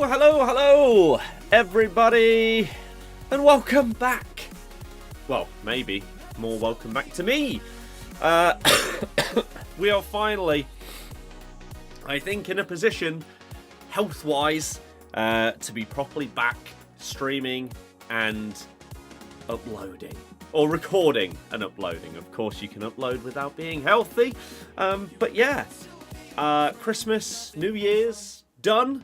Hello, everybody, and welcome back. Well, maybe more welcome back to me. We are finally, I think, in a position, health-wise, to be properly back streaming and uploading. Or recording and uploading. Of course, you can upload without being healthy. But yeah, Christmas, New Year's, done.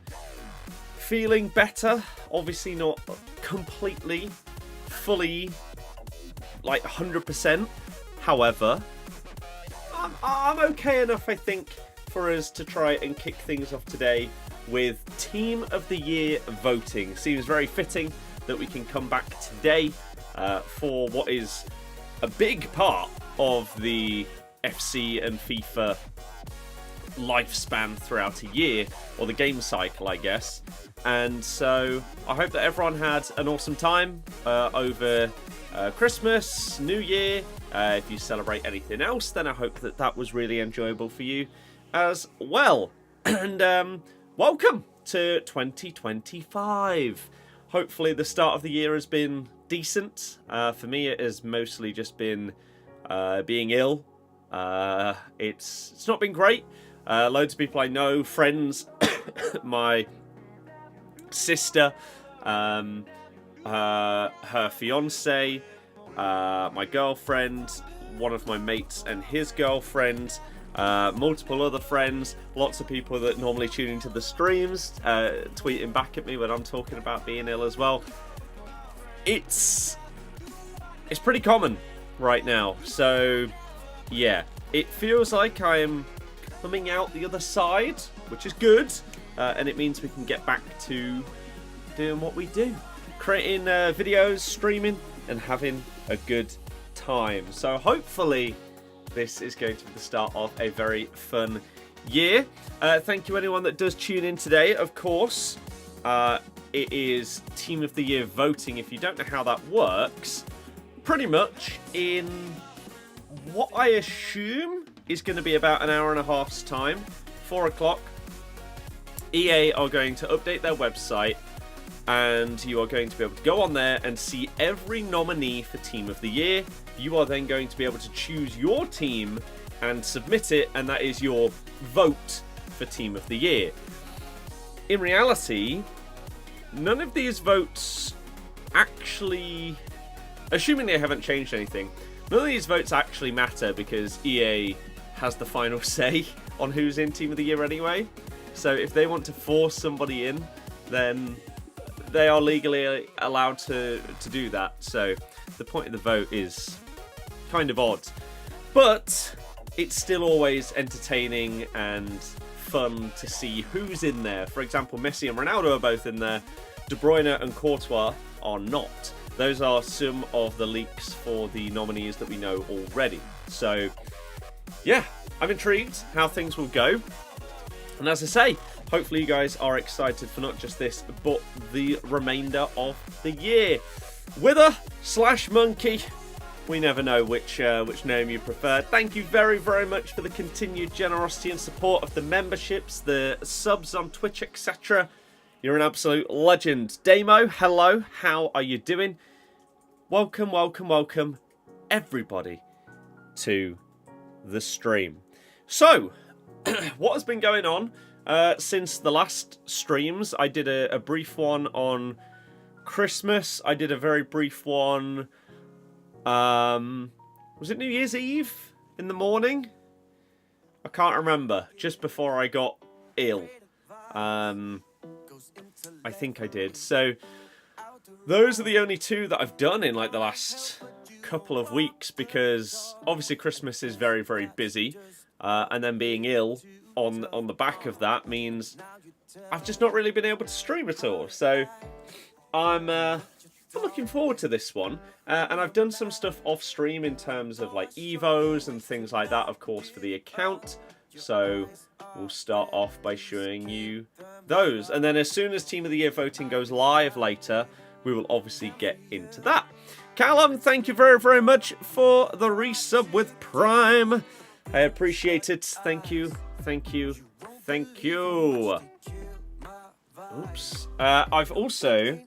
Feeling better. Obviously not completely, fully, like 100%. However, I'm okay enough, I think, for us to try and kick things off today with Team of the Year voting. Seems very fitting that we can come back today for what is a big part of the FC and FIFA lifespan throughout a year, or the game cycle, I guess. And so I hope that everyone had an awesome time over Christmas, New Year. If you celebrate anything else, then I hope that that was really enjoyable for you as well. And welcome to 2025. Hopefully the start of the year has been decent. For me, it has mostly just been being ill. It's not been great. Loads of people I know, friends, my sister, her fiance, my girlfriend, one of my mates and his girlfriend, multiple other friends, lots of people that normally tune into the streams, tweeting back at me when I'm talking about being ill as well. It's pretty common right now, so yeah, it feels like I am coming out the other side, which is good, and it means we can get back to doing what we do, creating videos, streaming, and having a good time. So hopefully this is going to be the start of a very fun year. Thank you anyone that does tune in today. Of course, it is Team of the Year voting. If you don't know how that works, pretty much in what I assume is going to be about an hour and a half's time, 4 o'clock, EA are going to update their website, and you are going to be able to go on there and see every nominee for Team of the Year. You are then going to be able to choose your team and submit it, and that is your vote for Team of the Year. In reality, none of these votes actually, assuming they haven't changed anything, none of these votes actually matter because EA has the final say on who's in Team of the Year anyway. So if they want to force somebody in, then they are legally allowed to do that. So the point of the vote is kind of odd. But it's still always entertaining and fun to see who's in there. For example, Messi and Ronaldo are both in there. De Bruyne and Courtois are not. Those are some of the leaks for the nominees that we know already. So yeah, I'm intrigued how things will go. And as I say, hopefully you guys are excited for not just this, but the remainder of the year. Wither/Monkey, we never know which name you prefer. Thank you very, very much for the continued generosity and support of the memberships, the subs on Twitch, etc. You're an absolute legend. Damo, hello, how are you doing? Welcome, welcome, welcome, everybody, to the stream. So, what has been going on since the last streams? I did a brief one on Christmas. I did a very brief one, was it New Year's Eve in the morning? I can't remember, just before I got ill. I think I did. So those are the only two that I've done in like the last couple of weeks, because obviously Christmas is very, very busy, and then being ill on the back of that means I've just not really been able to stream at all. So I'm looking forward to this one, and I've done some stuff off stream in terms of like evos and things like that, of course, for the account. So we'll start off by showing you those, and then as soon as Team of the Year voting goes live later, we will obviously get into that. Callum, thank you very, very much for the resub with Prime. I appreciate it. Thank you, thank you, thank you. Oops. I've also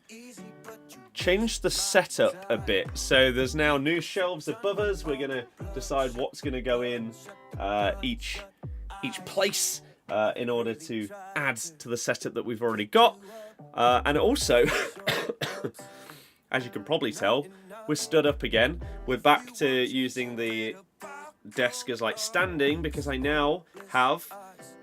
changed the setup a bit. So there's now new shelves above us. We're going to decide what's going to go in each place in order to add to the setup that we've already got. And also, as you can probably tell, we're stood up again. We're back to using the desk as like standing because I now have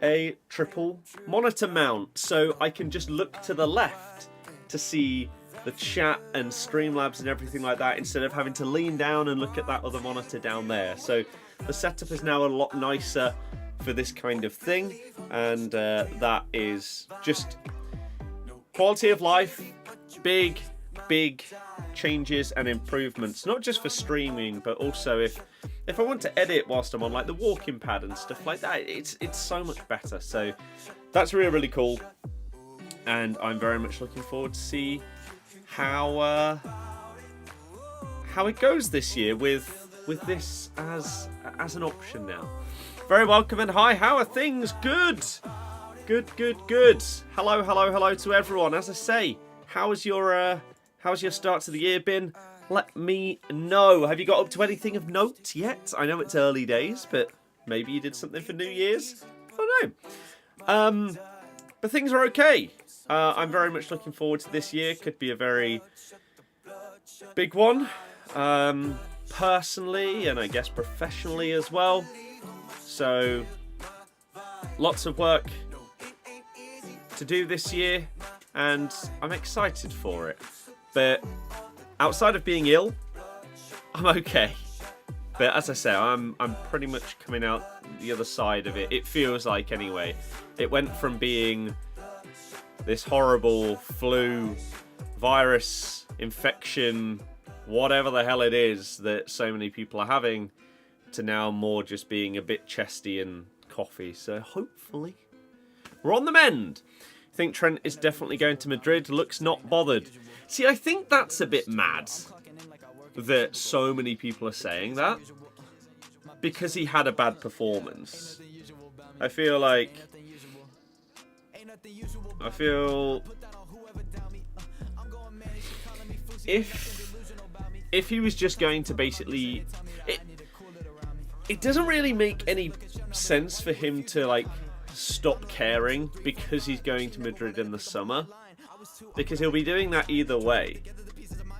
a triple monitor mount. So I can just look to the left to see the chat and Streamlabs and everything like that instead of having to lean down and look at that other monitor down there. So the setup is now a lot nicer for this kind of thing, and that is just quality of life, big changes and improvements, not just for streaming, but also if I want to edit whilst I'm on like the walking pad and stuff like that, it's so much better. So that's really cool, and I'm very much looking forward to see how it goes this year with this as an option now. Very welcome and hi, how are things? Good. Hello to everyone. As I say, how's your start to the year been? Let me know. Have you got up to anything of note yet? I know it's early days, but maybe you did something for New Year's. I don't know. But things are okay. I'm very much looking forward to this year. Could be a very big one. Personally, and I guess professionally as well. So, lots of work to do this year, and I'm excited for it. But outside of being ill, I'm okay. But as I say, I'm pretty much coming out the other side of it. It feels like, anyway. It went from being this horrible flu, virus, infection, whatever the hell it is that so many people are having, to now more just being a bit chesty and coughy. So hopefully we're on the mend. I think Trent is definitely going to Madrid. Looks not bothered. See, I think that's a bit mad that so many people are saying that, because he had a bad performance. I feel if he was just going to basically, it doesn't really make any sense for him to like stop caring because he's going to Madrid in the summer, because he'll be doing that either way.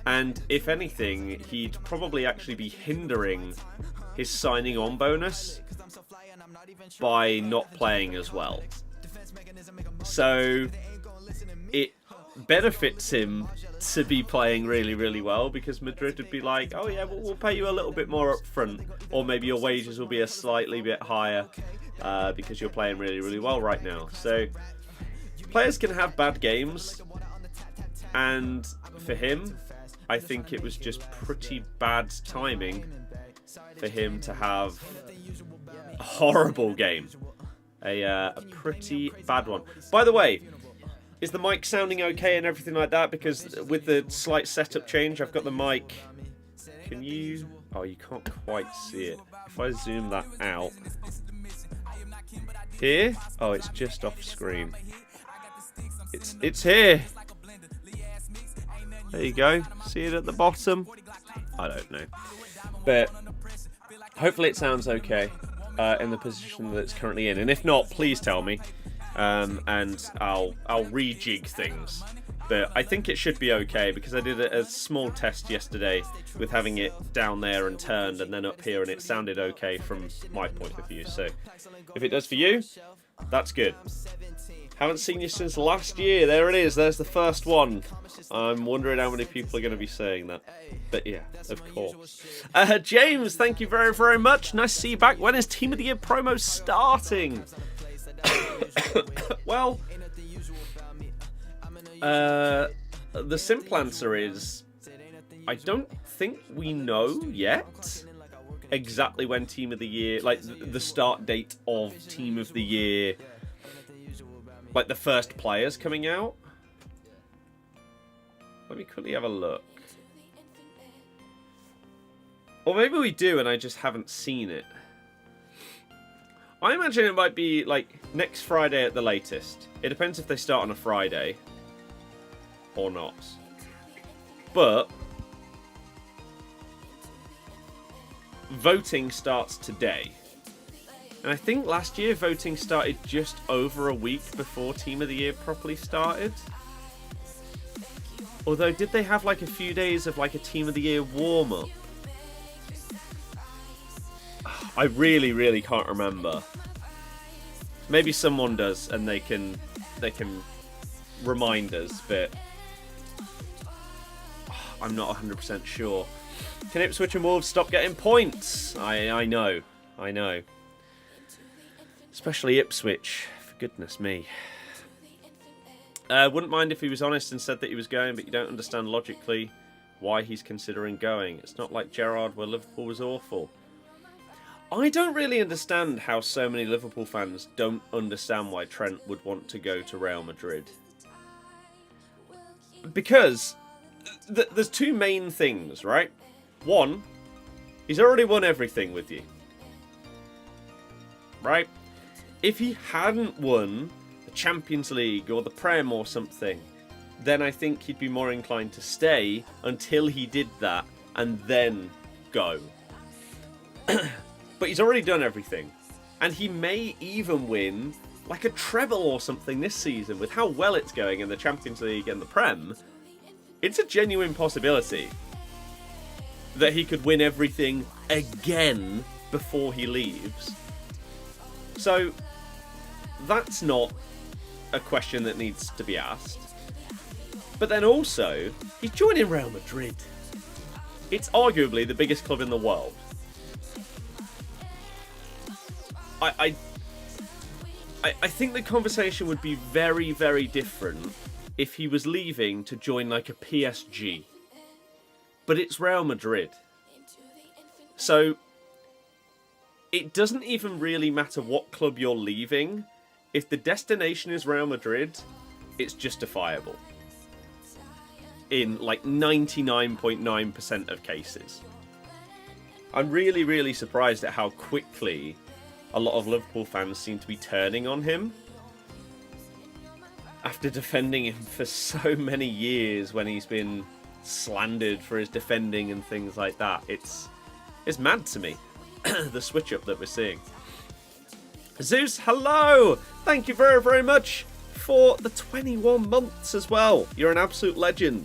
And if anything, he'd probably actually be hindering his signing on bonus by not playing as well. So it benefits him to be playing really well, because Madrid would be like, oh yeah, we'll pay you a little bit more up front, or maybe your wages will be a slightly bit higher because you're playing really well right now. So players can have bad games, and for him, I think it was just pretty bad timing for him to have a horrible game. A pretty bad one. By the way, is the mic sounding okay and everything like that? Because with the slight setup change, I've got the mic. Can you... Oh, you can't quite see it. If I zoom that out... Here? Oh, it's just off screen. It's here. There you go. See it at the bottom? I don't know. But hopefully it sounds okay in the position that it's currently in. And if not, please tell me. And I'll rejig things. But I think it should be okay, because I did a small test yesterday with having it down there and turned and then up here, and it sounded okay from my point of view. So if it does for you, that's good. Haven't seen you since last year. There it is. There's the first one. I'm wondering how many people are going to be saying that. But yeah, of course. James, thank you very much. Nice to see you back. When is Team of the Year promo starting? Well, the simple answer is, I don't think we know yet exactly when Team of the Year, like the start date of Team of the Year, like the first players coming out. Let me quickly have a look. Or maybe we do and I just haven't seen it. I imagine it might be like next Friday at the latest. It depends if they start on a Friday. or not. But voting starts today. And I think last year voting started just over a week before Team of the Year properly started. Although, did they have like a few days of like a Team of the Year warm-up? I really can't remember. Maybe someone does, and they can remind us, but I'm not 100% sure. Can Ipswich and Wolves stop getting points? I know. Especially Ipswich, for goodness me. Wouldn't mind if he was honest and said that he was going, but you don't understand logically why he's considering going. It's not like Gerrard where Liverpool was awful. I don't really understand how so many Liverpool fans don't understand why Trent would want to go to Real Madrid. Because there's two main things, right? One, he's already won everything with you. Right? If he hadn't won the Champions League or the Prem or something, then I think he'd be more inclined to stay until he did that and then go. But he's already done everything. And he may even win like a treble or something this season with how well it's going in the Champions League and the Prem. It's a genuine possibility that he could win everything again before he leaves. So that's not a question that needs to be asked. But then also, he's joining Real Madrid. It's arguably the biggest club in the world. I think the conversation would be very different if he was leaving to join like a PSG. But it's Real Madrid. So it doesn't even really matter what club you're leaving. If the destination is Real Madrid, it's justifiable. In like 99.9% of cases. I'm really surprised at how quickly a lot of Liverpool fans seem to be turning on him. After defending him for so many years when he's been slandered for his defending and things like that. It's mad to me, the switch up that we're seeing. Zeus, hello! Thank you very much for the 21 months as well. You're an absolute legend.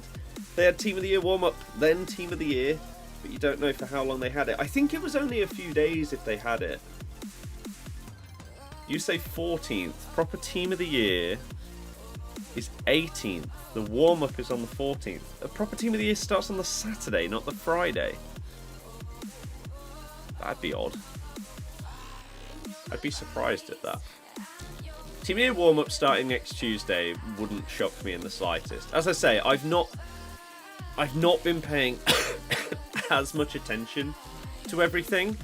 They had Team of the Year warm-up, then Team of the Year, but you don't know for how long they had it. I think it was only a few days if they had it. You say 14th. Proper Team of the Year is 18th. The warm-up is on the 14th. A proper Team of the Year starts on the Saturday, not the Friday. That'd be odd. I'd be surprised at that. Team of the Year warm-up starting next Tuesday wouldn't shock me in the slightest. As I say, I've not been paying as much attention to everything.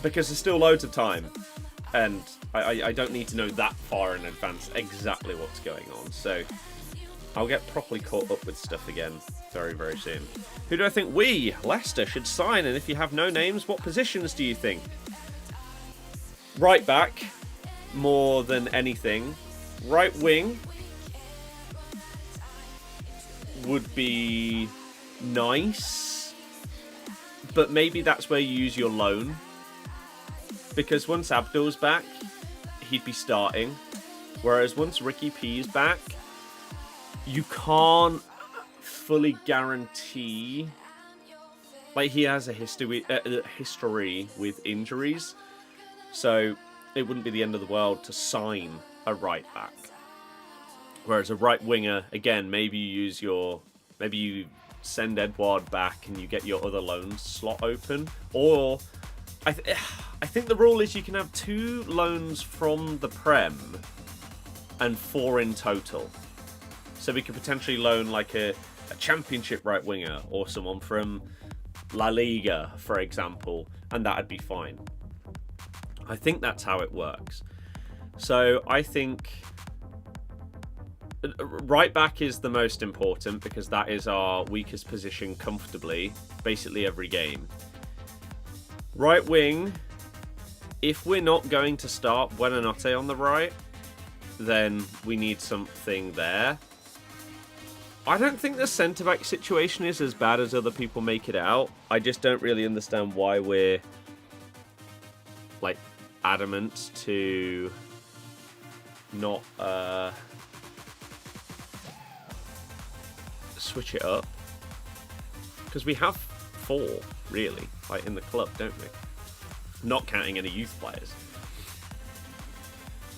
Because there's still loads of time. And I don't need to know that far in advance exactly what's going on. So I'll get properly caught up with stuff again very soon. Who do I think Leicester, should sign? And if you have no names, what positions do you think? Right back, more than anything. Right wing would be nice. But maybe that's where you use your loan. Because once Abdul's back, he'd be starting. Whereas once Ricky P's back, you can't fully guarantee. Like, he has a history with injuries. So it wouldn't be the end of the world to sign a right back. Whereas a right winger, again, maybe you send Edouard back and you get your other loan slot open. Or I think the rule is you can have 2 loans from the Prem and 4 in total. So we could potentially loan like a championship right winger or someone from La Liga, for example, and that'd be fine. I think that's how it works. So I think right back is the most important because that is our weakest position comfortably, basically every game. Right wing, if we're not going to start Buonanotte on the right, then we need something there. I don't think the centre-back situation is as bad as other people make it out. I just don't really understand why we're, like, adamant to not switch it up. Because we have 4, really, like, in the club, don't we? Not counting any youth players.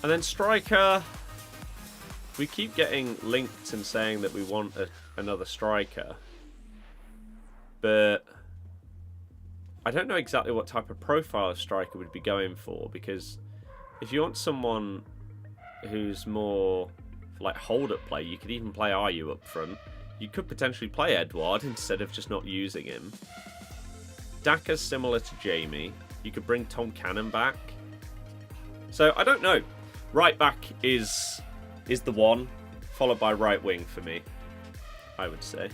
And then striker, we keep getting linked and saying that we want another striker. But I don't know exactly what type of profile of striker we'd be going for, because if you want someone who's more like hold-up play, you could even play Ayew up front. You could potentially play Edouard instead of just not using him. Daka's similar to Jamie. You could bring Tom Cannon back. So, I don't know. Right back is the one, followed by right wing for me, I would say.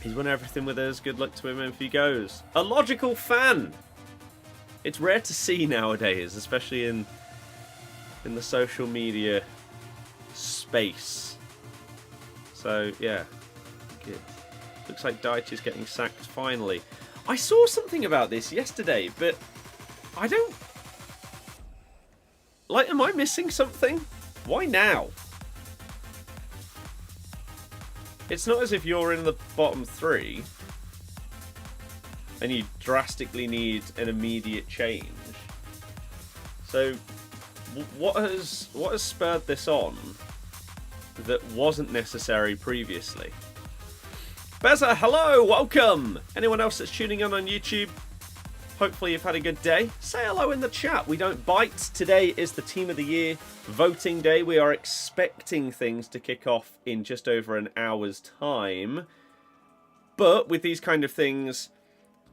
He's won everything with us. Good luck to him if he goes. A logical fan! It's rare to see nowadays, especially in the social media space. So, yeah. Good. Looks like Deitch is getting sacked finally. I saw something about this yesterday, but I don't... Like, am I missing something? Why now? It's not as if you're in the bottom 3 and you drastically need an immediate change. So, what has spurred this on that wasn't necessary previously? Beza, hello, welcome! Anyone else that's tuning in on YouTube, hopefully you've had a good day. Say hello in the chat. We don't bite. Today is the Team of the Year voting day. We are expecting things to kick off in just over an hour's time. But with these kind of things,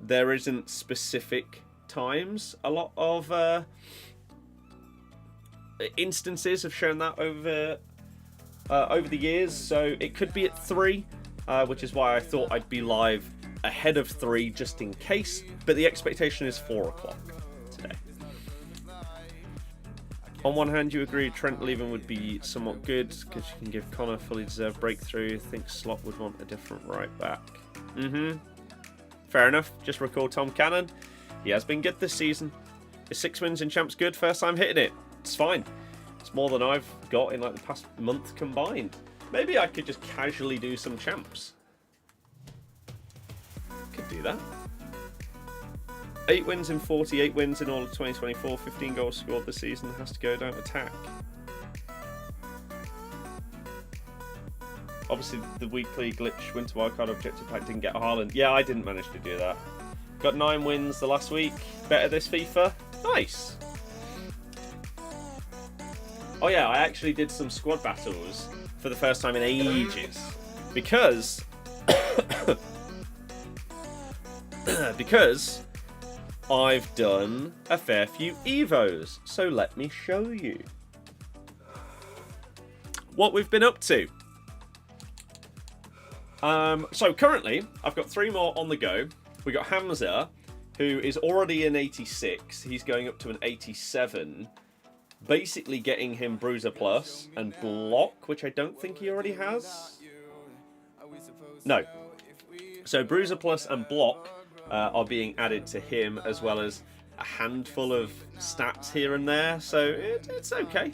there isn't specific times. A lot of instances have shown that over the years. So it could be at 3. Which is why I thought I'd be live ahead of 3 just in case, but the expectation is 4 o'clock today. On one hand, you agree Trent leaving would be somewhat good because you can give Connor a fully deserved breakthrough. I think Slot would want a different right back. Fair enough. Just recall Tom Cannon. He has been good this season. Is 6 wins in Champs good? First time hitting it. It's fine. It's more than I've got in like the past month combined. Maybe I could just casually do some champs. Could do that. 8 wins in 48 wins in all of 2024. 15 goals scored this season. Has to go down attack. Obviously, the weekly glitch winter wildcard objective pack didn't get Haaland. Yeah, I didn't manage to do that. Got 9 wins the last week. Better this FIFA. Nice. Oh yeah, I actually did some squad battles for the first time in ages, because I've done a fair few Evos, so let me show you what we've been up to. So currently, I've got 3 more on the go. We got Hamza, who is already an 86. He's going up to an 87. Basically getting him Bruiser Plus and Block, which I don't think he already has. No. So Bruiser Plus and Block are being added to him, as well as a handful of stats here and there. So it's okay.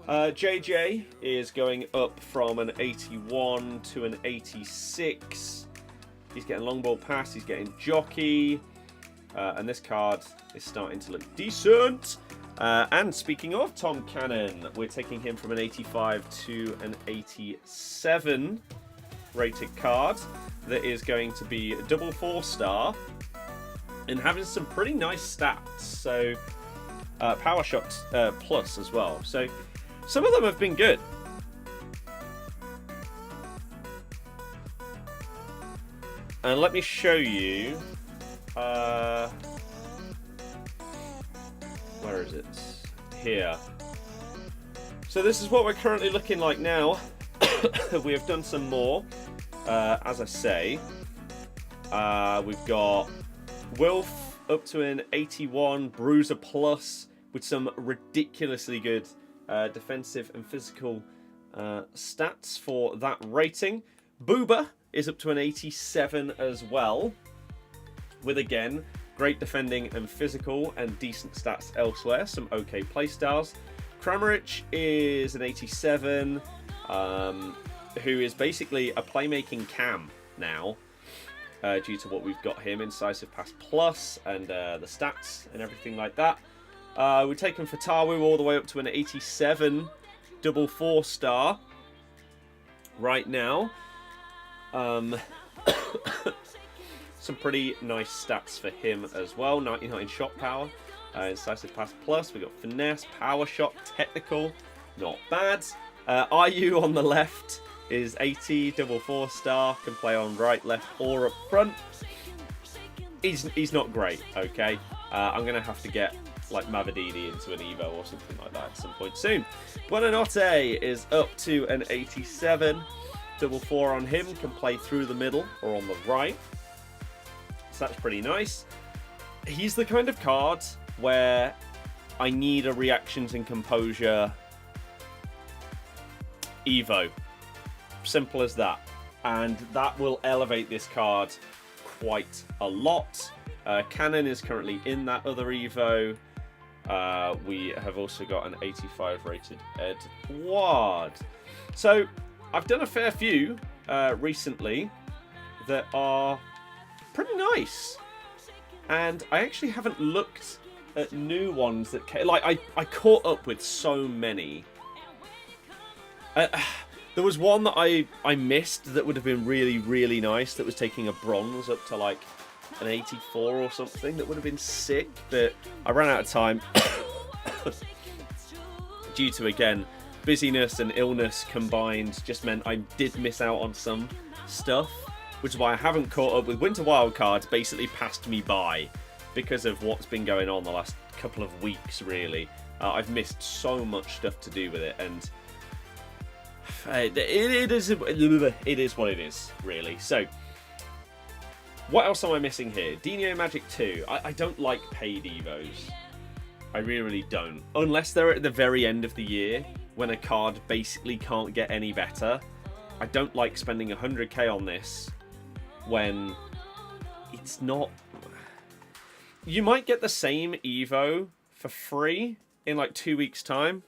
JJ is going up from an 81 to an 86. He's getting long ball pass. He's getting jockey. And this card is starting to look decent. And speaking of Tom Cannon, we're taking him from an 85 to an 87 rated card. That is going to be a double 4-star and having some pretty nice stats. So power shot plus as well. So some of them have been good. And let me show you. Where is it? Here. So this is what we're currently looking like now. We have done some more, as I say. We've got Wilf up to an 81, Bruiser Plus. with some ridiculously good defensive and physical stats for that rating. Booba is up to an 87 as well, with again great defending and physical and decent stats elsewhere, some okay playstyles. Kramaric is an 87, who is basically a playmaking cam now, due to what we've got him, incisive pass plus and the stats and everything like that. We've taken Fatawu all the way up to an 87 double 4-star right now. Some pretty nice stats for him as well. 99 shot power, incisive pass plus. We've got finesse, power shot, technical, not bad. IU on the left is 80, double 4-star, can play on right, left, or up front. He's not great, okay? I'm going to have to get like Mavadini into an Evo or something like that at some point soon. Buonanotte is up to an 87. Double 4 on him, can play through the middle or on the right. So that's pretty nice. He's the kind of card where I need a reactions and composure Evo. Simple as that. And that will elevate this card quite a lot. Cannon is currently in that other Evo. We have also got an 85 rated Edouard. So I've done a fair few recently that are pretty nice. And I actually haven't looked at new ones that came. Like, I caught up with so many. There was one that I missed that would have been really, really nice, that was taking a bronze up to like an 84 or something. That would have been sick, but I ran out of time due to, again, busyness and illness combined. Just meant I did miss out on some stuff, which is why I haven't caught up with Winter Wildcards. Basically passed me by because of what's been going on the last couple of weeks, really. I've missed so much stuff to do with it, and it is what it is, really. So, what else am I missing here? Dino Magic 2. I don't like paid Evos. I really don't. Unless they're at the very end of the year, when a card basically can't get any better. I don't like spending 100k on this when it's not... You might get the same Evo for free in like 2 weeks' time.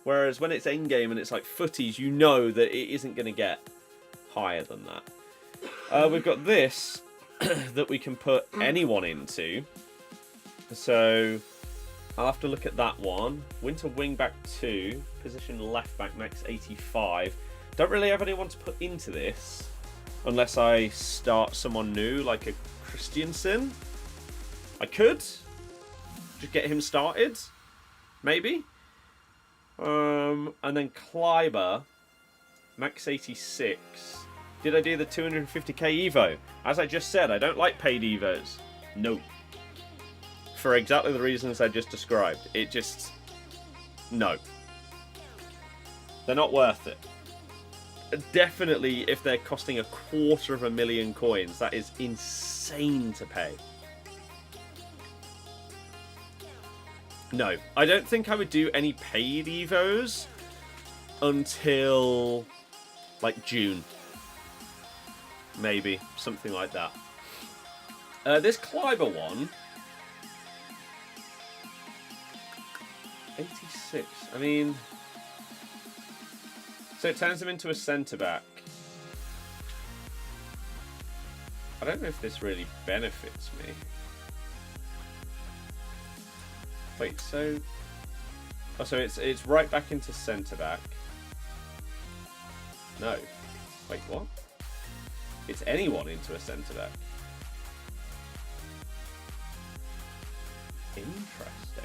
Whereas when it's endgame and it's like footies, you know that it isn't going to get higher than that. We've got this that we can put anyone into. So I'll have to look at that one. Winter Wingback 2, position left back, max 85. Don't really have anyone to put into this unless I start someone new, like a Christiansen. I could just get him started, maybe. And then Kleiber, max 86. Did I do the 250k Evo? As I just said, I don't like paid Evos. No. For exactly the reasons I just described. It just... No. They're not worth it. Definitely, if they're costing 250,000 coins, that is insane to pay. No, I don't think I would do any paid Evos until like June. Maybe, something like that. This Kleiber one, 86. I mean, so it turns him into a centre-back. I don't know if this really benefits me. Wait, so... Oh, so it's right back into centre-back. No. Wait, what? It's anyone into a centre-back. Interesting.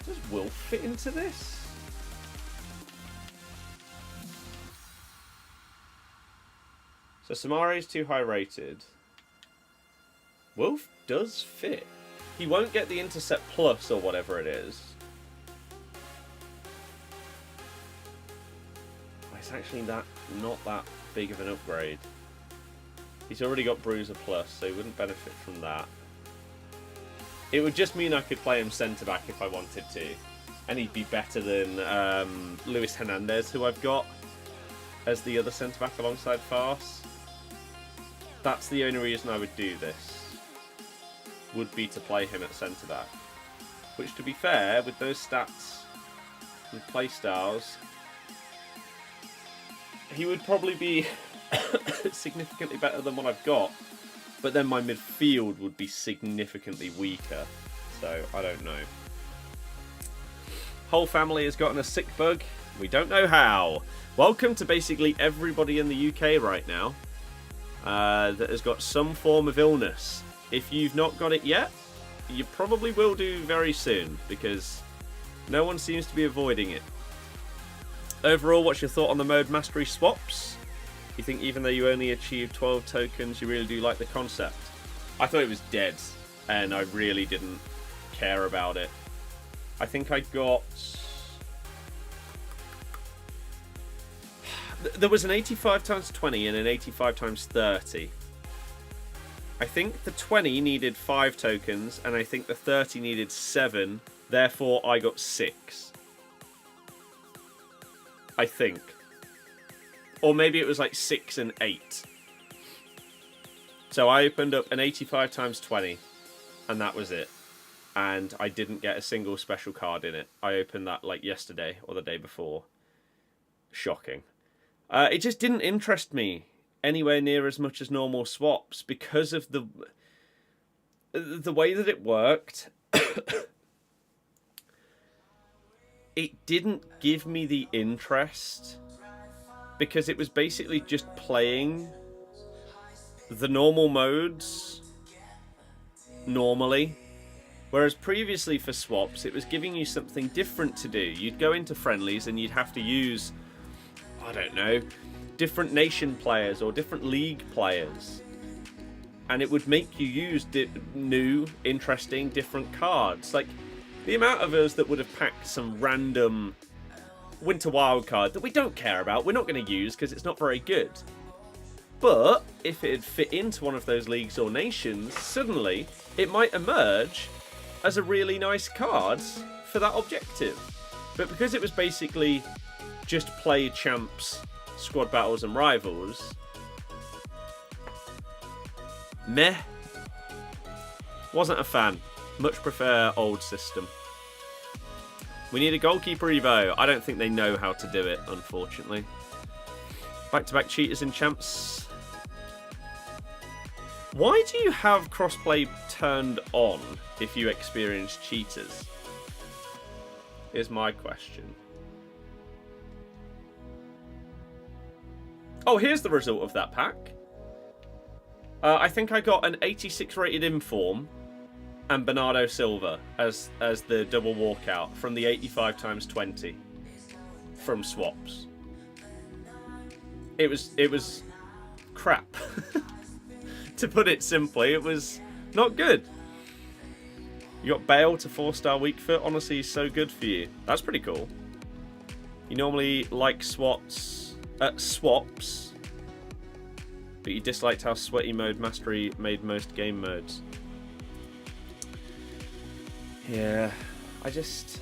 Does Wolf fit into this? So Samari is too high rated. Wolf does fit. He won't get the Intercept Plus or whatever it is. It's actually not that big of an upgrade. He's already got Bruiser Plus, so he wouldn't benefit from that. It would just mean I could play him centre-back if I wanted to. And he'd be better than Luis Hernandez, who I've got as the other centre-back alongside Farce. That's the only reason I would do this. Would be to play him at centre-back. Which, to be fair, with those stats and play styles, he would probably be significantly better than what I've got. But then my midfield would be significantly weaker. So, I don't know. Whole family has gotten a sick bug. We don't know how. Welcome to basically everybody in the UK right now that has got some form of illness. If you've not got it yet, you probably will do very soon, because no one seems to be avoiding it. Overall, what's your thought on the mode mastery swaps? You think even though you only achieved 12 tokens, you really do like the concept? I thought it was dead, and I really didn't care about it. I think I got... There was an 85 times 20 and an 85 times 30. I think the 20 needed 5 tokens, and I think the 30 needed 7. Therefore, I got 6. I think. Or maybe it was like 6 and 8. So I opened up an 85 times 20, and that was it. And I didn't get a single special card in it. I opened that like yesterday or the day before. Shocking. It just didn't interest me anywhere near as much as normal swaps because of the way that it worked. It didn't give me the interest because it was basically just playing the normal modes normally. Whereas previously for swaps, it was giving you something different to do. You'd go into friendlies and you'd have to use, I don't know, different nation players or different league players. And it would make you use new, interesting, different cards. Like, the amount of us that would have packed some random winter wildcard that we don't care about, we're not going to use because it's not very good. But if it had fit into one of those leagues or nations, suddenly it might emerge as a really nice card for that objective. But because it was basically just play champs, squad battles and rivals, meh. Wasn't a fan. Much prefer old system. We need a goalkeeper evo. I don't think they know how to do it, unfortunately. Back-to-back cheaters in champs. Why do you have crossplay turned on if you experience cheaters? Here's my question. Oh, here's the result of that pack. I think I got an 86 rated Inform and Bernardo Silva as the double walkout from the 85 times 20 from swaps. It was crap. To put it simply, it was not good. You got Bale to 4-star weak foot. Honestly, he's so good for you. That's pretty cool. You normally like swaps, but you disliked how sweaty mode mastery made most game modes. Yeah, I just...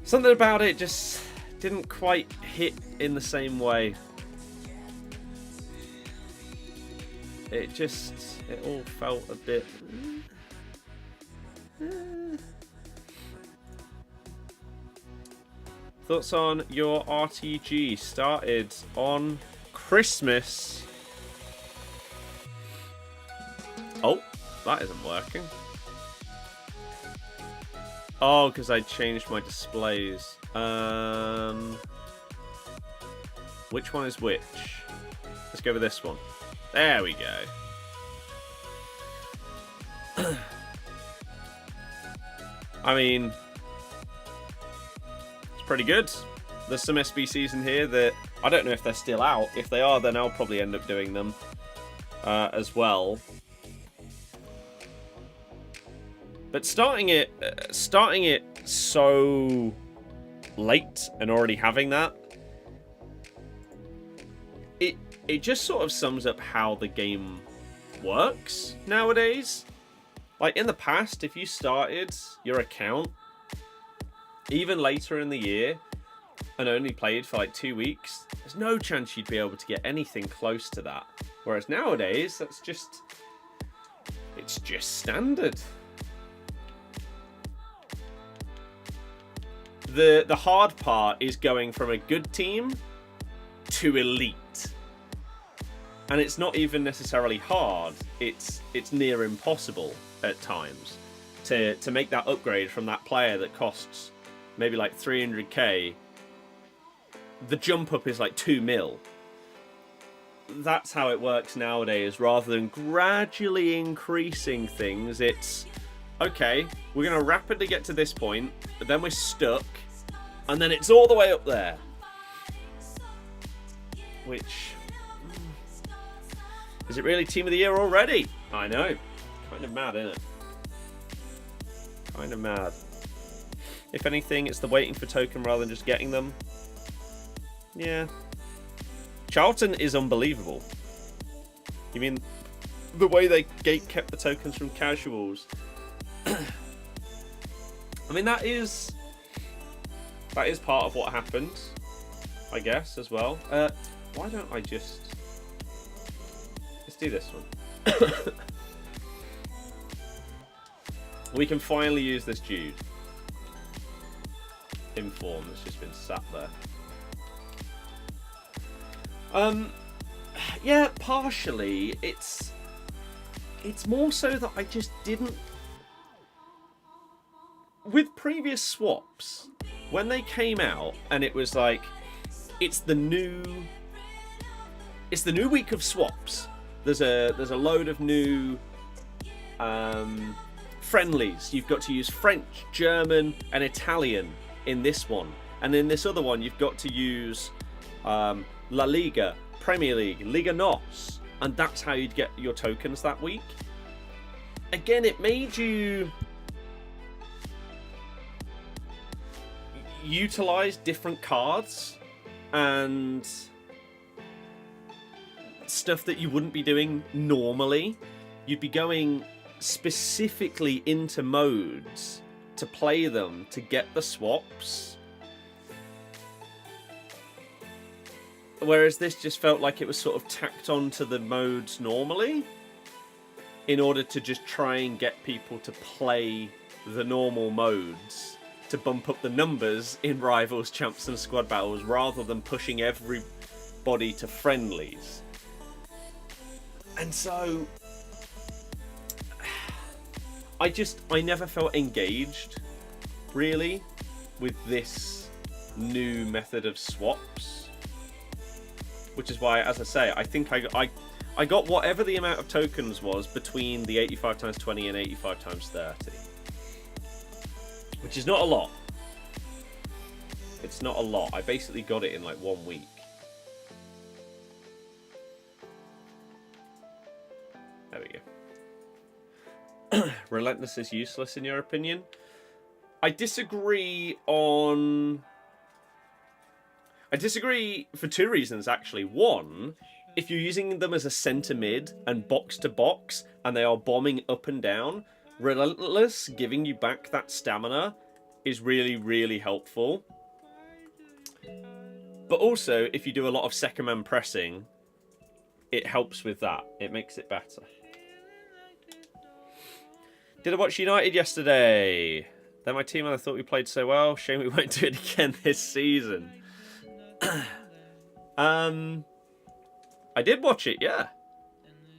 something about it just didn't quite hit in the same way. It all felt a bit... Thoughts on your RTG? Started on Christmas. Oh, that isn't working. Oh, because I changed my displays. Which one is which? Let's go with this one. There we go. I mean, it's pretty good. There's some SBCs in here that I don't know if they're still out. If they are, then I'll probably end up doing them as well. But starting it so late and already having that, it just sort of sums up how the game works nowadays. Like, in the past, if you started your account even later in the year and only played for like 2 weeks, there's no chance you'd be able to get anything close to that. Whereas nowadays, it's just standard. The hard part is going from a good team to elite. And it's not even necessarily hard, it's near impossible at times to make that upgrade from that player that costs maybe like 300k. The jump up is like 2 mil. That's how it works nowadays. Rather than gradually increasing things, it's okay, we're going to rapidly get to this point, but then we're stuck, and then it's all the way up there. Which, is it really Team of the Year already? I know. Kind of mad, isn't it? Kind of mad. If anything, it's the waiting for token rather than just getting them. Yeah. Charlton is unbelievable. You mean the way they gate-kept the tokens from casuals? I mean, that is part of what happened, I guess, as well. Why don't I just... Let's do this one. We can finally use this Jude. Inform that's just been sat there. Yeah, partially. It's more so that I just didn't... With previous swaps, when they came out and it was like, it's the new week of swaps. There's a load of new friendlies. You've got to use French, German, and Italian in this one, and in this other one you've got to use La Liga, Premier League, Liga NOS, and that's how you'd get your tokens that week. Again, it made you utilize different cards and stuff that you wouldn't be doing normally. You'd be going specifically into modes to play them to get the swaps. Whereas this just felt like it was sort of tacked onto the modes normally in order to just try and get people to play the normal modes to bump up the numbers in Rivals, Champs and Squad Battles rather than pushing everybody to friendlies. And so I never felt engaged really with this new method of swaps, which is why, as I say, I think I got whatever the amount of tokens was between the 85 times 20 and 85 times 30, which is not a lot. It's not a lot. I basically got it in like 1 week. There we go. Relentless is useless in your opinion? I disagree for 2 reasons actually. One, if you're using them as a centre mid and box to box and they are bombing up and down, Relentless giving you back that stamina is really, really helpful. But also, if you do a lot of second man pressing, it helps with that. It makes it better. Did I watch United yesterday? They're my team and I thought we played so well. Shame we won't do it again this season. I did watch it, yeah.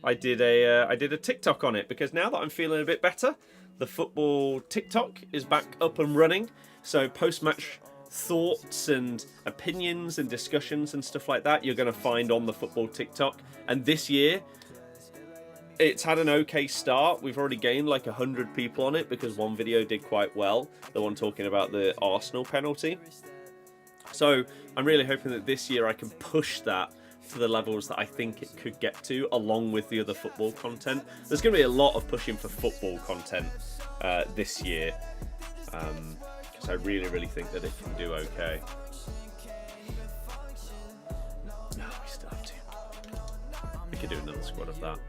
I did a TikTok on it because now that I'm feeling a bit better, the football TikTok is back up and running. So post-match thoughts and opinions and discussions and stuff like that you're going to find on the football TikTok. And this year, it's had an okay start. We've already gained like 100 people on it because one video did quite well. The one talking about the Arsenal penalty. So I'm really hoping that this year I can push that to the levels that I think it could get to, along with the other football content. There's going to be a lot of pushing for football content this year, because I really, really think that it can do okay. No, we still have to. could do another squad of that.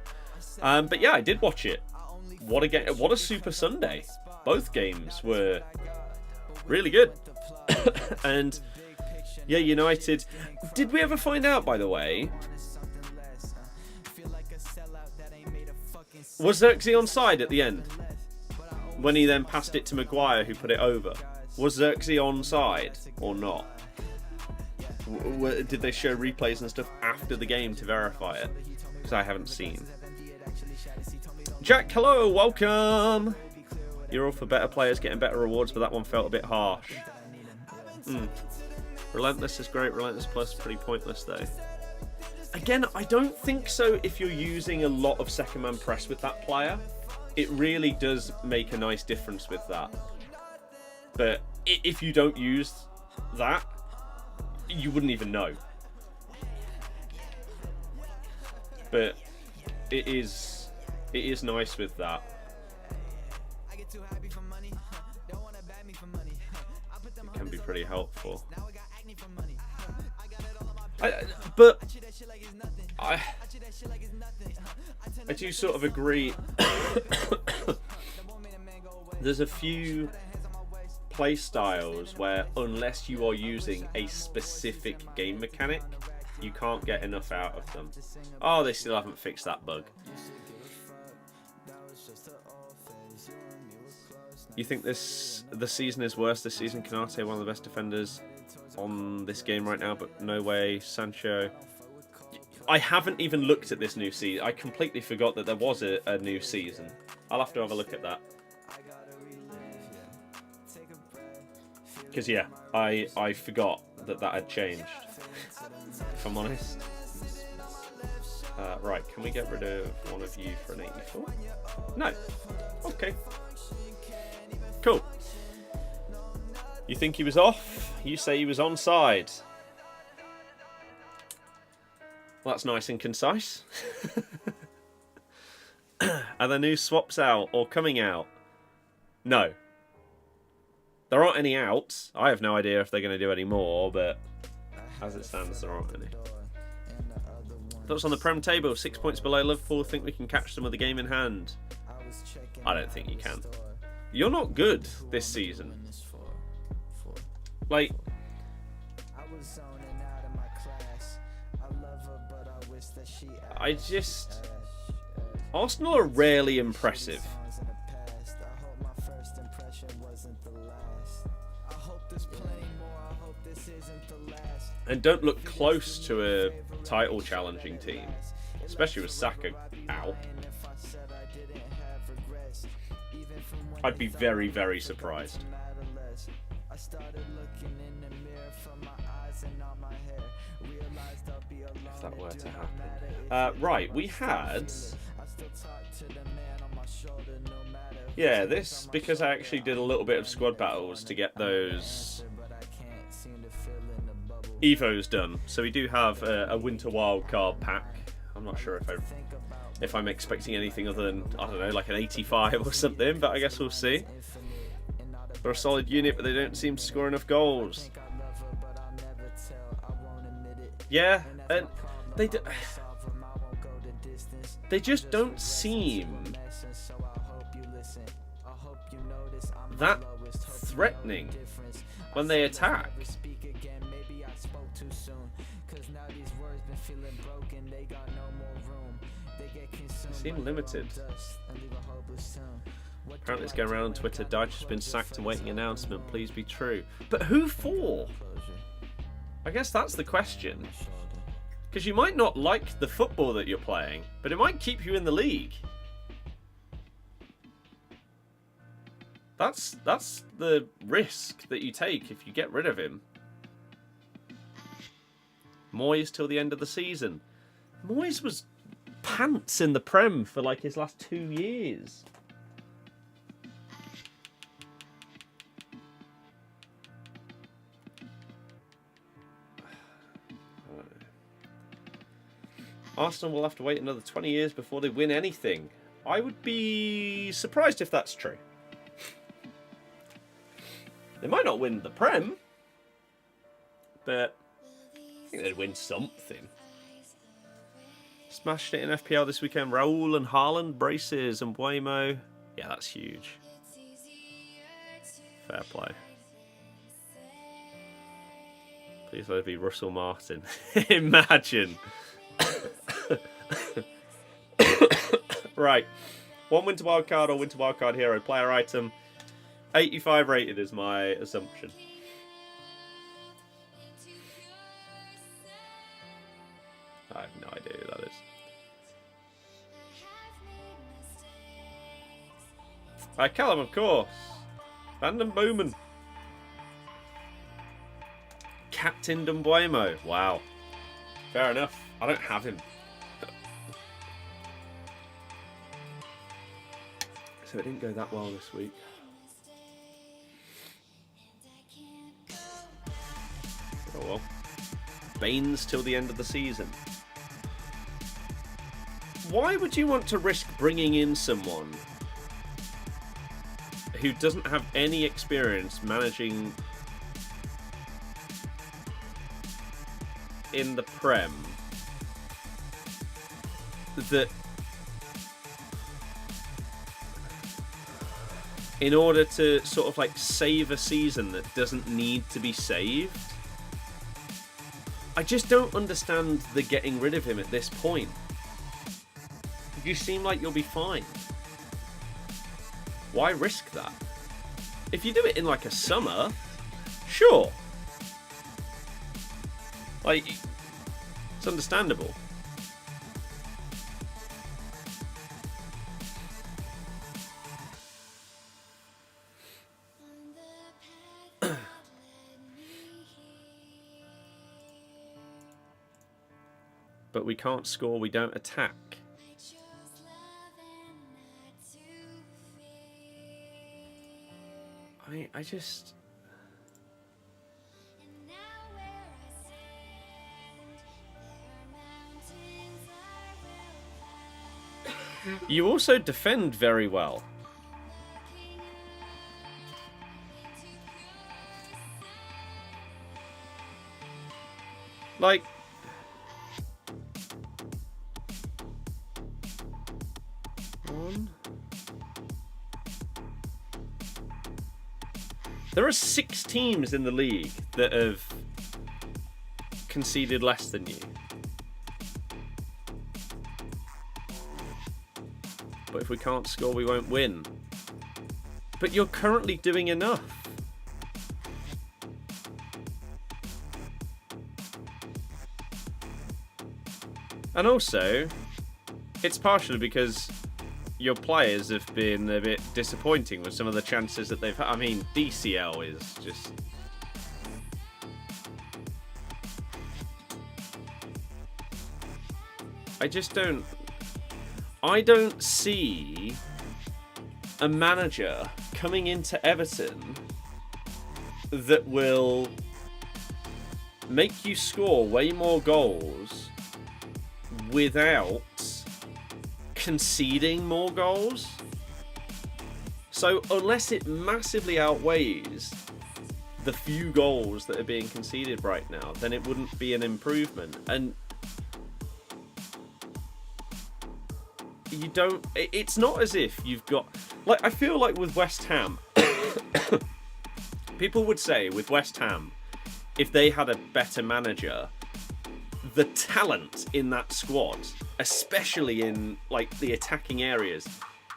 But yeah, I did watch it. What a Super Sunday. Both games were really good. And yeah, United. Did we ever find out, by the way? Was Xerxes onside at the end? When he then passed it to Maguire, who put it over. Was Xerxes onside or not? Did they show replays and stuff after the game to verify it? Because I haven't seen. Jack, hello, welcome! You're all for better players getting better rewards, but that one felt a bit harsh. Relentless is great, Relentless Plus pretty pointless though. Again, I don't think so if you're using a lot of second man press with that player. It really does make a nice difference with that. But if you don't use that, you wouldn't even know. But it is nice with that. It can be pretty helpful. I do sort of agree. There's a few play styles where unless you are using a specific game mechanic, you can't get enough out of them. Oh, they still haven't fixed that bug. You think the season is worse this season? Canate, one of the best defenders on this game right now, but no way. Sancho. I haven't even looked at this new season. I completely forgot that there was a new season. I'll have to have a look at that. Because yeah, I forgot that had changed, if I'm honest. Right, can we get rid of one of you for an 84? No. Okay. Cool. You think he was off? You say he was onside. Well, that's nice and concise. Are there new swaps out or coming out? No. There aren't any out. I have no idea if they're going to do any more, but as it stands, there aren't any. Thoughts on the Prem table? 6 points below Liverpool. Think we can catch them with the game in hand? I don't think you can. You're not good this season. Like, Arsenal are rarely impressive. And don't look close to a title challenging team, especially with Saka out. I'd be very, very surprised if that were to happen. Right, we had... Yeah, this, because I actually did a little bit of squad battles to get those Evos done. So we do have a winter wildcard pack. I'm not sure if I'm expecting anything other than, I don't know, like an 85 or something, but I guess we'll see. They're a solid unit, but they don't seem to score enough goals. Yeah, and they just don't seem that threatening when they attack. They seem limited. Apparently it's going around on Twitter, Dyche has been sacked and waiting announcement, please be true. But who for? I guess that's the question. Because you might not like the football that you're playing, but it might keep you in the league. That's the risk that you take if you get rid of him. Moyes till the end of the season. Moyes was pants in the Prem for like his last 2 years. Arsenal will have to wait another 20 years before they win anything. I would be surprised if that's true. They might not win the Prem, but I think they'd win something. Smashed it in FPL this weekend. Raul and Haaland, braces, and Buemo. Yeah, that's huge. Fair play. Please let it be Russell Martin. Imagine. Right. 1 winter wildcard or winter wildcard hero. Player item. 85 rated is my assumption. I have no idea who that is. Callum, of course. Vanden Boomen. Captain Dumbuemo. Wow. Fair enough. I don't have him. So it didn't go that well this week. Oh well. Baines till the end of the season. Why would you want to risk bringing in someone who doesn't have any experience managing in the Prem that in order to sort of like save a season that doesn't need to be saved? I just don't understand the getting rid of him at this point. You seem like you'll be fine. Why risk that? If you do it in like a summer, sure. Like, it's understandable. But we can't score, we don't attack. I just... You also defend very well. Like... There are 6 teams in the league that have conceded less than you. But if we can't score, we won't win. But you're currently doing enough. And also, it's partially because your players have been a bit disappointing with some of the chances that they've had. I mean, DCL is just... I don't see a manager coming into Everton that will make you score way more goals without conceding more goals. So unless it massively outweighs the few goals that are being conceded right now, then it wouldn't be an improvement. And you don't... It's not as if you've got... Like, I feel like with West Ham, people would say with West Ham, if they had a better manager, the talent in that squad, especially in like the attacking areas,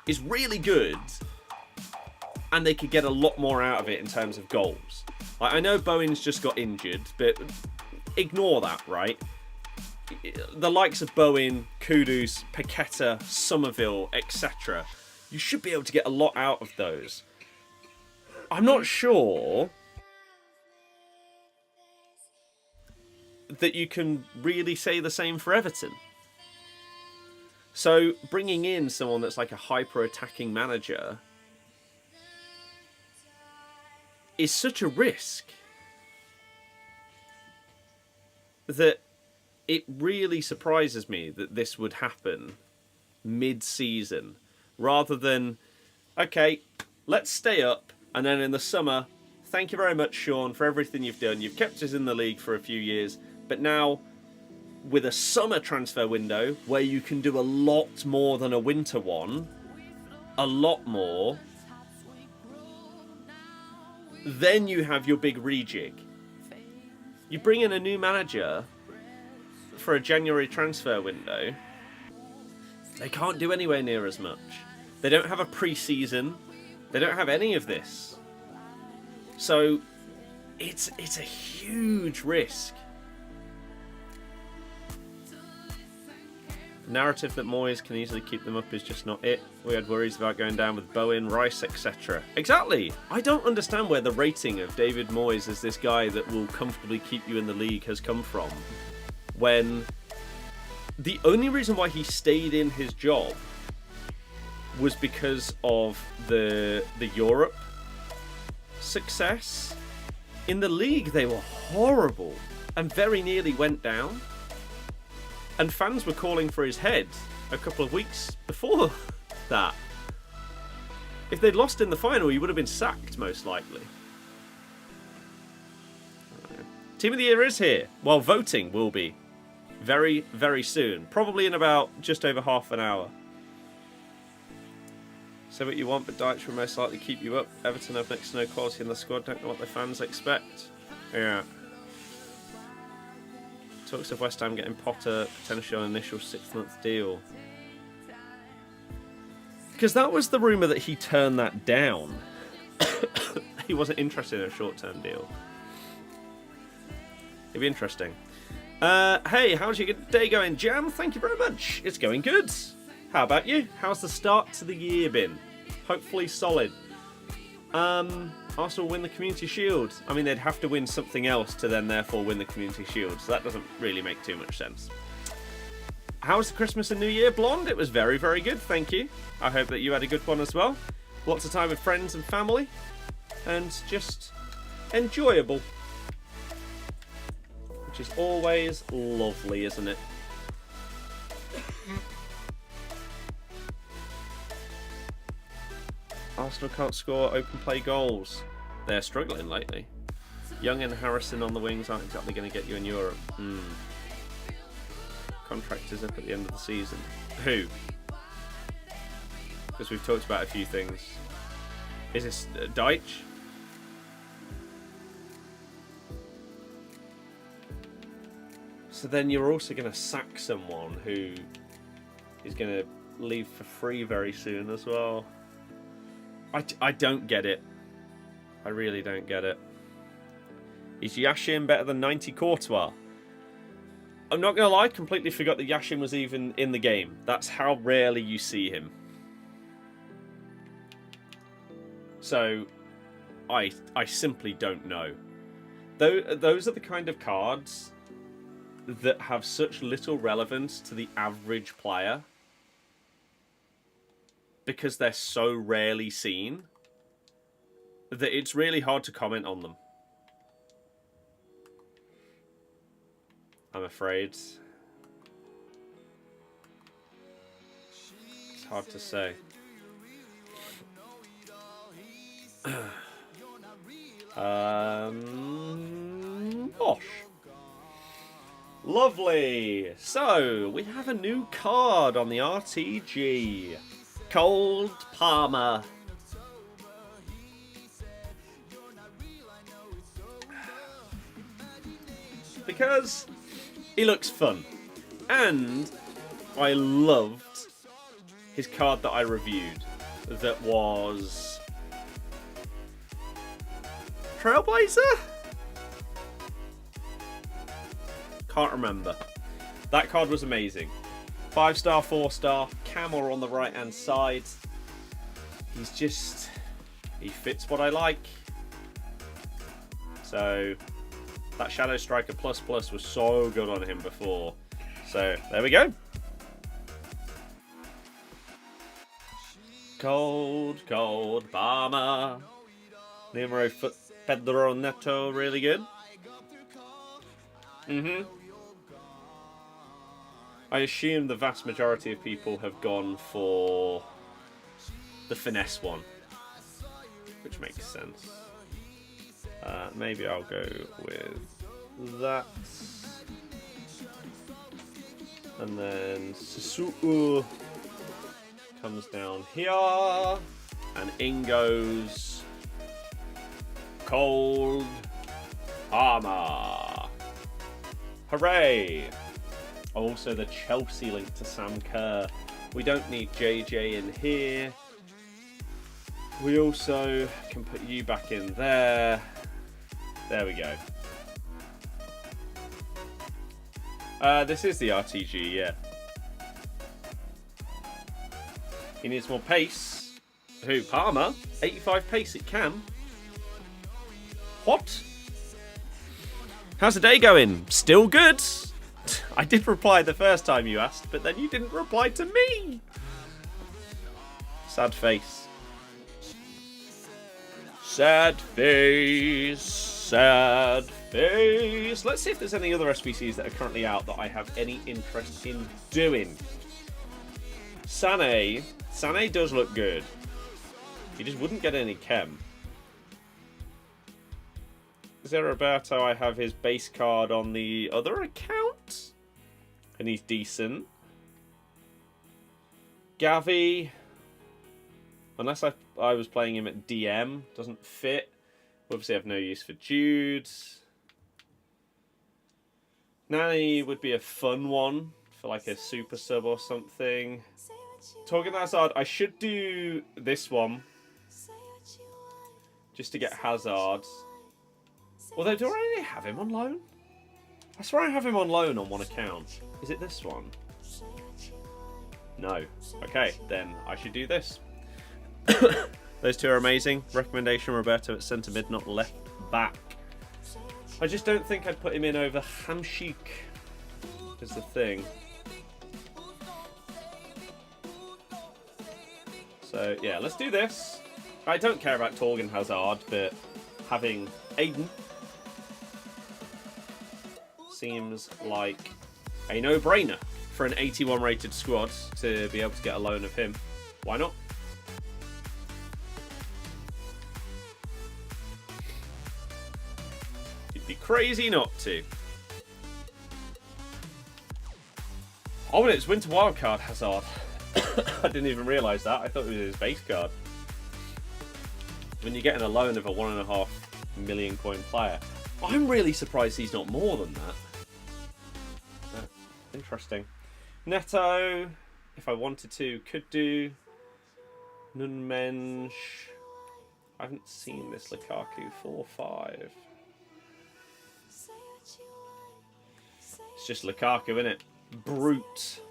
is really good, and they could get a lot more out of it in terms of goals. Like, I know Bowen's just got injured, but ignore that, right? The likes of Bowen, Kudus, Paqueta, Somerville, etc. You should be able to get a lot out of those. I'm not sure that you can really say the same for Everton. So bringing in someone that's like a hyper-attacking manager is such a risk that it really surprises me that this would happen mid-season, rather than, okay, let's stay up, and then in the summer, thank you very much, Sean, for everything you've done. You've kept us in the league for a few years, but now with a summer transfer window where you can do a lot more than a winter one, a lot more, then you have your big rejig. You bring in a new manager for a January transfer window, they can't do anywhere near as much. They don't have a pre-season. They don't have any of this. So it's a huge risk. The narrative that Moyes can easily keep them up is just not it. We had worries about going down with Bowen, Rice, etc. Exactly. I don't understand where the rating of David Moyes as this guy that will comfortably keep you in the league has come from, when the only reason why he stayed in his job was because of the Europe success. In the league, they were horrible and very nearly went down. And fans were calling for his head a couple of weeks before that. If they'd lost in the final, he would have been sacked, most likely. Team of the Year is here. Well, voting will be very, very soon. Probably in about just over half an hour. Say what you want, but Dyche will most likely keep you up. Everton have next to no quality in the squad. Don't know what their fans expect. Yeah. Talks of West Ham getting Potter, potential initial 6-month deal. Because that was the rumour that he turned that down. He wasn't interested in a short-term deal. It'd be interesting. Hey, how's your day going, Jam? Thank you very much. It's going good. How about you? How's the start to the year been? Hopefully solid. Arsenal win the Community Shield. I mean, they'd have to win something else to then therefore win the Community Shield, so that doesn't really make too much sense. How was the Christmas and New Year, Blonde? It was very, very good, thank you. I hope that you had a good one as well. Lots of time with friends and family, and just enjoyable. Which is always lovely, isn't it? Arsenal can't score open play goals. They're struggling lately. Young and Harrison on the wings aren't exactly going to get you in Europe. Contract is up at the end of the season. Who? Because we've talked about a few things. Is this Dyche? So then you're also going to sack someone who is going to leave for free very soon as well. I don't get it. I really don't get it. Is Yashin better than 90 Courtois? I'm not going to lie, completely forgot that Yashin was even in the game. That's how rarely you see him. So, I simply don't know. Those are the kind of cards that have such little relevance to the average player because they're so rarely seen that it's really hard to comment on them. I'm afraid. It's hard to say. Bosh. Lovely. So, we have a new card on the RTG. Cold Palmer. Because he looks fun. And I loved his card that I reviewed. That was Trailblazer? Can't remember. That card was amazing. 5-star, 4-star, Camel on the right hand side. He fits what I like. So that Shadow Striker plus was so good on him before. So there we go. Cold Palmer. Numero Pedro Neto, really good. I assume the vast majority of people have gone for the finesse one, which makes sense. Maybe I'll go with that. And then Susu comes down here. And in goes Cold Palmer. Hooray! Also the Chelsea link to Sam Kerr. We don't need JJ in here. We also can put you back in there. There we go. This is the RTG, yeah. He needs more pace. Who? Palmer? 85 pace it can. What? How's the day going? Still good? I did reply the first time you asked, but then you didn't reply to me. Sad face. Sad face. Sad face. Let's see if there's any other SBCs that are currently out that I have any interest in doing. Sané. Sané does look good. He just wouldn't get any chem. Roberto, I have his base card on the other account. And he's decent. Gavi. Unless I was playing him at DM. Doesn't fit. Obviously I have no use for Jude. Nani would be a fun one. For like a super sub or something. Torgan Hazard. I should do this one. Just to get Hazard. Although, do I already have him on loan? I swear I have him on loan on one account. Is it this one? No. Okay, then I should do this. Those two are amazing. Recommendation, Roberto at centre mid, not left back. I just don't think I'd put him in over Hamsik. Is the thing. So, yeah, let's do this. I don't care about Torgan Hazard, but having Aiden seems like a no-brainer for an 81 rated squad to be able to get a loan of him. Why not? You'd be crazy not to. Oh, and it's Winter Wildcard Hazard. I didn't even realise that. I thought it was his base card. When you're getting a loan of a 1.5 million coin player, I'm really surprised he's not more than that. Interesting. Neto, if I wanted to, could do. Nunmensch. I haven't seen this Lukaku 4-5. It's just Lukaku, isn't it? Brute.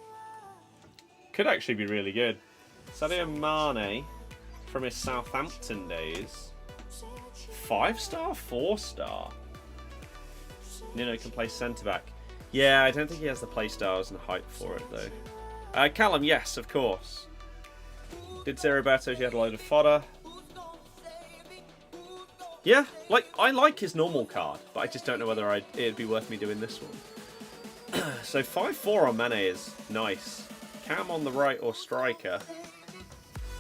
Could actually be really good. Sadio Mane from his Southampton days. 5-star, 4-star. Nino can play centre-back. Yeah, I don't think he has the play styles and height for it, though. Callum, yes, of course. Did Roberto, he had a load of fodder. Yeah, I like his normal card, but I just don't know whether it'd be worth me doing this one. So 5-4 on Mane is nice. Cam on the right or striker.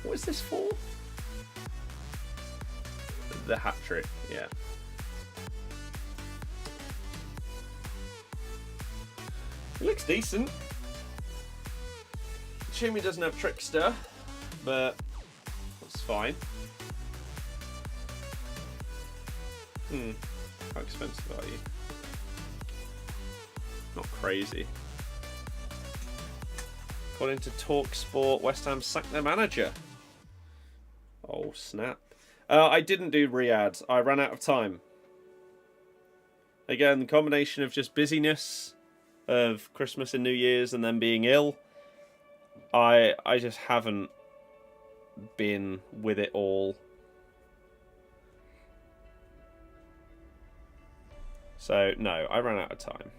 What is this for? The hat-trick, yeah. He looks decent. Shame he doesn't have Trickster, but that's fine. How expensive are you? Not crazy. According to TalkSport, West Ham sacked their manager. Oh, snap. I didn't do Riyadh. I ran out of time. Again, the combination of just busyness of Christmas and New Year's and then being ill. I just haven't been with it all. So, no, I ran out of time.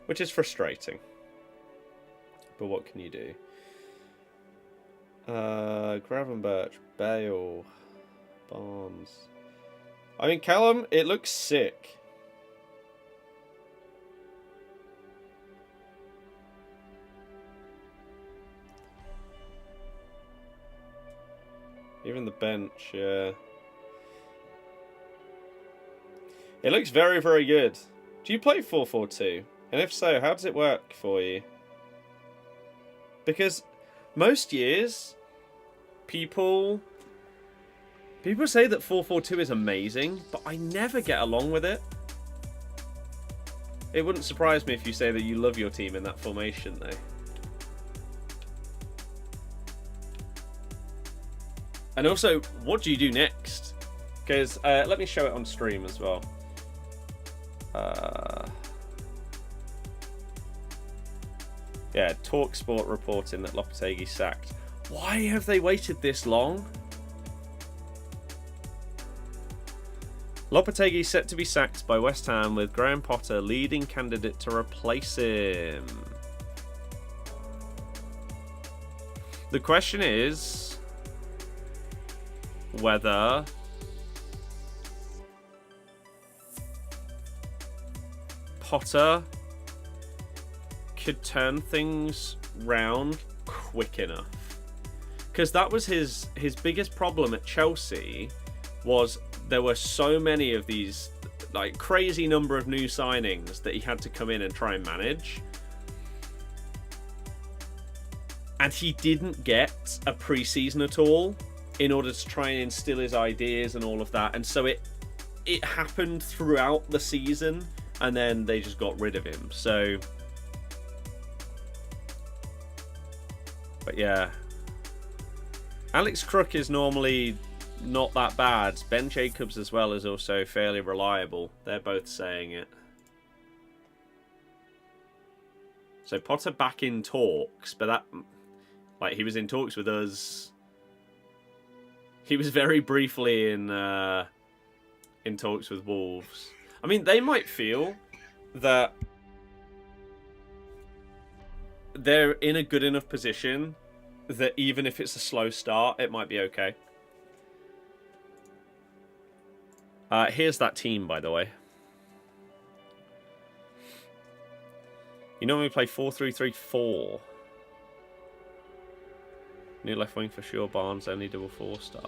Which is frustrating. But what can you do? Gravenberch, Bale, Barnes. I mean, Callum, it looks sick. Even the bench, yeah. It looks very, very good. Do you play 4-4-2? And if so, how does it work for you? Because most years, people say that 4-4-2 is amazing, but I never get along with it. It wouldn't surprise me if you say that you love your team in that formation, though. And also, what do you do next? Because let me show it on stream as well. Yeah, TalkSport reporting that Lopetegui sacked. Why have they waited this long? Lopetegui set to be sacked by West Ham, with Graham Potter leading candidate to replace him. The question is whether Potter could turn things round quick enough. Because that was his biggest problem at Chelsea, was there were so many of these, like, crazy number of new signings that he had to come in and try and manage. And he didn't get a pre-season at all in order to try and instill his ideas and all of that. And so it happened throughout the season, and then they just got rid of him. So, but yeah, Alex Crook is normally not that bad. Ben Jacobs as well is also fairly reliable. They're both saying it. So Potter back in talks, but that, like, he was in talks with us. He was very briefly in talks with Wolves. I mean, they might feel that they're in a good enough position that even if it's a slow start, it might be okay. Here's that team, by the way. You normally play 4-3-3-4. New left wing for sure. Barnes only double 4-star.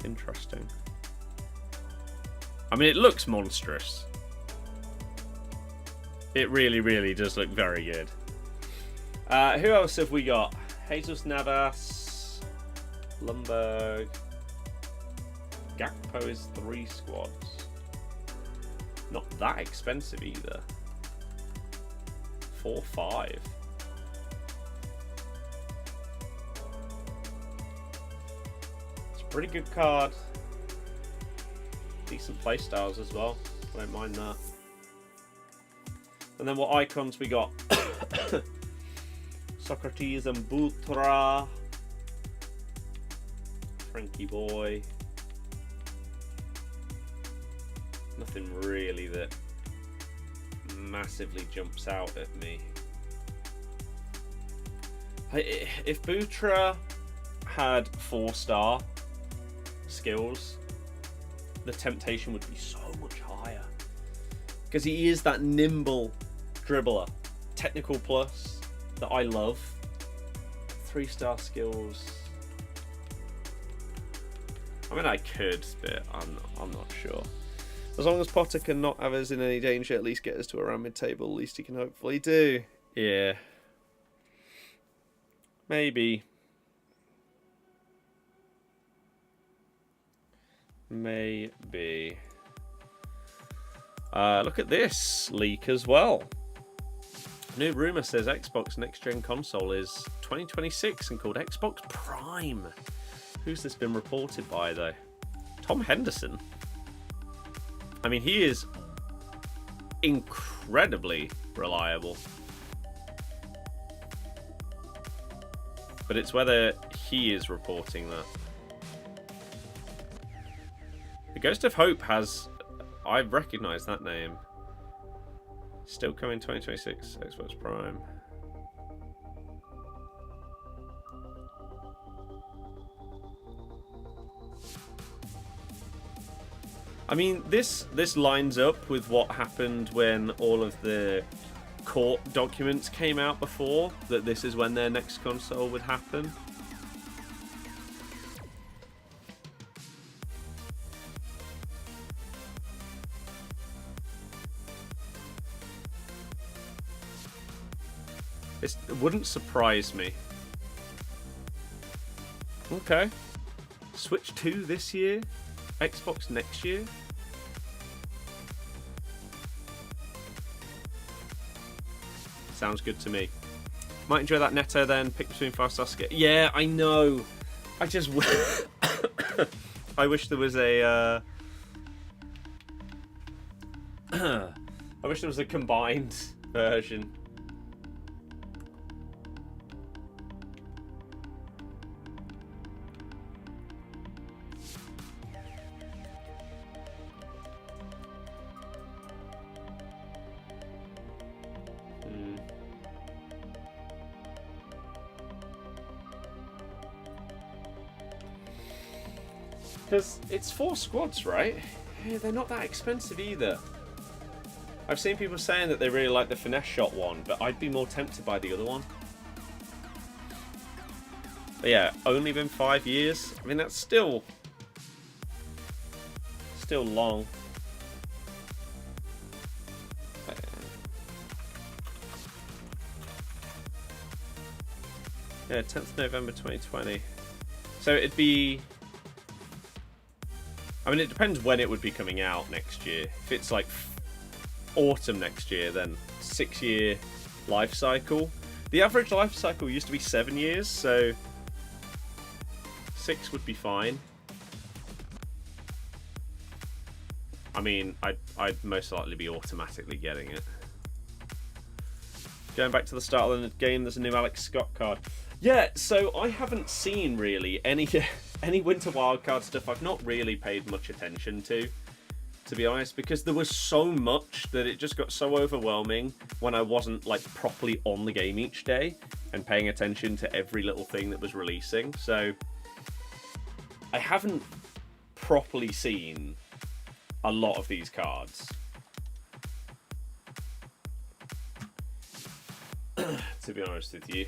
Interesting. I mean, it looks monstrous. It really, really does look very good. Who else have we got? Jesus Navas, Lundberg. Gakpo is 3 squads. Not that expensive either. 4-5. It's a pretty good card. Decent playstyles as well. I don't mind that. And then what icons we got? Socrates and Butra. Frankie Boy. Nothing really that massively jumps out at me. If Butra had 4-star skills, the temptation would be so much higher. Because he is that nimble dribbler. Technical plus that I love. 3-star skills. I mean, I could, but I'm not sure. As long as Potter can not have us in any danger, at least get us to around mid-table, at least he can hopefully do. Yeah. Maybe. Maybe. Look at this leak as well. New rumour says Xbox next-gen console is 2026 and called Xbox Prime. Who's this been reported by, though? Tom Henderson. I mean, he is incredibly reliable. But it's whether he is reporting that. The Ghost of Hope has... I recognise that name. Still coming 2026, Xbox Prime. I mean, this lines up with what happened when all of the court documents came out before, that this is when their next console would happen. It wouldn't surprise me. Okay. Switch 2 this year? Xbox next year? Sounds good to me. Might enjoy that Neto then. Pick between 5-star Saka. Yeah, I know. I just... I wish there was a... I wish there was a combined version. Because it's 4 squads, right? Yeah, they're not that expensive either. I've seen people saying that they really like the finesse shot one, but I'd be more tempted by the other one. But yeah, only been 5 years. I mean, that's still long. Yeah, 10th November 2020. So it'd be... I mean, it depends when it would be coming out next year. If it's like autumn next year, then 6-year life cycle. The average life cycle used to be 7 years, so 6 would be fine. I mean, I'd most likely be automatically getting it. Going back to the start of the game, there's a new Alex Scott card. Yeah, so I haven't seen really any winter wildcard stuff. I've not really paid much attention to be honest, because there was so much that it just got so overwhelming when I wasn't like properly on the game each day and paying attention to every little thing that was releasing. So I haven't properly seen a lot of these cards. To be honest with you.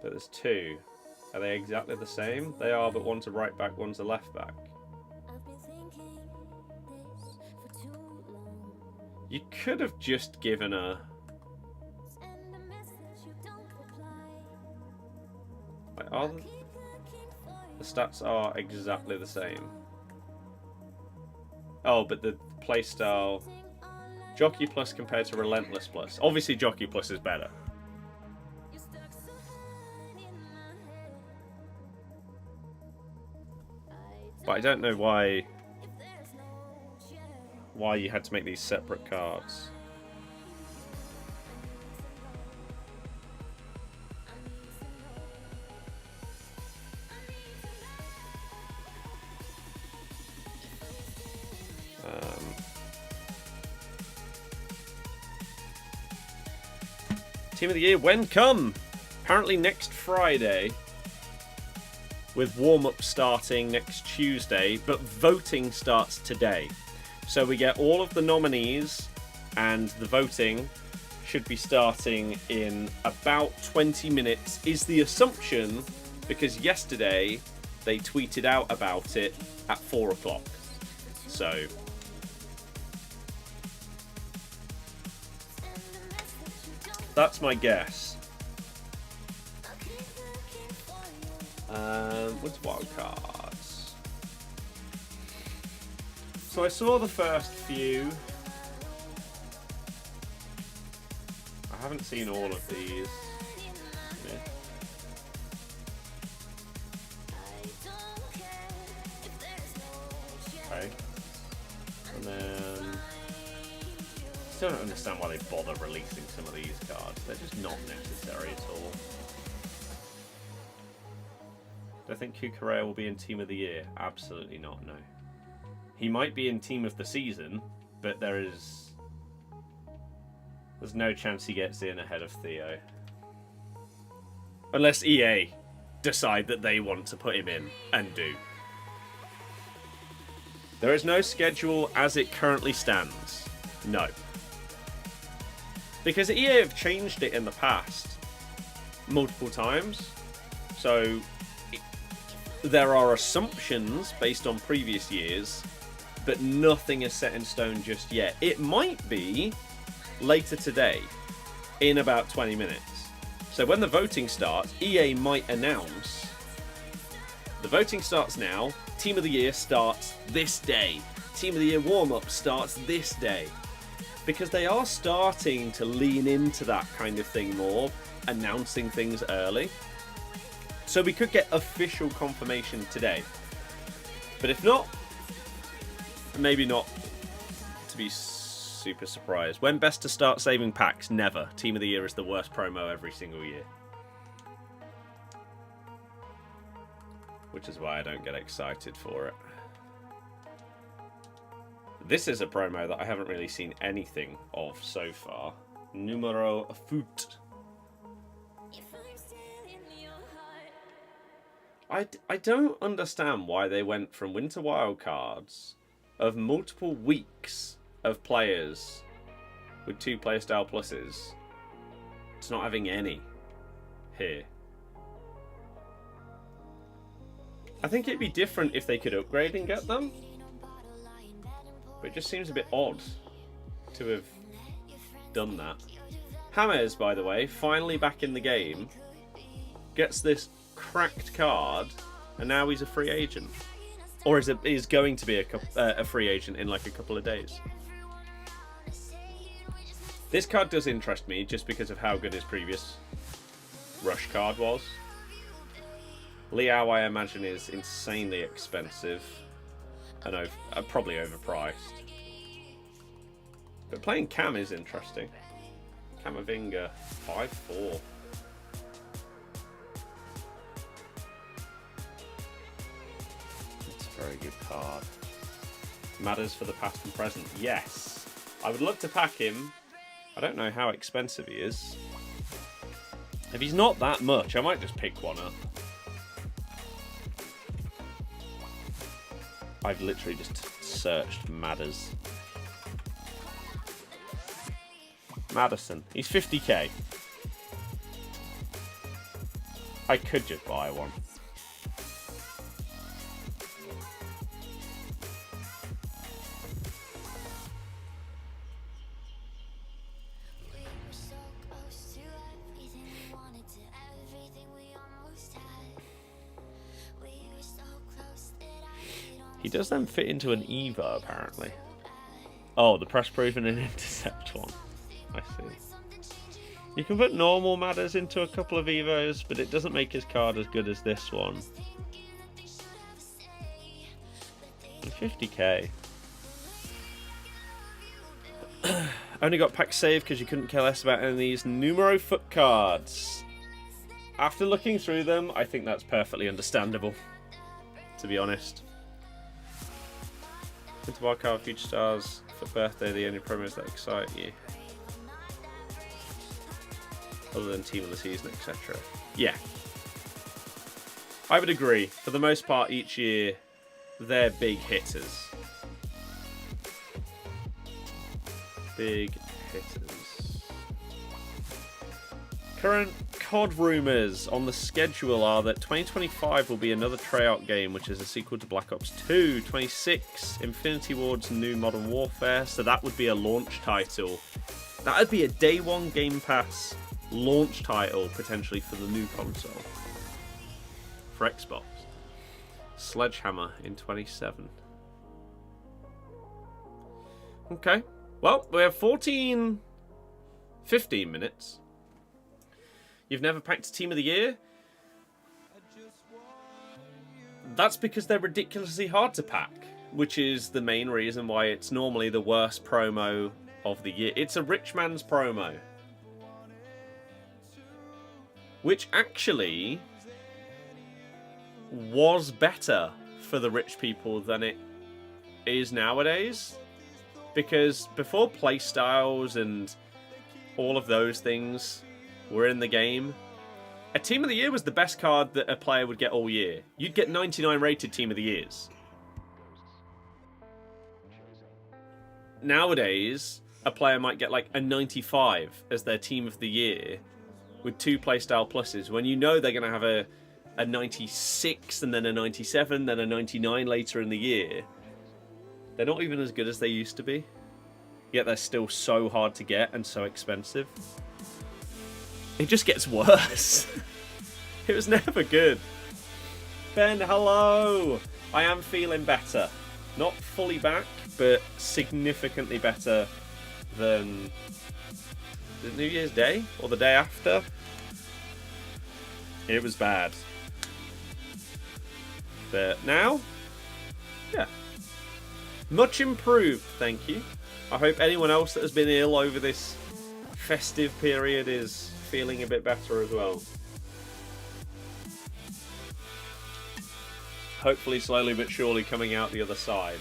But there's 2. Are they exactly the same? They are, but one's a right back, one's a left back. You could have just given a... Like, are the stats are exactly the same. Oh, but the playstyle... Jockey Plus compared to Relentless Plus. Obviously Jockey Plus is better. But I don't know why you had to make these separate cards. Team of the Year, when come? Apparently next Friday. With warm-up starting next Tuesday, but voting starts today. So we get all of the nominees, and the voting should be starting in about 20 minutes, is the assumption, because yesterday they tweeted out about it at 4 o'clock. So... that's my guess. What's wild cards? So I saw the first few. I haven't seen all of these. Yeah. Okay. And then... still don't understand why they bother releasing some of these cards. They're just not necessary at all. Do I think Kukurea will be in Team of the Year? Absolutely not, no. He might be in Team of the Season, but there's no chance he gets in ahead of Theo. Unless EA decide that they want to put him in, and do. There is no schedule as it currently stands. No. Because EA have changed it in the past multiple times. So there are assumptions based on previous years but nothing is set in stone just yet. It might be later today, in about 20 minutes. So when the voting starts, EA might announce, the voting starts now, Team of the Year starts this day, Team of the Year warm-up starts this day. Because they are starting to lean into that kind of thing more, announcing things early. So we could get official confirmation today. But if not, maybe not to be super surprised. When best to start saving packs? Never. Team of the Year is the worst promo every single year. Which is why I don't get excited for it. This is a promo that I haven't really seen anything of so far. Numero foot. I don't understand why they went from winter wildcards of multiple weeks of players with 2 playstyle pluses to not having any here. I think it'd be different if they could upgrade and get them. But it just seems a bit odd to have done that. James, by the way, finally back in the game, gets this cracked card, and now he's a free agent. Or is going to be a free agent in like a couple of days. This card does interest me just because of how good his previous rush card was. Liao, I imagine, is insanely expensive. And probably overpriced. But playing Cam is interesting. Camavinga, 5-4. It's a very good card. Matters for the past and present. Yes. I would love to pack him. I don't know how expensive he is. If he's not that much, I might just pick one up. I've literally just searched Madders. Madison. He's 50k. I could just buy one. He does then fit into an Eva, apparently. Oh, the press proof and an intercept one. I see. You can put normal Matters into a couple of Evos, but it doesn't make his card as good as this one. And 50k. Only got pack save because you couldn't care less about any of these numero foot cards. After looking through them, I think that's perfectly understandable, to be honest. Into wildcard, future stars, for birthday, the only promos that excite you. Other than team of the season, etc. Yeah. I would agree. For the most part, each year, they're big hitters. Big hitters. Current COD rumours on the schedule are that 2025 will be another Treyarch game, which is a sequel to Black Ops 2. 26, Infinity Ward's new Modern Warfare, so that would be a launch title. That would be a day one Game Pass launch title, potentially, for the new console. For Xbox. Sledgehammer in 27. Okay. Well, we have 15 minutes. You've never packed a Team of the Year? That's because they're ridiculously hard to pack, which is the main reason why it's normally the worst promo of the year. It's a rich man's promo. Which actually was better for the rich people than it is nowadays. Because before playstyles and all of those things were in the game, a Team of the Year was the best card that a player would get all year. You'd get 99 rated Team of the Years. Nowadays, a player might get like a 95 as their Team of the Year with 2 playstyle pluses, when you know they're going to have a 96 and then a 97, then a 99 later in the year. They're not even as good as they used to be. Yet they're still so hard to get and so expensive. It just gets worse. It was never good. Ben, hello! I am feeling better. Not fully back, but significantly better than the New Year's Day or the day after. It was bad. But now, yeah. Much improved, thank you. I hope anyone else that has been ill over this festive period is feeling a bit better as well. Hopefully slowly but surely coming out the other side.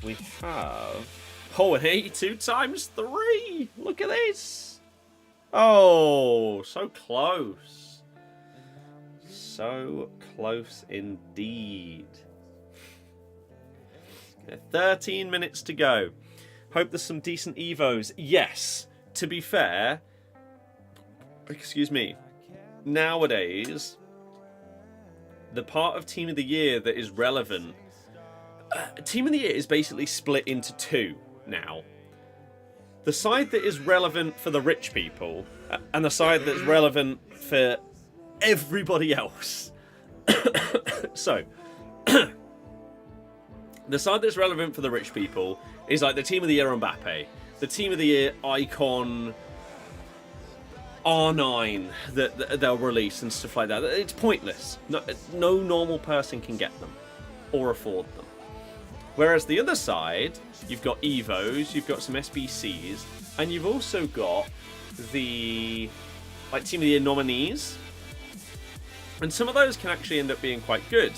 We have... Oh, an 82 times 3! Look at this! Oh, so close. So close indeed. 13 minutes to go. Hope there's some decent Evos. Yes, to be fair, excuse me, nowadays, the part of Team of the Year that is relevant, Team of the Year is basically split into two now. The side that is relevant for the rich people, and the side that's relevant for everybody else. So, the side that's relevant for the rich people is like the Team of the Year Mbappe, the Team of the Year Icon R9 that they'll release and stuff like that. It's pointless. No normal person can get them or afford them. Whereas the other side, you've got Evos, you've got some SBCs, and you've also got the like Team of the Year nominees. And some of those can actually end up being quite good.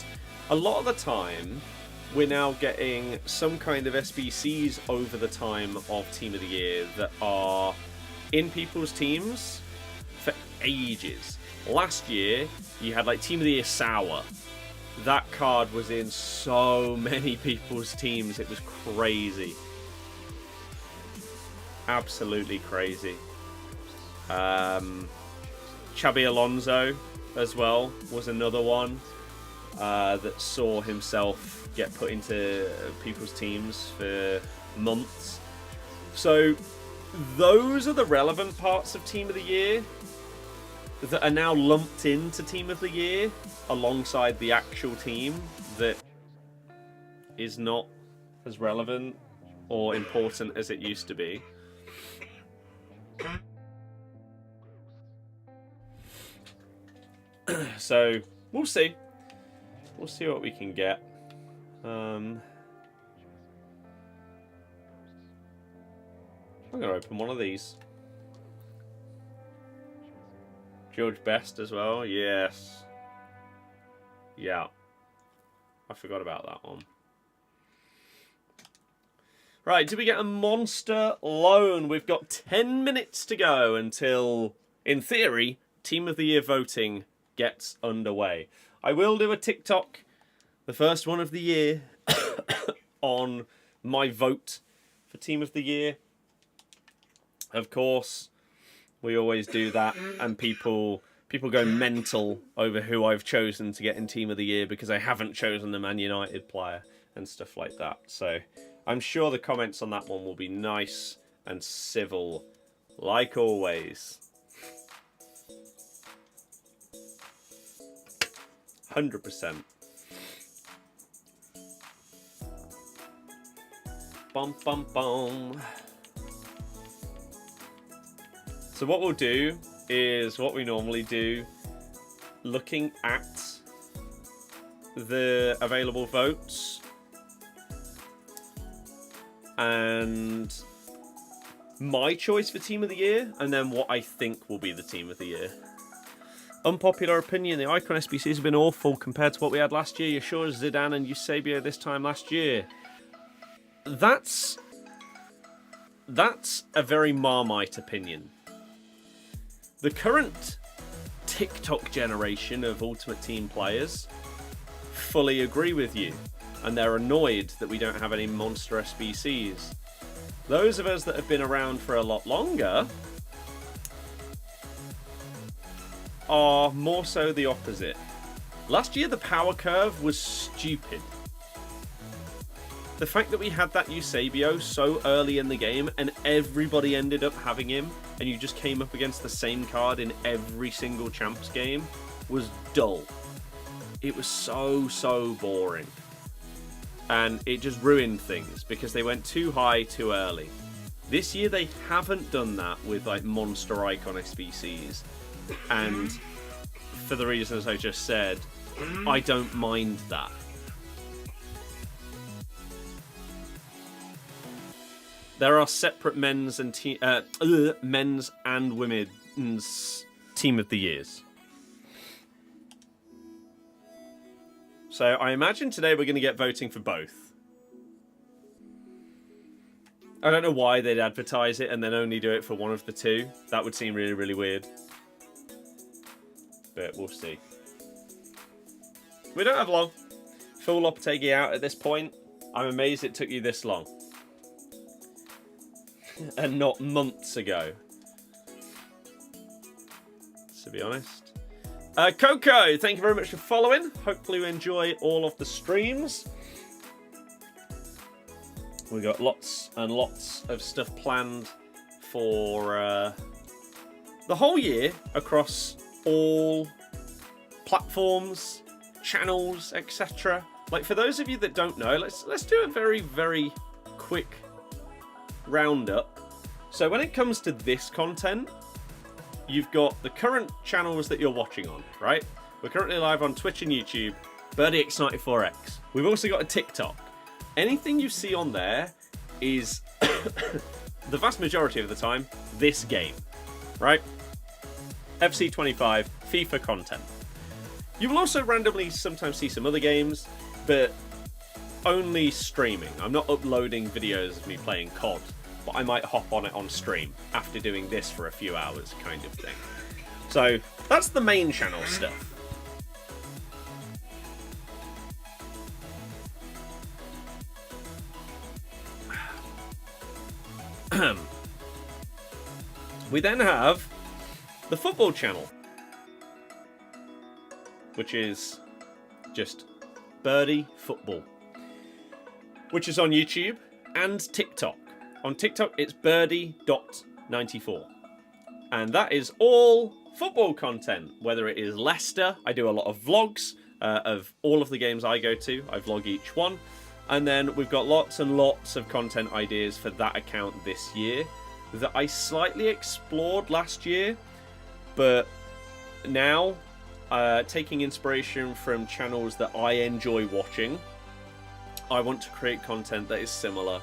A lot of the time, we're now getting some kind of SBCs over the time of Team of the Year that are in people's teams for ages. Last year, you had like Team of the Year Sour. That card was in so many people's teams. It was crazy. Absolutely crazy. Xabi Alonso as well was another one that saw himself get put into people's teams for months. So those are the relevant parts of Team of the Year that are now lumped into Team of the Year alongside the actual team that is not as relevant or important as it used to be. So we'll see. We'll see what we can get. I'm going to open one of these. George Best as well. Yes. Yeah. I forgot about that one. Right, did we get a monster loan? We've got 10 minutes to go until, in theory, Team of the Year voting gets underway. I will do a TikTok, the first one of the year, on my vote for Team of the Year. Of course, we always do that, and people go mental over who I've chosen to get in Team of the Year because I haven't chosen the Man United player and stuff like that. So I'm sure the comments on that one will be nice and civil, like always. 100%. Bum, bum, bum. So what we'll do is what we normally do, looking at the available votes and my choice for Team of the Year, and then what I think will be the Team of the Year. Unpopular opinion, the Icon SBCs have been awful compared to what we had last year. You're sure Zidane and Eusebio this time last year. That's a very Marmite opinion. The current TikTok generation of Ultimate Team players fully agree with you. and they're annoyed that we don't have any monster SBCs. Those of us that have been around for a lot longer are more so the opposite. Last year, the power curve was stupid. The fact that we had that Eusebio so early in the game and everybody ended up having him and you just came up against the same card in every single Champs game was dull. It was so boring. And it just ruined things because they went too high too early. This year they haven't done that with like monster icon SBCs. And for the reasons I just said, I don't mind that. There are separate men's and men's and women's team of the years. So I imagine today we're going to get voting for both. I don't know why they'd advertise it and then only do it for one of the two. That would seem really, really weird. But we'll see. We don't have long. Full Lopetegui out at this point. I'm amazed it took you this long. And not months ago. To be honest. Coco, thank you very much for following. Hopefully you enjoy all of the streams. We've got lots and lots of stuff planned for the whole year across all platforms, channels, etc. Like for those of you that don't know, let's do a very, very quick roundup. So when it comes to this content, you've got the current channels that you're watching on, right? We're currently live on Twitch and YouTube, BirdieX94X. We've also got a TikTok. Anything you see on there is, the vast majority of the time, this game, right? FC25, FIFA content. You will also randomly sometimes see some other games, but only streaming. I'm not uploading videos of me playing COD, but I might hop on it on stream after doing this for a few hours kind of thing. So that's the main channel stuff. We then have the football channel, which is just Birdie Football, which is on YouTube and TikTok. On TikTok, it's birdie.94. And that is all football content, whether it is Leicester. I do a lot of vlogs of all of the games I go to. I vlog each one. And then we've got lots and lots of content ideas for that account this year that I slightly explored last year. But now, taking inspiration from channels that I enjoy watching, I want to create content that is similar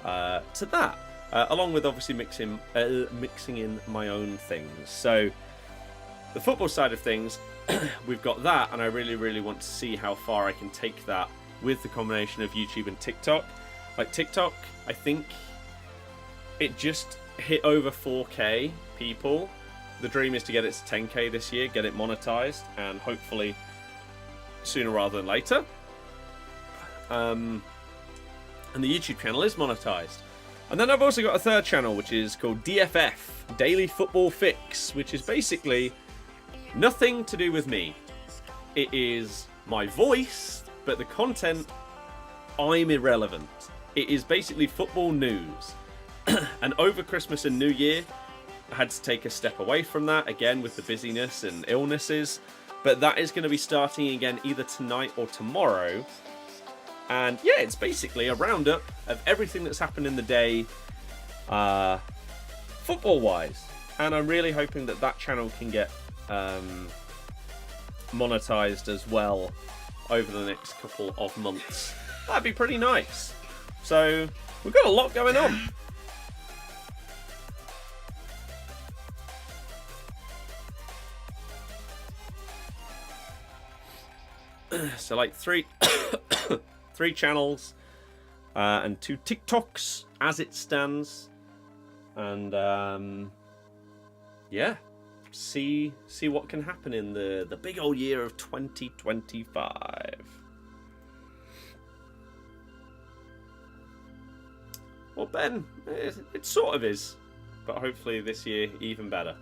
to that, along with obviously mixing in my own things. So the football side of things, we've got that, and I really, really want to see how far I can take that with the combination of YouTube and TikTok. Like TikTok, I think it just hit over 4K people. The dream is to get it to 10K this year, get it monetized, and hopefully sooner rather than later. And the YouTube channel is monetized. And then I've also got a third channel, which is called DFF, Daily Football Fix, which is basically nothing to do with me. It is my voice, but the content, I'm irrelevant. It is basically football news. And over Christmas and New Year, I had to take a step away from that, again with the busyness and illnesses. But that is going to be starting again either tonight or tomorrow. And yeah, it's basically a roundup of everything that's happened in the day, football-wise. And I'm really hoping that that channel can get monetized as well over the next couple of months. That'd be pretty nice. So we've got a lot going on. So like three channels and 2 TikToks as it stands, and yeah, see what can happen in the big old year of 2025. Well, Ben, it sort of is. But hopefully this year, even better.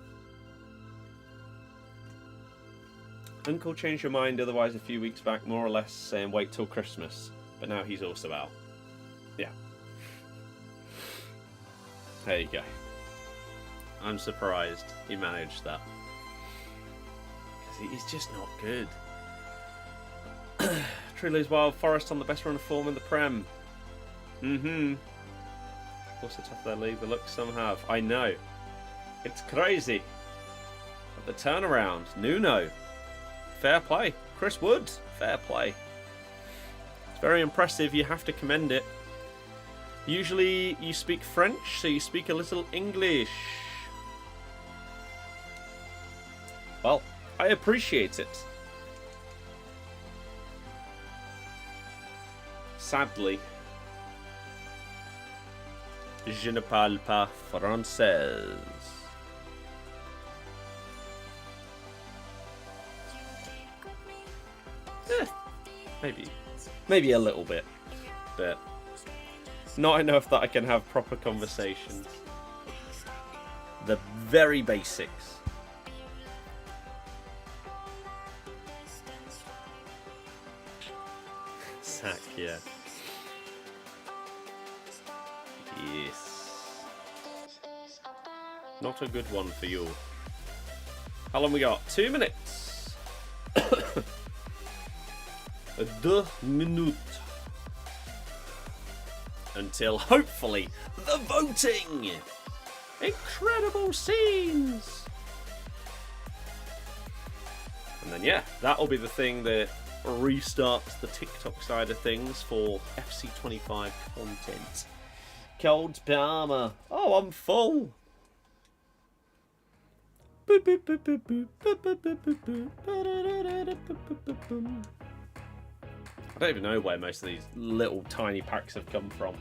Uncle changed your mind otherwise a few weeks back, more or less saying wait till Christmas. But now he's also out. Yeah. There you go. I'm surprised he managed that. Because he's just not good. Trailblazer Wild Forest on the best run of form in the Prem. Also top of their league, the look some have. I know. It's crazy. But the turnaround. Nuno. Fair play. Chris Wood. Fair play. It's very impressive. You have to commend it. Usually you speak French, so you speak a little English. Well, I appreciate it. Sadly, je ne parle pas français. Maybe a little bit, but not enough that I can have proper conversations. The very basics. Sack, yeah. Yes. Not a good one for you. How long we got? 2 minutes. 2 minutes. Until, hopefully, the voting! Incredible scenes! And then, yeah, that'll be the thing that restarts the TikTok side of things for FC25 content. Cold Palmer. Oh, I'm full. I don't even know where most of these little tiny packs have come from.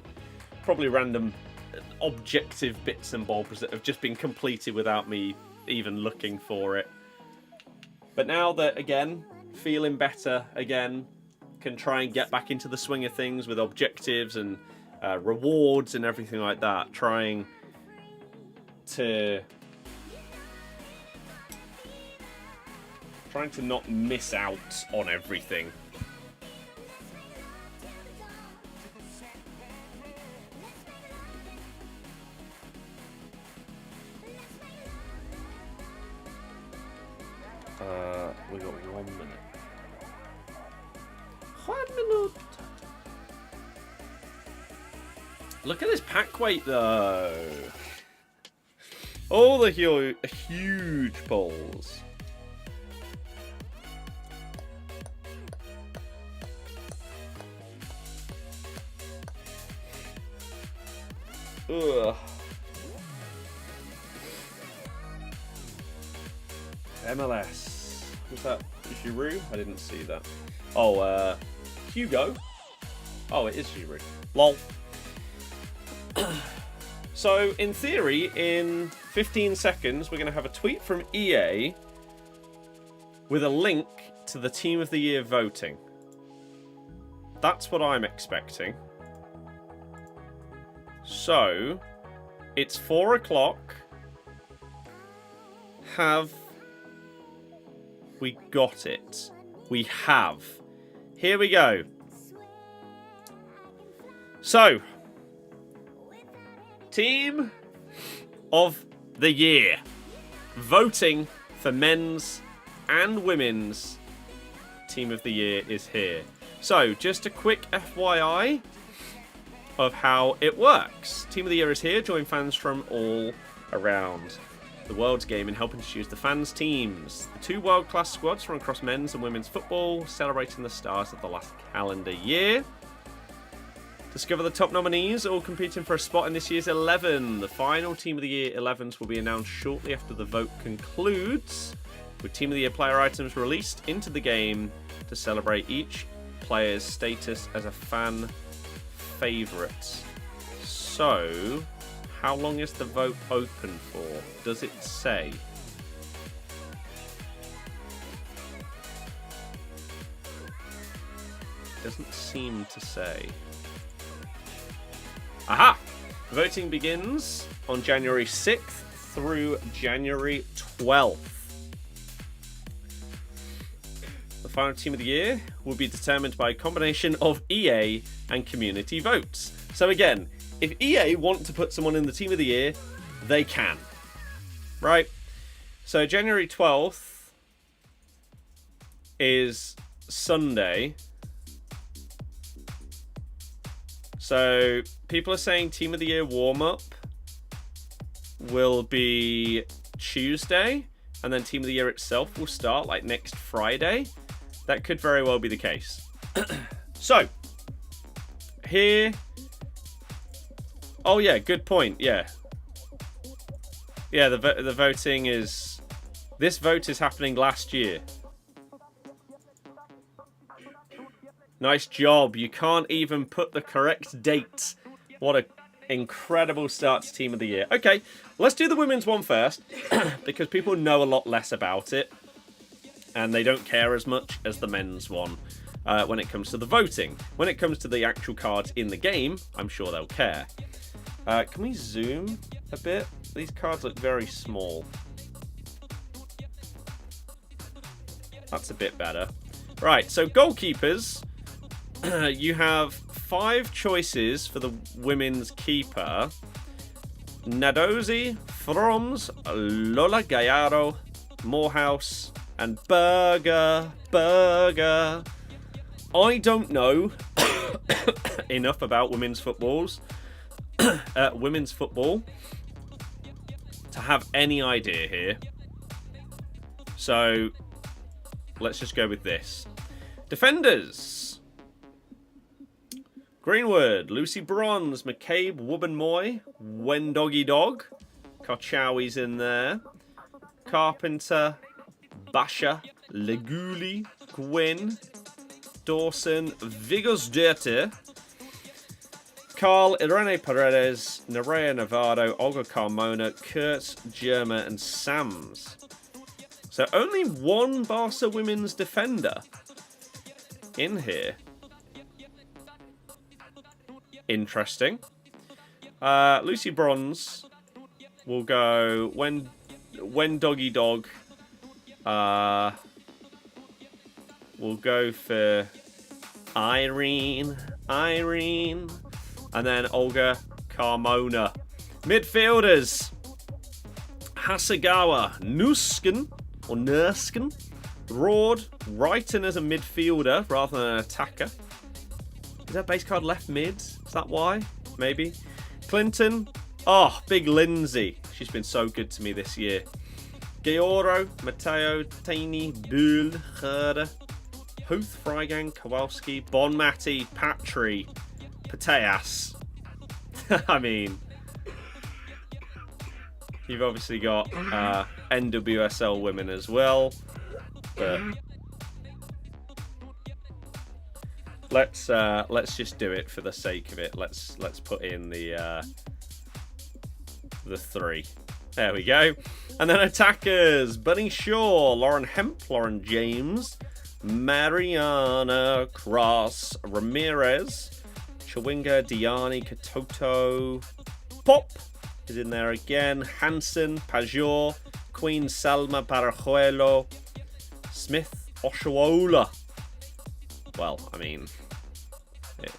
Probably random objective bits and bobs that have just been completed without me even looking for it. But now that, again, feeling better again, can try and get back into the swing of things with objectives and rewards and everything like that. Trying to not miss out on everything. We got 1 minute. 1 minute. Look at this pack weight, though. All the huge balls. Ugh. MLS. Was that Giroud? I didn't see that. Oh, Hugo. Oh, it is Giroud. Lol. So, in theory, in 15 seconds, we're going to have a tweet from EA with a link to the Team of the Year voting. That's what I'm expecting. So, it's 4 o'clock. Have we got it? We have. Here we go. So, Team of the Year. Voting for men's and women's Team of the Year is here. So, just a quick FYI of how it works. Team of the Year is here. Join fans from all around the world's game in helping to choose the fans' teams. The 2 world-class squads from across men's and women's football, celebrating the stars of the last calendar year. Discover the top nominees, all competing for a spot in this year's 11. The final Team of the Year 11s will be announced shortly after the vote concludes, with Team of the Year player items released into the game to celebrate each player's status as a fan favourite. So, how long is the vote open for? Does it say? Doesn't seem to say. Aha! Voting begins on January 6th through January 12th. The final team of the year will be determined by a combination of EA and community votes. So again, if EA want to put someone in the team of the year, they can. Right? So January 12th is Sunday. So people are saying team of the year warm-up will be Tuesday, and then team of the year itself will start like next Friday. That could very well be the case. So here, oh yeah, good point. Yeah, the voting is, this vote is happening last year. Nice job. You can't even put the correct date. What an incredible start to team of the year. Okay, let's do the women's one first because people know a lot less about it and they don't care as much as the men's one when it comes to the voting. When it comes to the actual cards in the game, I'm sure they'll care. Can we zoom a bit? These cards look very small. That's a bit better. Right, so goalkeepers. You have 5 choices for the women's keeper. Nadozi, Froms, Lola Gallardo, Morehouse, and Berger. I don't know enough about women's football to have any idea here. So let's just go with this. Defenders. Greenwood, Lucy Bronze, McCabe, Wubbenmoy, Wendoggy Dog, Kochawi's in there, Carpenter, Basha, Leguli, Gwyn, Dawson, Vigosderte, Carl, Irene Paredes, Nerea Navarro, Olga Carmona, Kurtz, Germa, and Sams. So only one Barca women's defender in here. Interesting. Lucy Bronze will go when Doggy Dog. We'll go for Irene, and then Olga Carmona. Midfielders: Hasegawa, Nursken, Rord, Wrighton as a midfielder rather than an attacker. Is that base card left mid? Is that why? Maybe. Clinton. Oh, Big Lindsay. She's been so good to me this year. Georo, Matteo, Taini, Bull, Herder, Huth, Freigang, Kowalski, Bonmati, Patry, Putellas. I mean, you've obviously got NWSL women as well, but let's just do it for the sake of it. Let's put in the 3. There we go. And then attackers: Bunny Shaw, Lauren Hemp, Lauren James, Mariana Cross, Ramirez, Chawinga, Diani, Katoto, Pop is in there again, Hansen, Pajor, Queen Salma, Parajuelo, Smith, Oshawola. Well, I mean,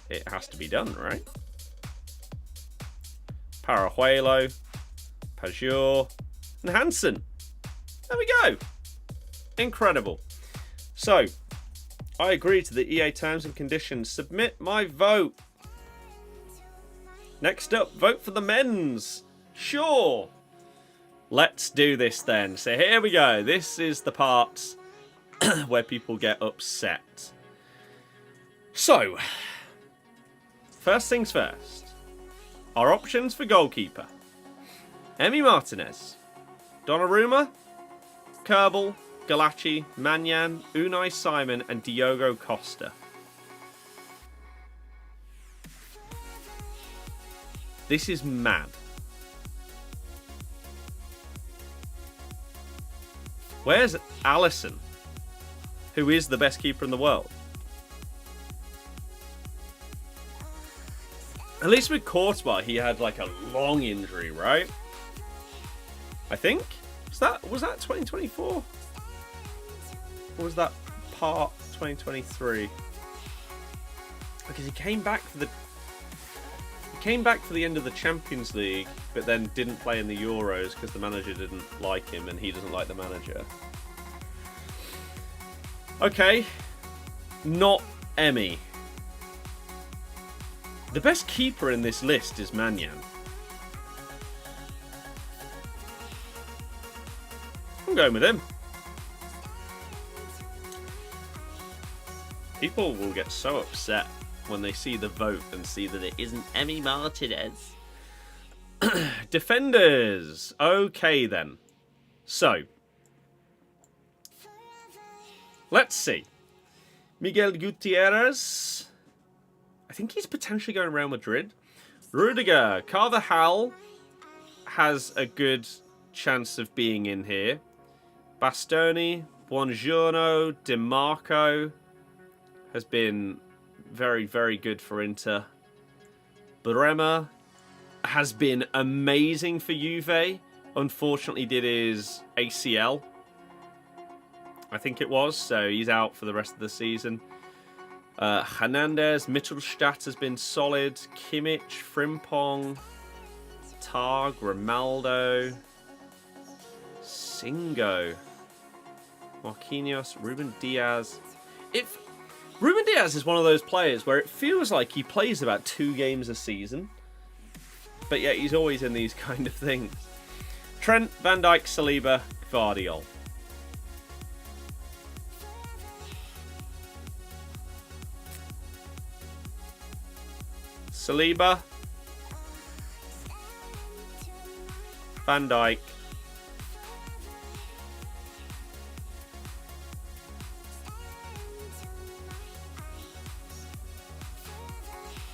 it has to be done, right? Parajuelo, Pajor, and Hansen. There we go. Incredible. So, I agree to the EA terms and conditions. Submit my vote. Next up, vote for the men's. Sure. Let's do this then. So here we go. This is the part where people get upset. So, first things first. Our options for goalkeeper: Emi Martinez, Donnarumma, Kerbal, Galachi, Manyan, Unai Simon, and Diogo Costa. This is mad. Where's Alisson, who is the best keeper in the world? At least with Courtois, he had like a long injury, right? I think. Was that 2024? Or was that part 2023? Because he came back for the end of the Champions League, but then didn't play in the Euros because the manager didn't like him and he doesn't like the manager. Okay. Not Emmy. The best keeper in this list is Manyan. I'm going with him. People will get so upset when they see the vote and see that it isn't Emi Martinez. Defenders. Okay, then. So, let's see. Miguel Gutierrez. I think he's potentially going Real Madrid. Rudiger. Carvajal has a good chance of being in here. Bastoni. Buongiorno. DiMarco has been very, very good for Inter. Bremer has been amazing for Juve. Unfortunately did his ACL, I think it was, so he's out for the rest of the season. Hernandez, Mittelstadt has been solid. Kimmich, Frimpong, Targ, Romaldo, Singo, Marquinhos, Ruben Diaz. Ruben Diaz is one of those players where it feels like he plays about 2 games a season, but yet he's always in these kind of things. Trent, Van Dijk, Saliba, Gvardiol. Saliba, Van Dijk,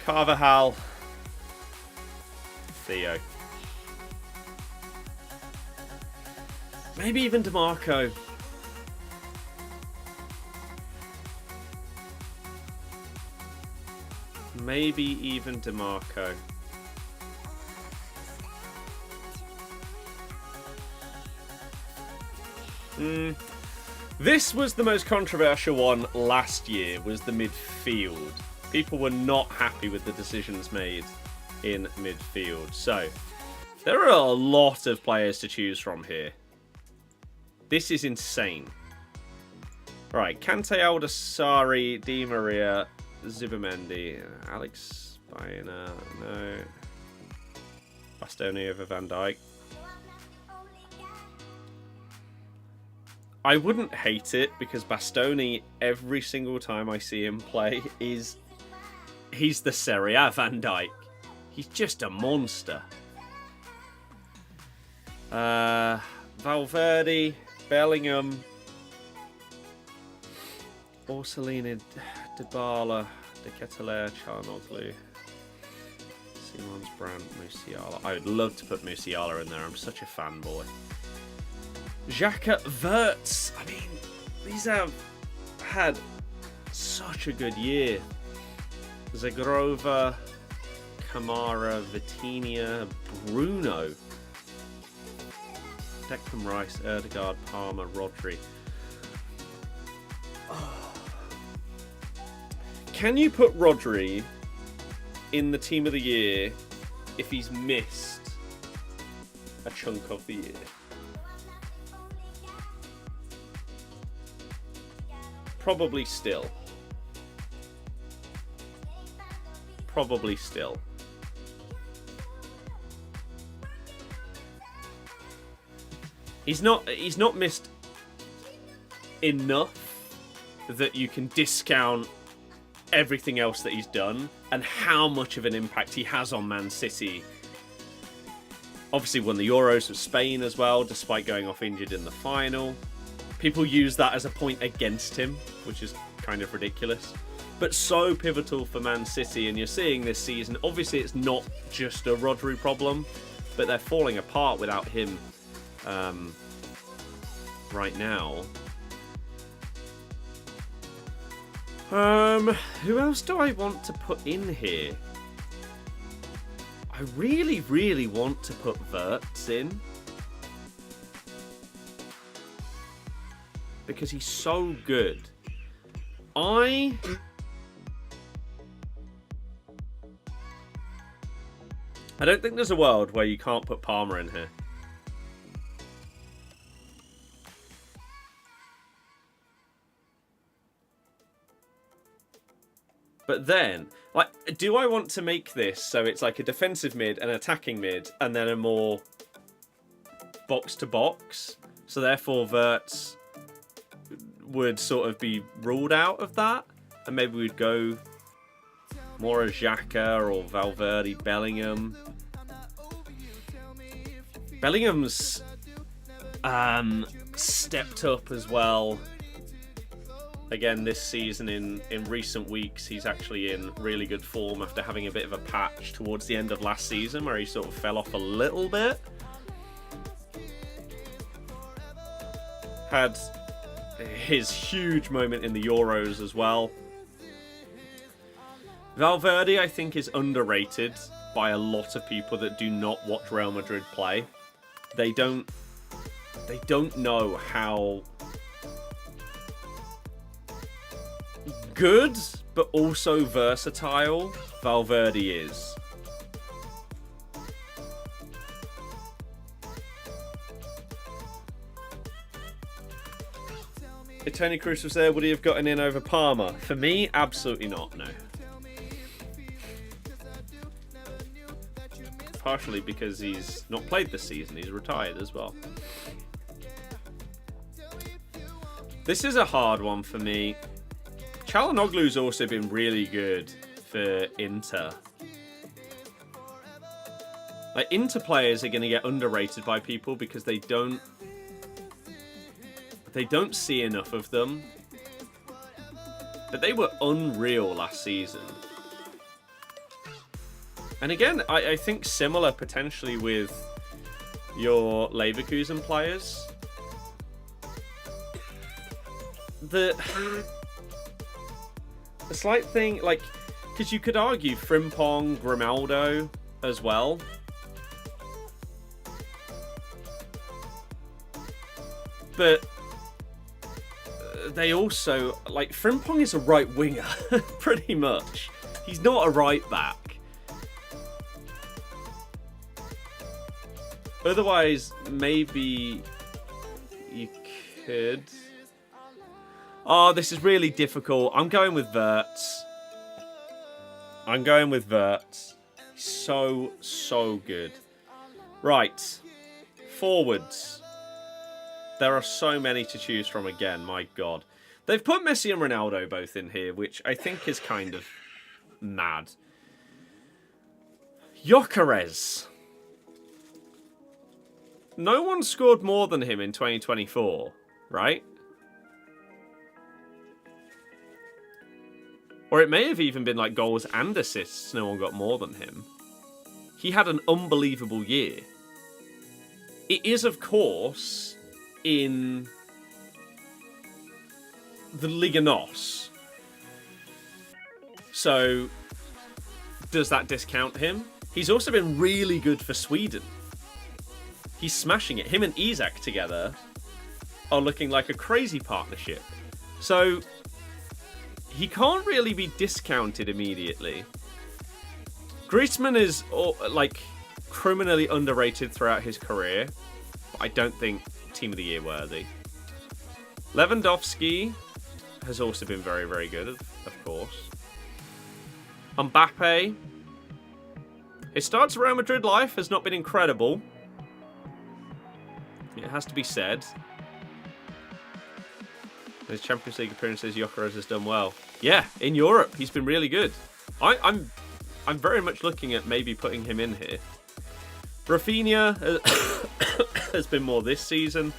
Carvajal, Theo. Maybe even DiMarco. Maybe even DiMarco. This was the most controversial one last year, was the midfield. People were not happy with the decisions made in midfield. So, there are a lot of players to choose from here. This is insane. Right, Kante, Aldasari, Di Maria, Zubimendi, Alex Baena, no. Bastoni over Van Dijk. I wouldn't hate it because Bastoni, every single time I see him play, he's the Serie A Van Dijk. He's just a monster. Valverde, Bellingham, Orsolini, Dybala, De Ketelaere, Çalhanoğlu, Simons, Brandt, Musiala. I would love to put Musiala in there. I'm such a fanboy. Xhaka, Wirtz. I mean, these have had such a good year. Zagrova, Kamara, Vitinha, Bruno, Declan Rice, Erdegaard, Palmer, Rodri. Oh. Can you put Rodri in the team of the year if he's missed a chunk of the year? Probably still. Probably still. He's not missed enough that you can discount everything else that he's done and how much of an impact he has on Man City. Obviously won the Euros with Spain as well, despite going off injured in the final. People use that as a point against him, which is kind of ridiculous. But so pivotal for Man City, and you're seeing this season, obviously it's not just a Rodri problem, but they're falling apart without him right now. Who else do I want to put in here? I really, really want to put Wirtz in. Because he's so good. I don't think there's a world where you can't put Palmer in here. But then, like, do I want to make this so it's like a defensive mid, an attacking mid, and then a more box-to-box? So therefore, Wirtz would sort of be ruled out of that, and maybe we'd go more as Xhaka or Valverde, Bellingham. Bellingham's stepped up as well. Again, this season, in recent weeks, he's actually in really good form after having a bit of a patch towards the end of last season where he sort of fell off a little bit. Had his huge moment in the Euros as well. Valverde, I think, is underrated by a lot of people that do not watch Real Madrid play. They don't know how good, but also versatile Valverde is. If Tony Cruz was there, would he have gotten in over Palmer? For me, absolutely not, no. Partially because he's not played this season, he's retired as well. This is a hard one for me. Çalhanoğlu's also been really good for Inter. Like, Inter players are going to get underrated by people because they don't see enough of them. But they were unreal last season. And again, I think similar potentially with your Leverkusen players. The slight thing, like, because you could argue Frimpong, Grimaldo as well. But they also, like, Frimpong is a right winger, pretty much. He's not a right back. Otherwise, maybe you could... Oh, this is really difficult. I'm going with Wirtz. He's so good. Right. Forwards. There are so many to choose from again, my God. They've put Messi and Ronaldo both in here, which I think is kind of mad. Gyökeres. No one scored more than him in 2024, right? Or it may have even been like goals and assists. No one got more than him. He had an unbelievable year. It is, of course, in the Liga NOS. So, does that discount him? He's also been really good for Sweden. He's smashing it. Him and Isak together are looking like a crazy partnership. So, he can't really be discounted immediately. Griezmann is, like, criminally underrated throughout his career. But I don't think Team of the Year worthy. Lewandowski has also been very, very good, of course. Mbappe. His start to Real Madrid life has not been incredible. It has to be said. His Champions League appearances, Gyökeres has done well. Yeah, in Europe, he's been really good. I'm very much looking at maybe putting him in here. Rafinha has been more this season.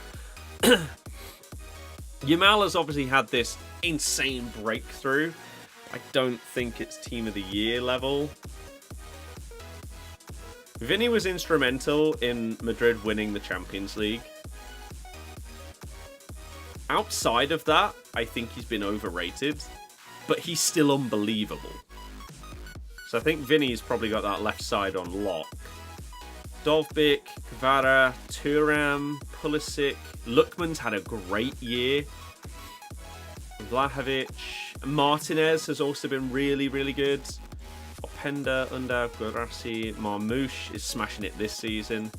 Yamal has obviously had this insane breakthrough. I don't think it's Team of the Year level. Vinny was instrumental in Madrid winning the Champions League. Outside of that, I think he's been overrated, but he's still unbelievable. So I think Vinny's probably got that left side on lock. Dovbik, Kvara, Thuram, Pulisic. Lookman's had a great year. Vlahovic. Martinez has also been really, really good. Openda, Undav, Guarassi, Marmouche is smashing it this season.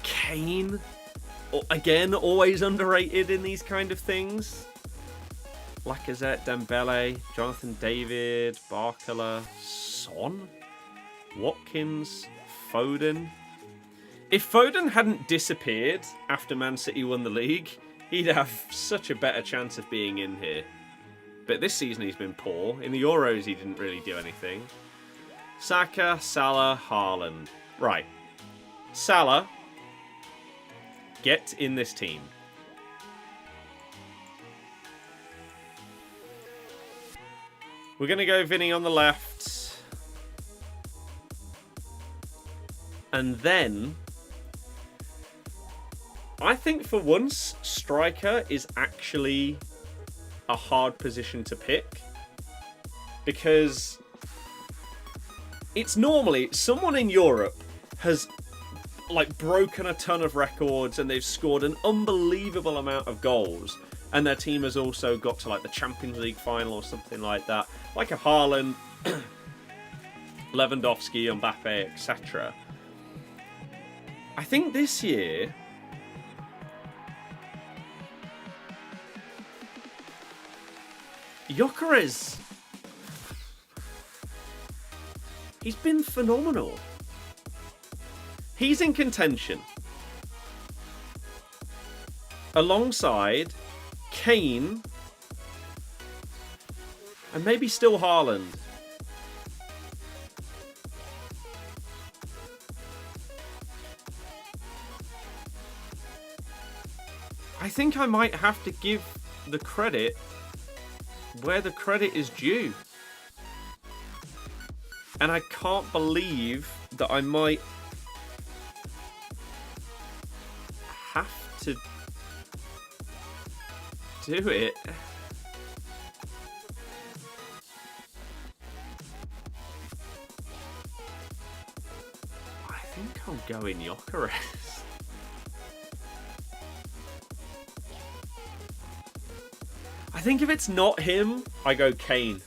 Kane, again, always underrated in these kind of things. Lacazette, Dembele, Jonathan David, Barcola, Son, Watkins, Foden. If Foden hadn't disappeared after Man City won the league, he'd have such a better chance of being in here. But this season he's been poor. In the Euros he didn't really do anything. Saka, Salah, Haaland. Right. Salah, get in this team. We're going to go Vinny on the left. And then, I think for once, striker is actually a hard position to pick. Because it's normally someone in Europe has like broken a ton of records and they've scored an unbelievable amount of goals. And their team has also got to like the Champions League final or something like that. Like a Haaland, Lewandowski, Mbappe, etc. I think this year, Gyökeres, he's been phenomenal. He's in contention. Alongside Kane, and maybe still Haaland. I think I might have to give the credit where the credit is due. And I can't believe that I might have to do it. I think I'll go in Gyökeres. I think if it's not him, I go Kane.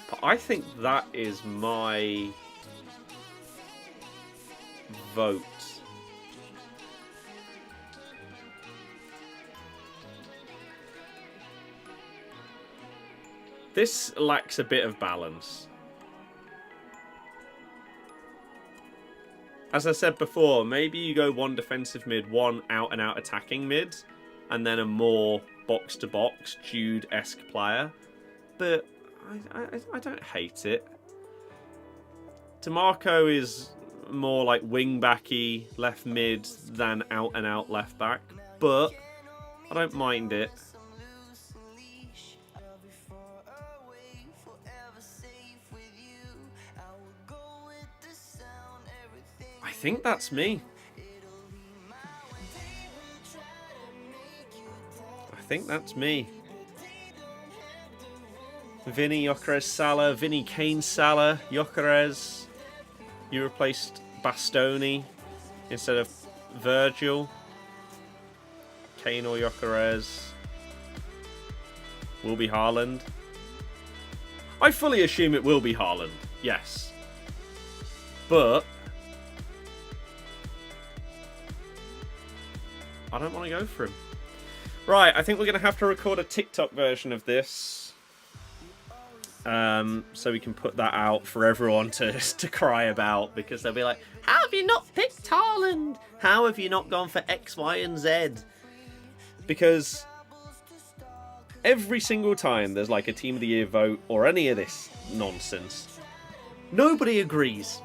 But I think that is my vote. This lacks a bit of balance. As I said before, maybe you go one defensive mid, one out-and-out attacking mid, and then a more box-to-box, Jude-esque player. But I don't hate it. DeMarco is more like wing-backy left mid than out-and-out left back, but I don't mind it. I think that's me. I think that's me. Vinny, Gyökeres, Salah. Vinny, Kane, Salah, Gyökeres. You replaced Bastoni instead of Virgil. Kane or Gyökeres. Will be Haaland. I fully assume it will be Haaland. Yes. But I don't want to go for him. Right, I think we're going to have to record a TikTok version of this. So we can put that out for everyone to cry about. Because they'll be like, how have you not picked Haaland? How have you not gone for X, Y, and Z? Because every single time there's like a Team of the Year vote or any of this nonsense, nobody agrees.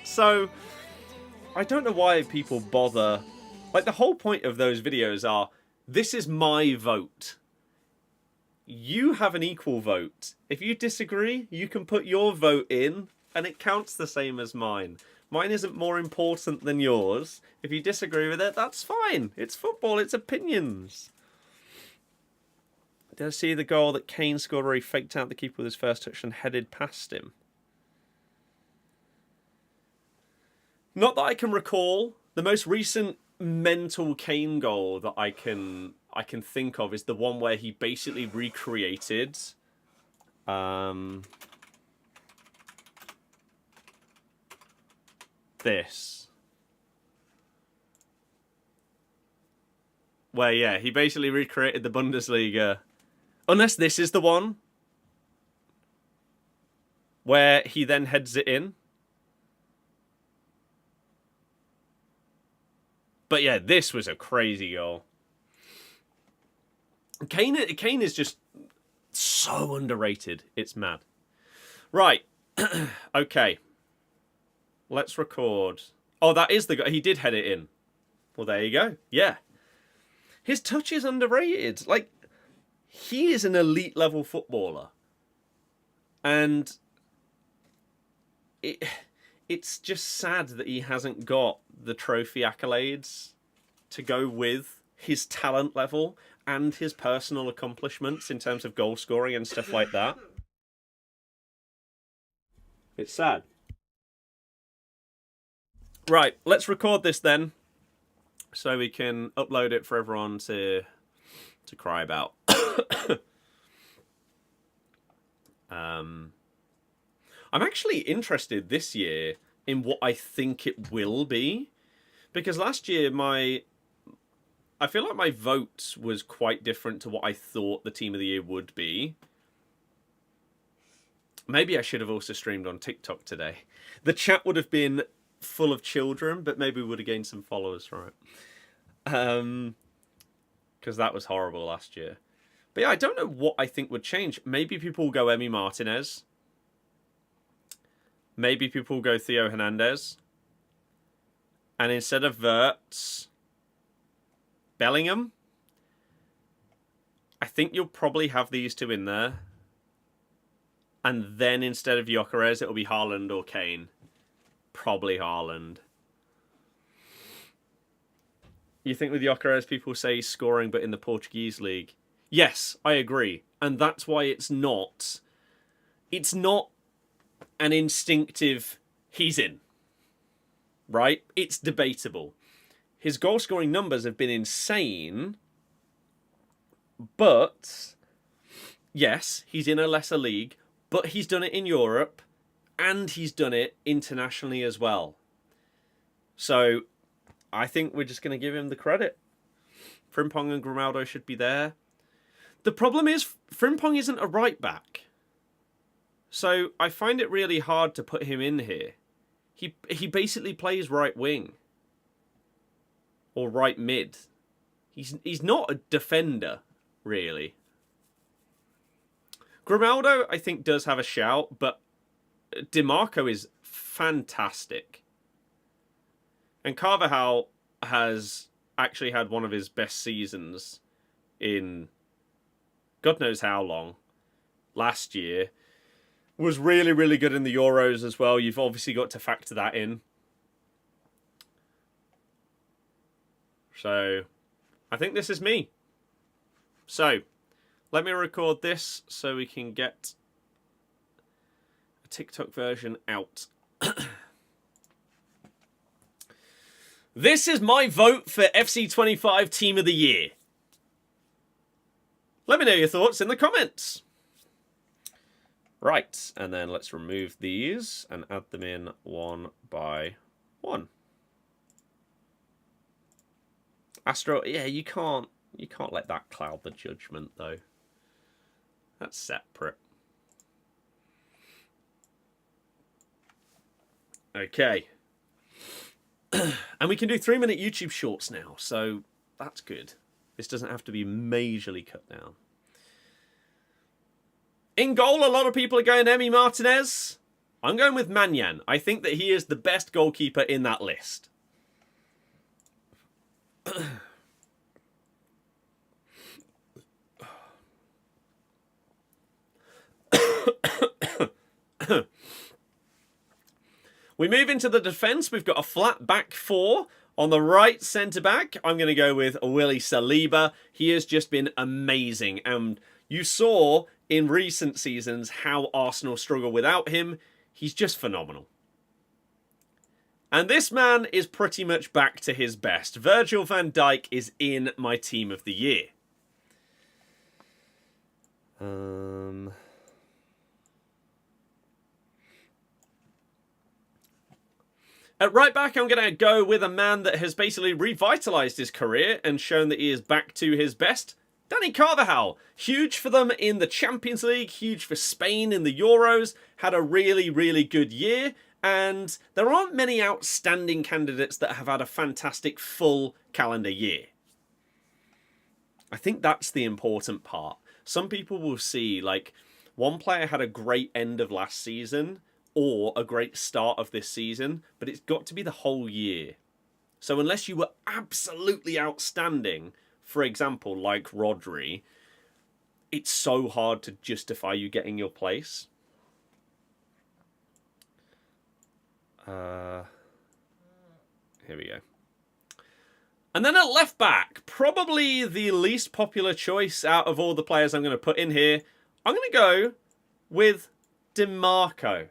So I don't know why people bother. Like, the whole point of those videos are, this is my vote. You have an equal vote. If you disagree, you can put your vote in, and it counts the same as mine. Mine isn't more important than yours. If you disagree with it, that's fine. It's football, it's opinions. Did I see the goal that Kane scored where he faked out the keeper with his first touch and headed past him? Not that I can recall. The most recent mental Kane goal that I can think of is the one where he basically recreated this. Where, yeah, he basically recreated the Bundesliga. Unless this is the one where he then heads it in. But yeah, this was a crazy goal. Kane is just so underrated. It's mad. Right. Okay. Let's record. Oh, that is the guy. He did head it in. Well, there you go. Yeah. His touch is underrated. Like, he is an elite level footballer. And it's just sad that he hasn't got the trophy accolades to go with his talent level and his personal accomplishments in terms of goal scoring and stuff like that. It's sad. Right, let's record this then, so we can upload it for everyone to cry about. I'm actually interested this year in what I think it will be, because last year I feel like my vote was quite different to what I thought the team of the year would be. Maybe I should have also streamed on TikTok today. The chat would have been full of children, but maybe we would have gained some followers from it. Because that was horrible last year. But yeah, I don't know what I think would change. Maybe people will go Emi Martinez. Maybe people will go Theo Hernandez. And instead of Wirtz, Bellingham. I think you'll probably have these two in there. And then instead of Gyökeres, it'll be Haaland or Kane. Probably Haaland. You think with Gyökeres, people say he's scoring, but in the Portuguese league? Yes, I agree. And that's why it's not an instinctive, he's in. Right? It's debatable. His goal-scoring numbers have been insane. But, yes, he's in a lesser league. But he's done it in Europe. And he's done it internationally as well. So, I think we're just going to give him the credit. Frimpong and Grimaldo should be there. The problem is, Frimpong isn't a right back. So, I find it really hard to put him in here. He basically plays right wing. Or right mid. He's not a defender, really. Grimaldo, I think, does have a shout, but DiMarco is fantastic. And Carvajal has actually had one of his best seasons in God knows how long. Last year. Was really, really good in the Euros as well. You've obviously got to factor that in. So, I think this is me. So, let me record this so we can get a TikTok version out. This is my vote for FC25 Team of the Year. Let me know your thoughts in the comments. Right, and then let's remove these and add them in one by one. Astro, yeah, you can't let that cloud the judgment though. That's separate. Okay. And we can do 3-minute YouTube shorts now, so that's good. This doesn't have to be majorly cut down. In goal, a lot of people are going Emi Martinez. I'm going with Manyan. I think that he is the best goalkeeper in that list. We move into the defence. We've got a flat back four. On the right centre-back, I'm going to go with Willy Saliba. He has just been amazing. And You saw in recent seasons how Arsenal struggle without him. He's just phenomenal. And this man is pretty much back to his best. Virgil van Dijk is in my team of the year. At right back, I'm going to go with a man that has basically revitalised his career and shown that he is back to his best. Dani Carvajal, huge for them in the Champions League, huge for Spain in the Euros, had a really, really good year, and there aren't many outstanding candidates that have had a fantastic full calendar year. I think that's the important part. Some people will see, like, one player had a great end of last season, or a great start of this season, but it's got to be the whole year. So unless you were absolutely outstanding, for example, like Rodri, it's so hard to justify you getting your place. Here we go. And then at left back, probably the least popular choice out of all the players I'm going to put in here, I'm going to go with DiMarco.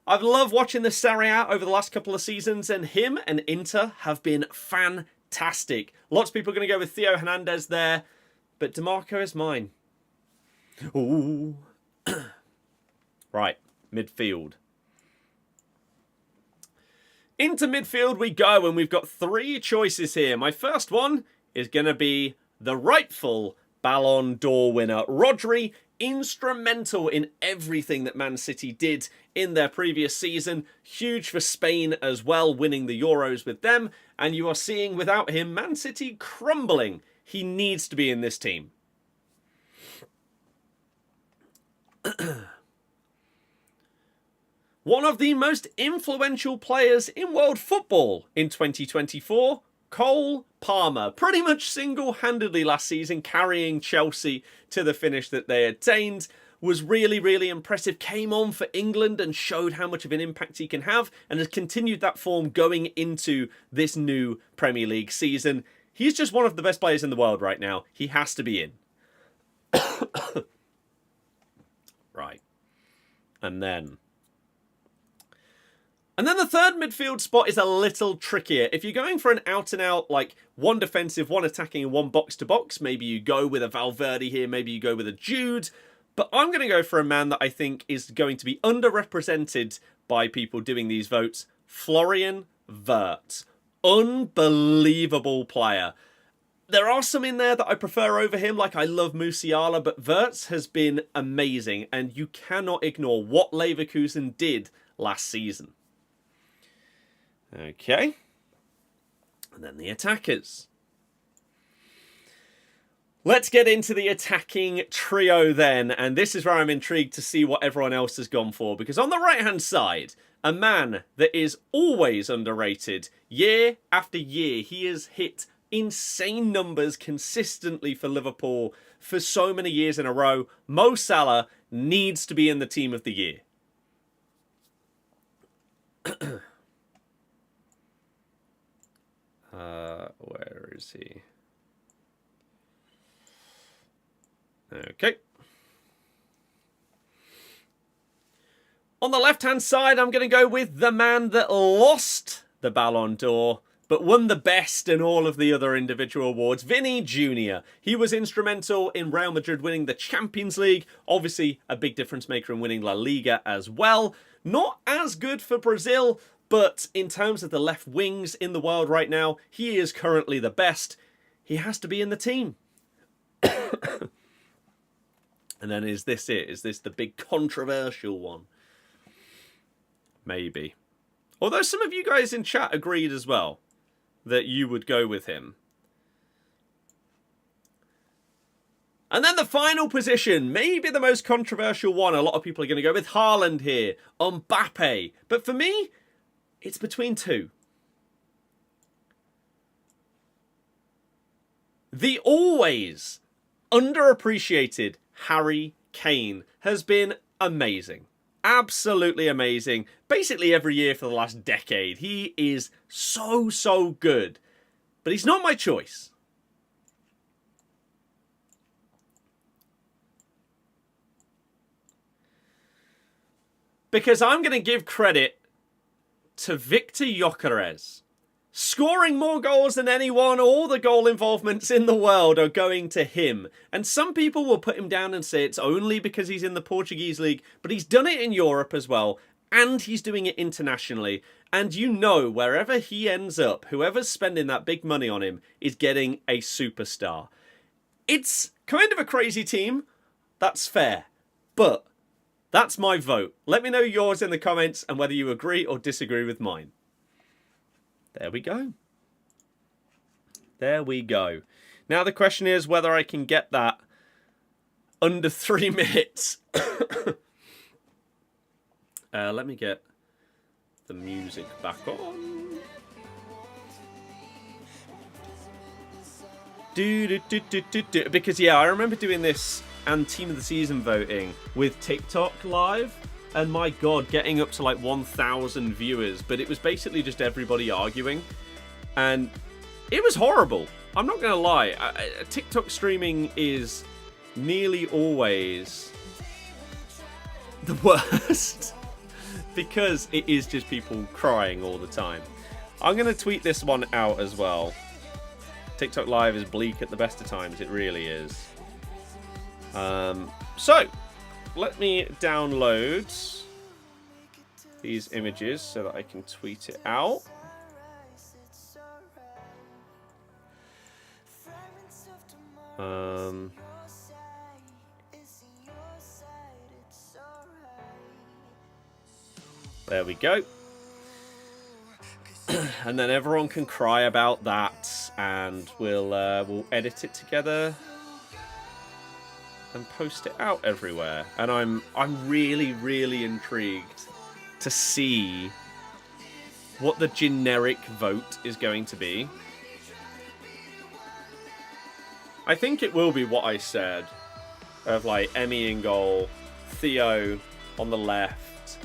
I've loved watching the Serie A over the last couple of seasons, and him and Inter have been fantastic. Lots of people are going to go with Theo Hernandez there, but DiMarco is mine. Ooh. Right, midfield. Into midfield we go, and we've got 3 choices here. My first one is going to be the rightful Ballon d'Or winner, Rodri. Instrumental in everything that Man City did in their previous season. Huge for Spain as well, winning the Euros with them. And you are seeing, without him, Man City crumbling. He needs to be in this team. One of the most influential players in world football in 2024, Cole Palmer, pretty much single-handedly last season carrying Chelsea to the finish that they attained, was really, really impressive, came on for England and showed how much of an impact he can have, and has continued that form going into this new Premier League season. He's just one of the best players in the world right now. He has to be in. Right. And then the third midfield spot is a little trickier. If you're going for an out-and-out, like, one defensive, one attacking, and one box-to-box, maybe you go with a Valverde here, maybe you go with a Jude. But I'm going to go for a man that I think is going to be underrepresented by people doing these votes. Florian Wirtz. Unbelievable player. There are some in there that I prefer over him, like I love Musiala, but Wirtz has been amazing, and you cannot ignore what Leverkusen did last season. Okay. And then the attackers. Let's get into the attacking trio then. And this is where I'm intrigued to see what everyone else has gone for. Because on the right-hand side, a man that is always underrated. Year after year, he has hit insane numbers consistently for Liverpool for so many years in a row. Mo Salah needs to be in the team of the year. Where is he? Okay. On the left-hand side, I'm going to go with the man that lost the Ballon d'Or, but won the best in all of the other individual awards, Vinny Jr. He was instrumental in Real Madrid winning the Champions League. Obviously, a big difference maker in winning La Liga as well. Not as good for Brazil, but in terms of the left wings in the world right now, he is currently the best. He has to be in the team. And then is this it? Is this the big controversial one? Maybe. Although some of you guys in chat agreed as well that you would go with him. And then the final position, maybe the most controversial one. A lot of people are going to go with Haaland here, Mbappe. But for me, it's between two. The always underappreciated Harry Kane has been amazing. Absolutely amazing. Basically every year for the last decade. He is so good. But he's not my choice. Because I'm going to give credit to Victor Gyökeres. Scoring more goals than anyone, all the goal involvements in the world are going to him. And some people will put him down and say it's only because he's in the Portuguese league, but he's done it in Europe as well, and he's doing it internationally. And you know, wherever he ends up, whoever's spending that big money on him is getting a superstar. It's kind of a crazy team, that's fair, but that's my vote. Let me know yours in the comments and whether you agree or disagree with mine. There we go. There we go. Now the question is whether I can get that under 3 minutes. Let me get the music back on. Because yeah, I remember doing this and Team of the Season voting with TikTok live. And my God, getting up to like 1,000 viewers. But it was basically just everybody arguing. And it was horrible. I'm not going to lie. TikTok streaming is nearly always the worst. Because it is just people crying all the time. I'm going to tweet this one out as well. TikTok Live is bleak at the best of times. It really is. So, let me download these images so that I can tweet it out. There we go. And then everyone can cry about that, and we'll edit it together and post it out everywhere. And I'm really, really intrigued to see what the generic vote is going to be. I think it will be what I said, of like Emmy in goal, Theo on the left,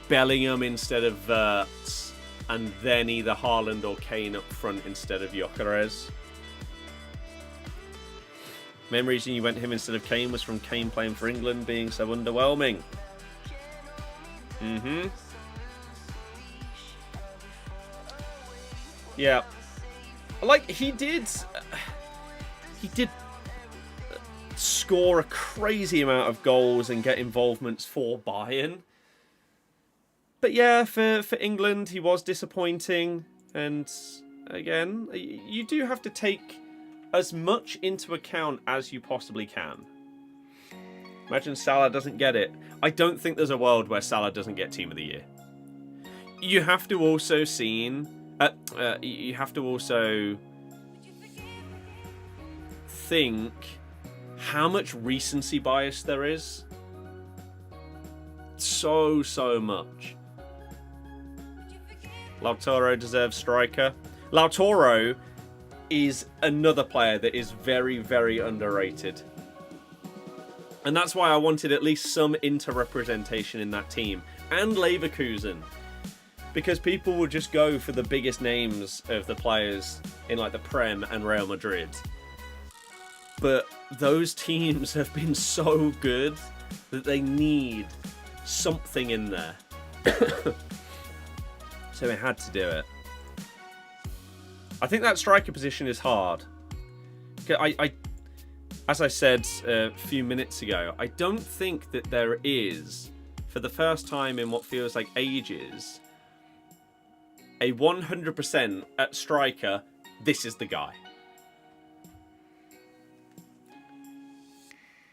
Bellingham instead of Wirtz, and then either Haaland or Kane up front instead of Gyökeres. Main reason you went him instead of Kane was from Kane playing for England being so underwhelming. Yeah. Like, he did score a crazy amount of goals and get involvements for Bayern. But yeah, for England, he was disappointing. And again, you do have to take as much into account as you possibly can. Imagine Salah doesn't get it. I don't think there's a world where Salah doesn't get Team of the Year. You have to also think how much recency bias there is. So much. Lautaro deserves striker. Lautaro is another player that is very, very underrated. And that's why I wanted at least some inter-representation in that team. And Leverkusen. Because people will just go for the biggest names of the players in like the Prem and Real Madrid. But those teams have been so good that they need something in there. So we had to do it. I think that striker position is hard. As I said a few minutes ago, I don't think that there is, for the first time in what feels like ages, a 100% at striker, this is the guy.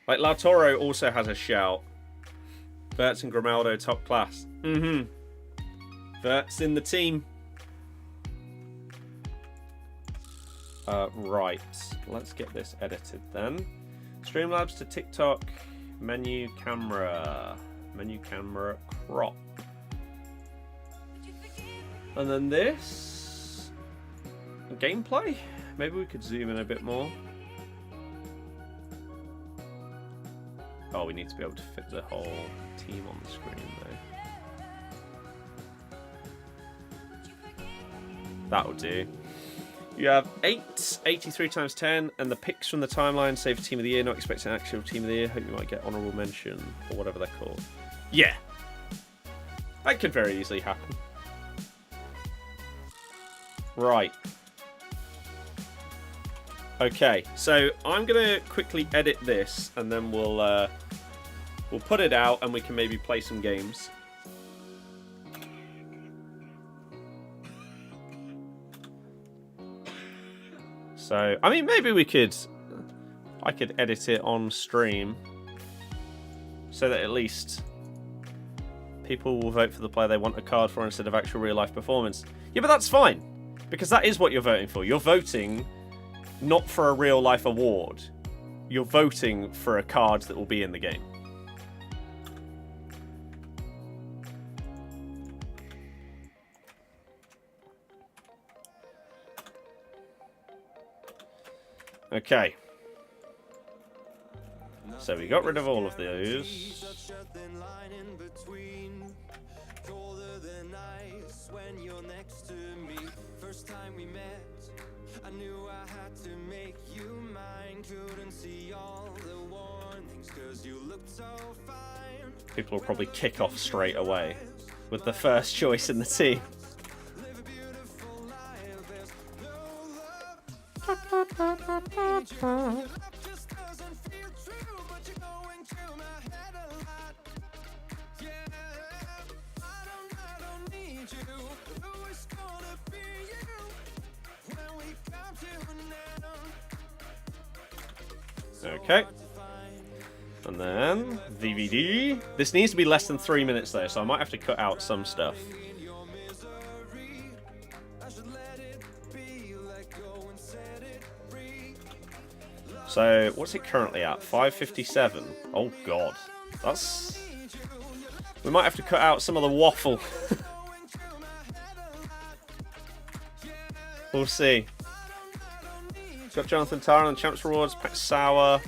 Like, Lautaro also has a shout. Wirtz and Grimaldo, top class. Wirtz in the team. Right, let's get this edited then. Streamlabs to TikTok, menu camera crop. And then this gameplay. Maybe we could zoom in a bit more. Oh, we need to be able to fit the whole team on the screen though. That'll do. You have 8, 83 times 10, and the picks from the timeline say for Team of the Year. Not expecting an actual Team of the Year. Hope you might get honourable mention, or whatever they're called. Yeah. That could very easily happen. Right. Okay, so I'm going to quickly edit this, and then we'll put it out, and we can maybe play some games. So, I mean, maybe I could edit it on stream so that at least people will vote for the player they want a card for instead of actual real-life performance. Yeah, but that's fine, because that is what you're voting for. You're voting not for a real-life award. You're voting for a card that will be in the game. Okay. So we got rid of all of those. People will probably kick off straight away with the first choice in the team. Okay. And then DVD. This needs to be less than 3 minutes though, so I might have to cut out some stuff. So, what's it currently at? 5:57. Oh god. That's... We might have to cut out some of the waffle. We'll see. Got Jonathan Tara on Champs Rewards, Pack Sour.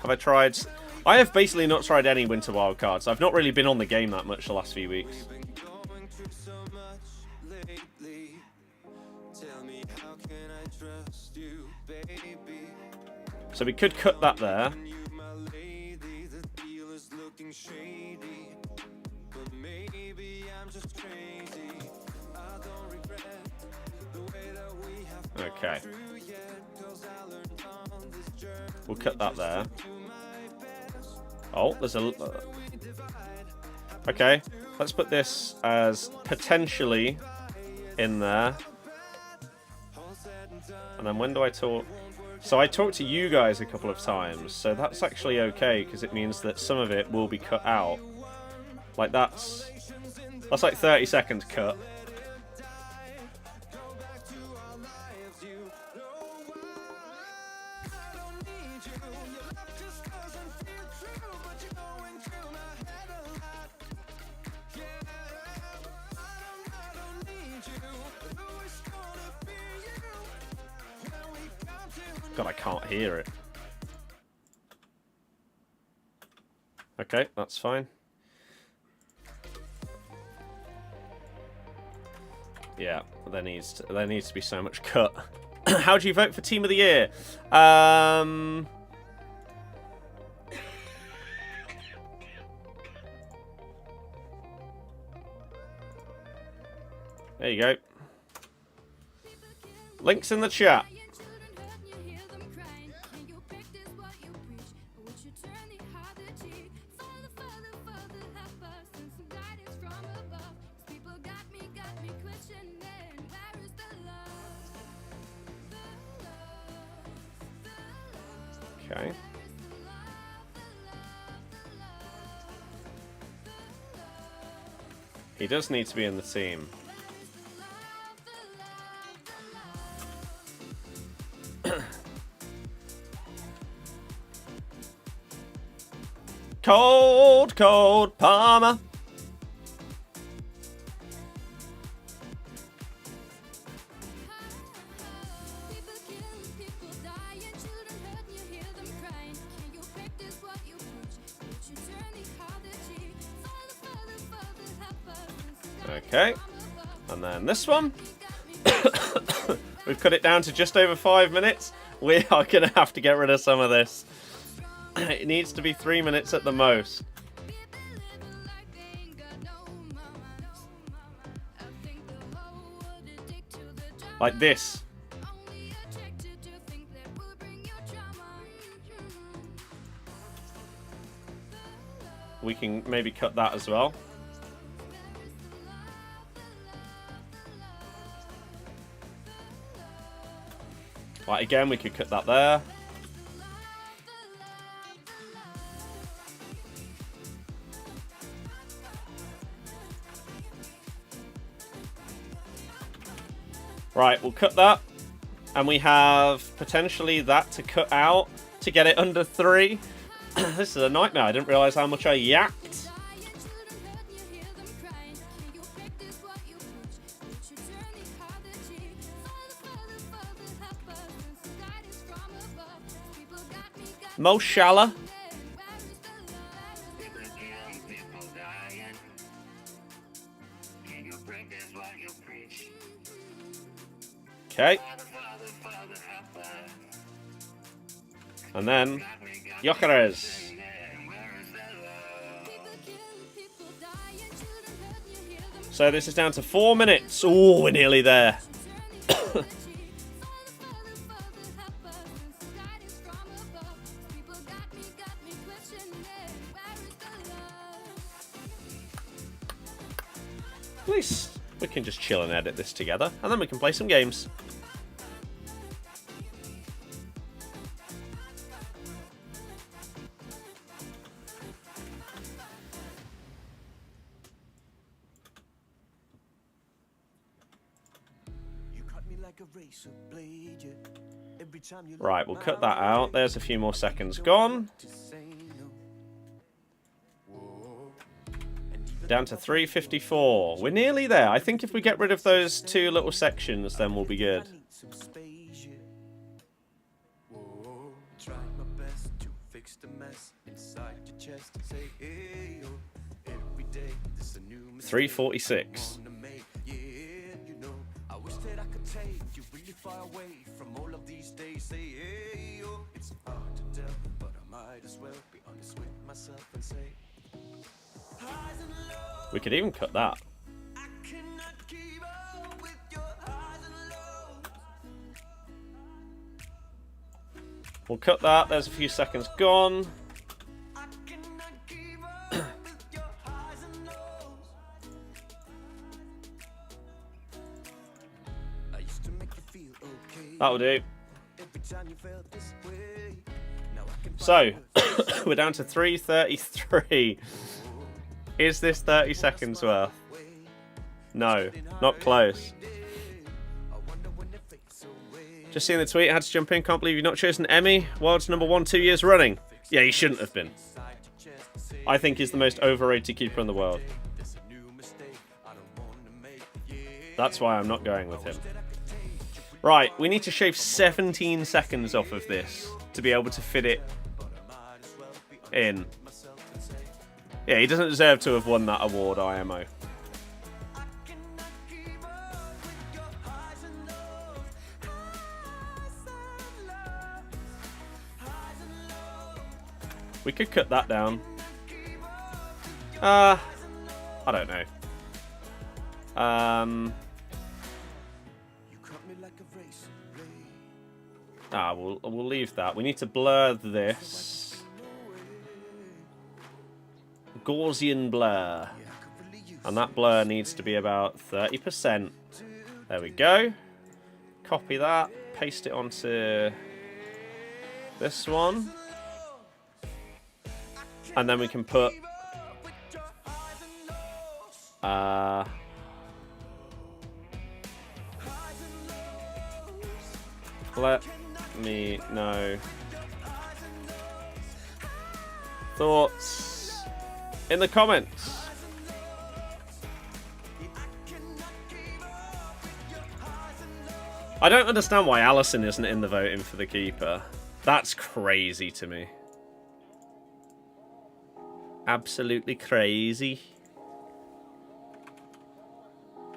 Have I tried? I have basically not tried any Winter Wildcards. I've not really been on the game that much the last few weeks. So we could cut that there. Okay. We'll cut that there. Oh, there's a... Okay, let's put this as potentially in there. And then when do I talk? So I talked to you guys a couple of times, so that's actually okay, because it means that some of it will be cut out. Like that's like 30 seconds cut. God, I can't hear it. Okay, that's fine. Yeah, there needs to be so much cut. How do you vote for Team of the Year? There you go. Links in the chat. Okay. He does need to be in the team. Cold, cold Palmer. Okay, and then this one. We've cut it down to just over 5 minutes. We are going to have to get rid of some of this. It needs to be 3 minutes at the most. Like this. We can maybe cut that as well. Right, again, we could cut that there. Right, we'll cut that. And we have potentially that to cut out to get it under 3. This is a nightmare. I didn't realise how much I yapped. Mo Salah. Okay. And then Gyökeres. So this is down to 4 minutes. Oh, we're nearly there. At least we can just chill and edit this together, and then we can play some games. Right, we'll cut that out. There's a few more seconds gone. Down to 3:54. We're nearly there. I think if we get rid of those 2 little sections, then we'll be good. $3.46. We could even cut that. We'll cut that. There's a few seconds gone. That'll do. So, we're down to 3:33. Is this 30 seconds worth? No, not close. Just seeing the tweet, I had to jump in. Can't believe you've not chosen Emmy. World's #1 2 years running. Yeah, he shouldn't have been. I think he's the most overrated keeper in the world. That's why I'm not going with him. Right, we need to shave 17 seconds off of this to be able to fit it in. Yeah, he doesn't deserve to have won that award, IMO. We could cut that down. I don't know. We'll leave that. We need to blur this. Gaussian blur. And that blur needs to be about 30%. There we go. Copy that. Paste it onto this one. And then we can put let me know thoughts in the comments. I don't understand why Alisson isn't in the voting for the keeper. That's crazy to me. Absolutely crazy.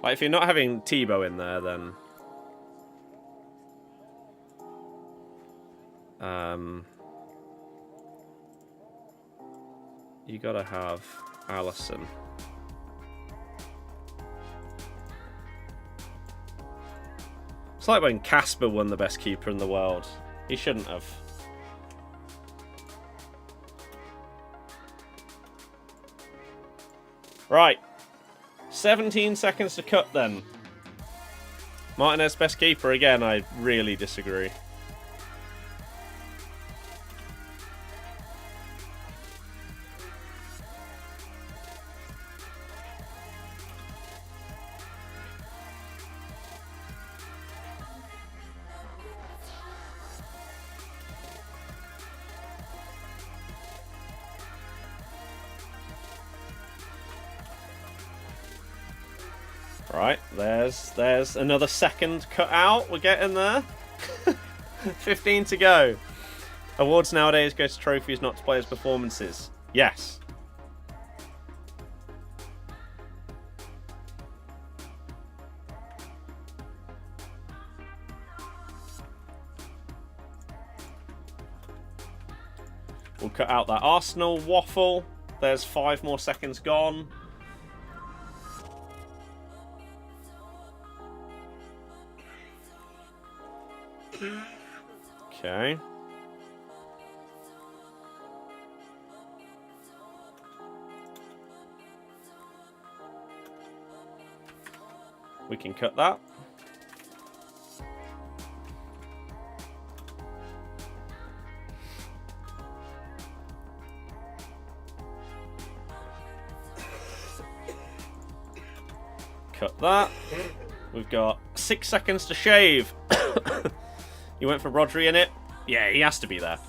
Like, if you're not having Tebow in there, then You gotta have Alisson. It's like when Casper won the best keeper in the world. He shouldn't have. Right. 17 seconds to cut then. Martinez best keeper again, I really disagree. Right, there's another second cut out. We're getting there. 15 to go. Awards nowadays go to trophies, not to players' performances. Yes. We'll cut out that Arsenal waffle. There's 5 more seconds gone. Okay. We can cut that. Cut that. We've got 6 seconds to shave. You went for Rodri in it? Yeah, he has to be there.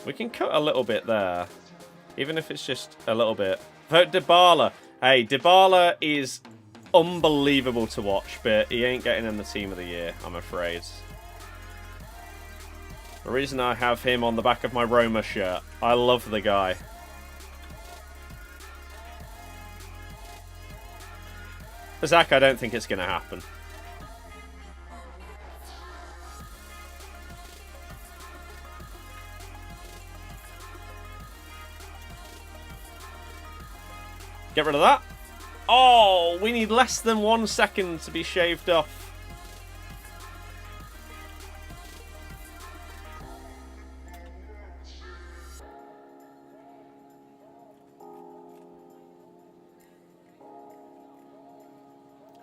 We can cut a little bit there. Even if it's just a little bit. Vote Dybala. Hey, Dybala is unbelievable to watch, but he ain't getting in the team of the year, I'm afraid. The reason I have him on the back of my Roma shirt. I love the guy. Saka, I don't think it's going to happen. Get rid of that. Oh, we need less than 1 second to be shaved off.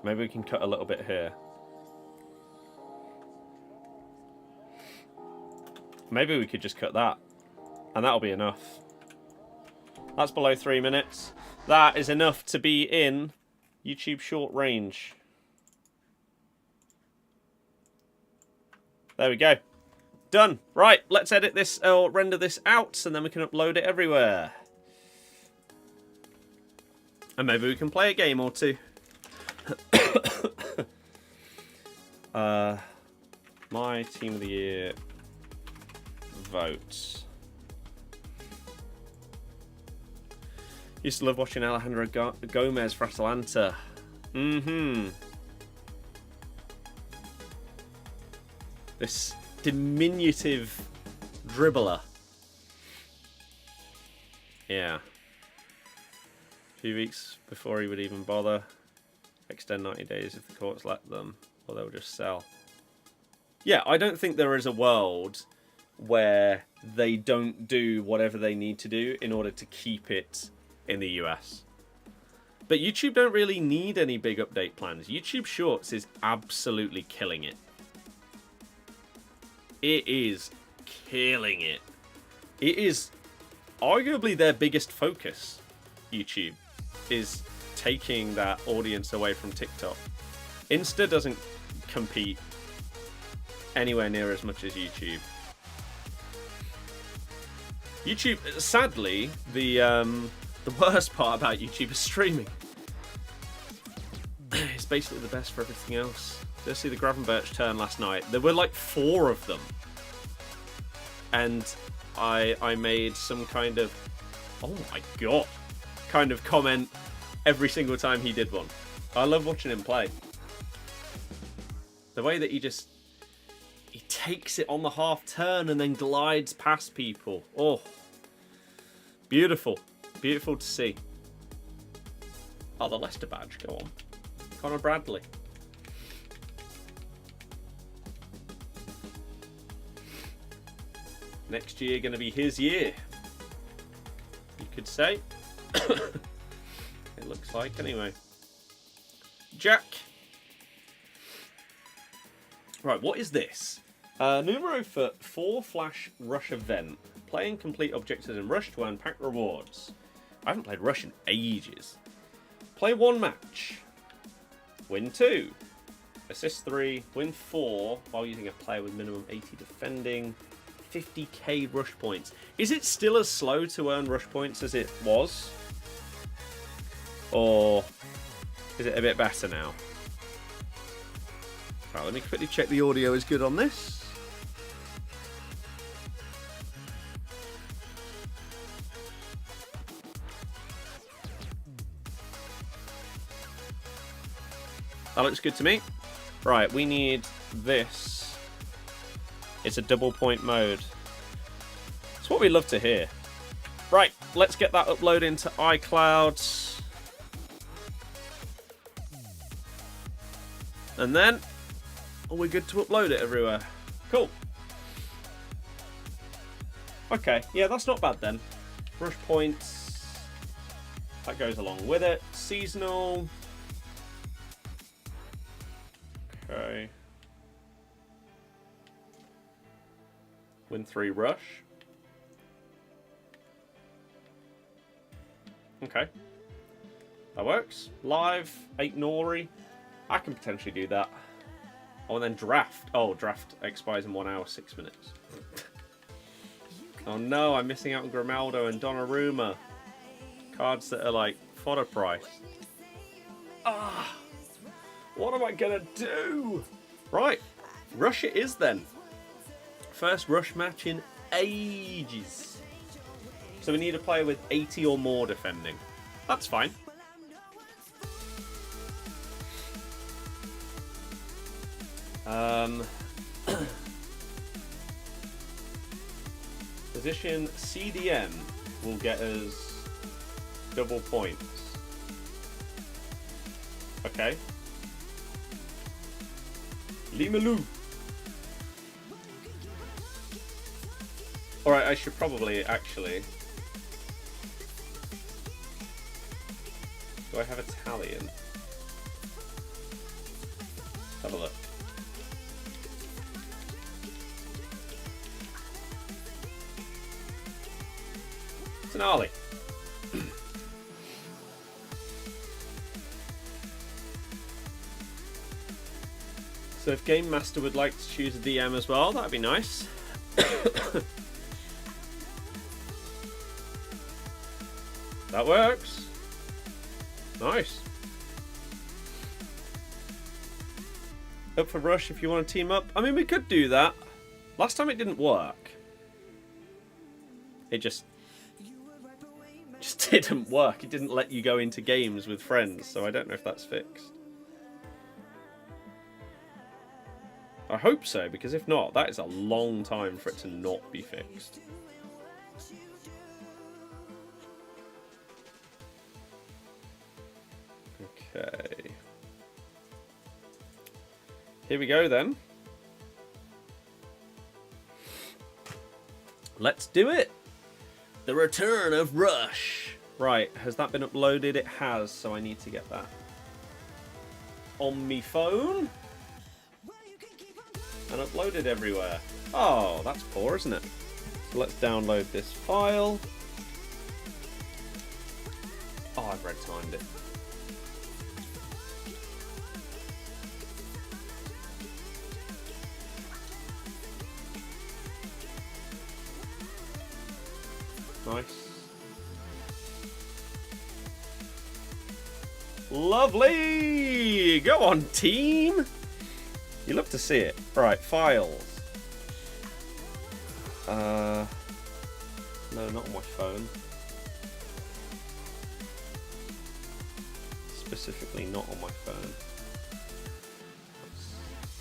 Maybe we can cut a little bit here. Maybe we could just cut that. And that'll be enough. That's below 3 minutes. That is enough to be in YouTube short range. There we go. Done. Right, let's edit this or render this out and then we can upload it everywhere. And maybe we can play a game or two. My team of the year votes. Used to love watching Alejandro Gomez for Atalanta. This diminutive dribbler. Yeah. A few weeks before he would even bother. Extend 90 days if the courts let them, or they'll just sell. Yeah, I don't think there is a world where they don't do whatever they need to do in order to keep it in the US. But YouTube don't really need any big update plans. YouTube Shorts is absolutely killing it. It is killing it. It is arguably their biggest focus, YouTube, is taking that audience away from TikTok. Insta doesn't compete anywhere near as much as YouTube. YouTube, sadly, the worst part about YouTube is streaming. It's basically the best for everything else. Did you see the Gravenberch turn last night? There were like 4 of them. And I made some kind of Oh my god. Kind of comment every single time he did one. I love watching him play. The way that he takes it on the half turn and then glides past people. Oh, beautiful. Beautiful to see. Oh, the Leicester badge, go on. Connor Bradley. Next year going to be his year, you could say. It looks like, anyway. Jack. Right, what is this? Numero for 4 Flash Rush event. Play and complete objectives in Rush to earn pack rewards. I haven't played Rush in ages. Play 1 match. Win 2. Assist 3. Win 4 while using a player with minimum 80 defending. 50k rush points. Is it still as slow to earn rush points as it was? Or is it a bit better now? Right, let me quickly check the audio is good on this. That looks good to me. Right, we need this. It's a double point mode. It's what we love to hear. Right, let's get that uploaded into iCloud. And then we're good to upload it everywhere. Cool. Okay, yeah, that's not bad then. Rush points. That goes along with it. Seasonal. Okay. Win 3 rush. Okay. That works. Live, 8 Nori. I can potentially do that. Oh, and then draft. Oh, draft expires in 1 hour, 6 minutes. Oh no, I'm missing out on Grimaldo and Donnarumma. Cards that are like fodder price. Ah! What am I gonna do? Right. Rush it is then. First rush match in ages. So we need a player with 80 or more defending. That's fine. Position CDM will get us double points. Okay. Limelu. Alright, I should probably actually... Do I have Italian? Let's have a look. It's an Ollie. So if Game Master would like to choose a DM as well, that'd be nice. That works. Nice. Up for Rush if you want to team up. I mean, we could do that. Last time it didn't work. It just didn't work. It didn't let you go into games with friends, so I don't know if that's fixed. I hope so, because if not, that is a long time for it to not be fixed. Okay. Here we go then. Let's do it. The return of Rush. Right, has that been uploaded? It has, so I need to get that on me phone and uploaded everywhere. Oh, that's poor, isn't it? So let's download this file. Oh, I've red timed it. Nice. Lovely! Go on, team! You love to see it. Right, files. No, not on my phone. specifically not on my phone.